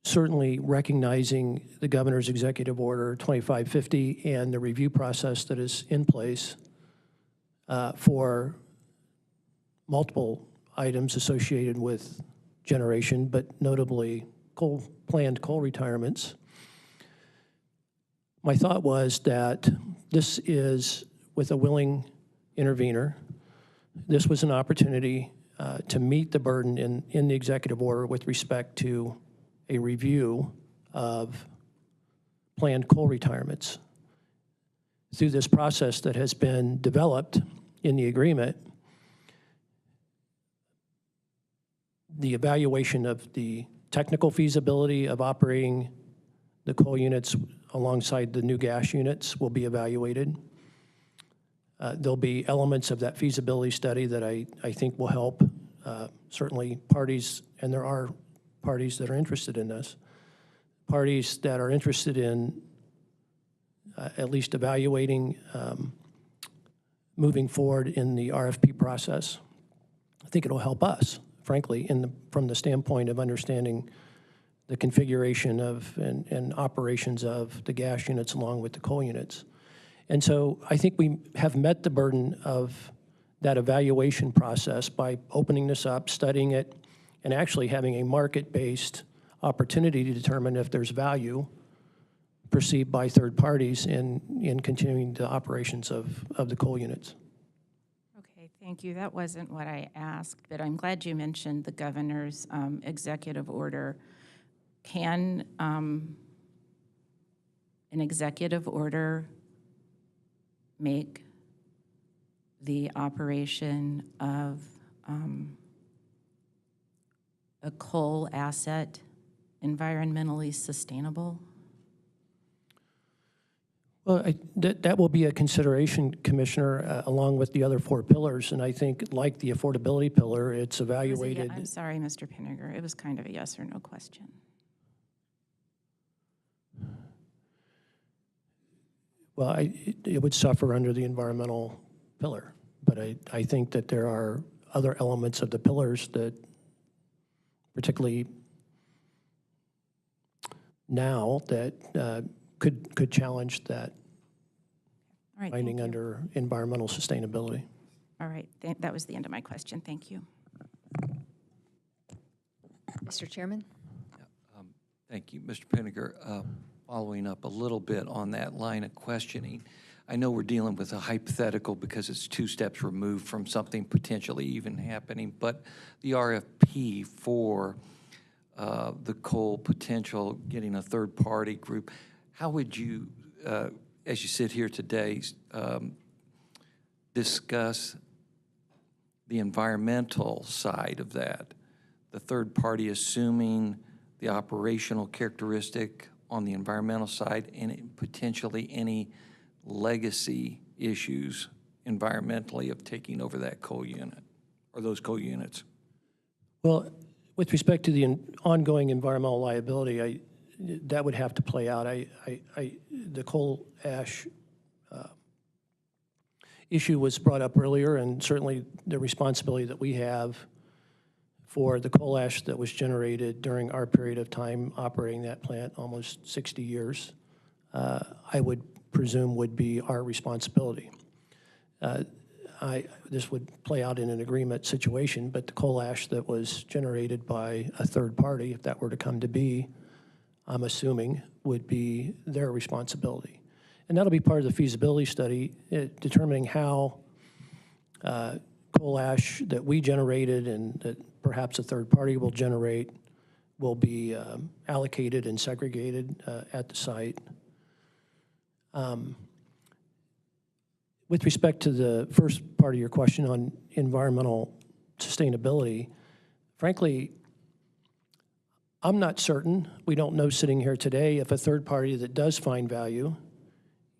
certainly recognizing the governor's executive order 2550 and the review process that is in place for multiple items associated with generation, but notably planned coal retirements. My thought was that this is, with a willing intervener, this was an opportunity to meet the burden in the executive order with respect to a review of planned coal retirements. Through this process that has been developed in the agreement, the evaluation of the technical feasibility of operating the coal units alongside the new gas units will be evaluated. There'll be elements of that feasibility study that I think will help certainly parties, and there are parties that are interested in this, parties that are interested in at least evaluating moving forward in the RFP process. I think it'll help us, frankly, from the standpoint of understanding the configuration of and operations of the gas units along with the coal units. And so I think we have met the burden of that evaluation process by opening this up, studying it, and actually having a market-based opportunity to determine if there's value perceived by third parties in continuing the operations of the coal units. Okay, thank you. That wasn't what I asked, but I'm glad you mentioned the governor's executive order. Can an executive order make the operation of a coal asset environmentally sustainable? Well, that will be a consideration, Commissioner, along with the other 4 pillars. And I think, like the affordability pillar, it's evaluated. I'm sorry, Mr. Pinniger. It was kind of a yes or no question. Well, it would suffer under the environmental pillar. But I think that there are other elements of the pillars that particularly now, that could challenge that All right, thank finding you. under environmental sustainability. All right, that was the end of my question. Thank you. Mr. Chairman? Thank you, Mr. Pinniger. Following up a little bit on that line of questioning, I know we're dealing with a hypothetical because it's 2 steps removed from something potentially even happening, but the RFP for the coal potential, getting a third-party group, how would you, as you sit here today, discuss the environmental side of that? The third party assuming the operational characteristic on the environmental side and potentially any legacy issues environmentally of taking over that coal unit or those coal units? Well, with respect to the ongoing environmental liability, that would have to play out. The coal ash issue was brought up earlier, and certainly the responsibility that we have for the coal ash that was generated during our period of time operating that plant, almost 60 years, I would presume would be our responsibility. This would play out in an agreement situation, but the coal ash that was generated by a third party, if that were to come to be, I'm assuming, would be their responsibility. And that'll be part of the feasibility study, determining how coal ash that we generated and that perhaps a third party will generate will be allocated and segregated at the site. With respect to the first part of your question on environmental sustainability, frankly, I'm not certain. We don't know sitting here today if a third party that does find value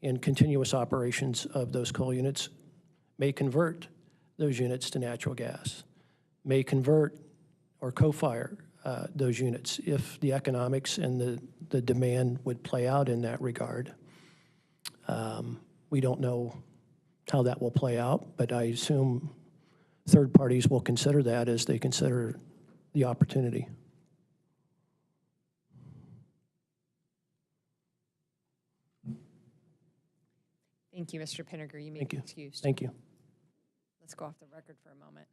in continuous operations of those coal units may convert those units to natural gas, may convert or co-fire those units if the economics and the demand would play out in that regard. We don't know how that will play out, but I assume third parties will consider that as they consider the opportunity. Thank you, Mr. Pinniger. You may Thank be you. excused. Thank you. Let's go off the record for a moment.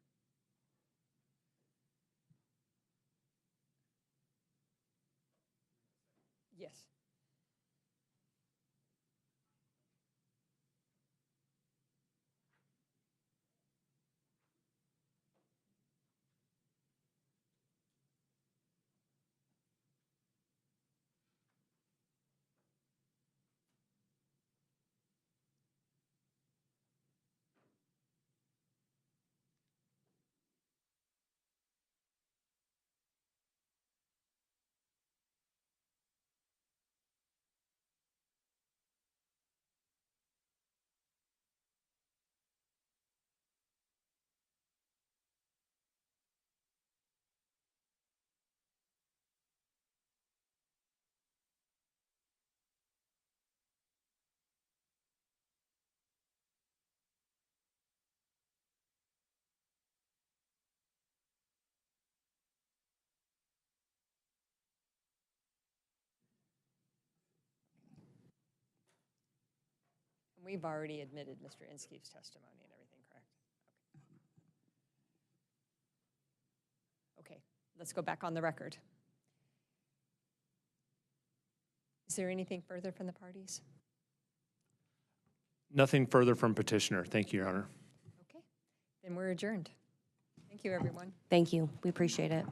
Yes. We've already admitted Mr. Inskeep's testimony and everything, correct? Okay, let's go back on the record. Is there anything further from the parties? Nothing further from petitioner. Thank you, Your Honor. Okay, then we're adjourned. Thank you, everyone. Thank you. We appreciate it.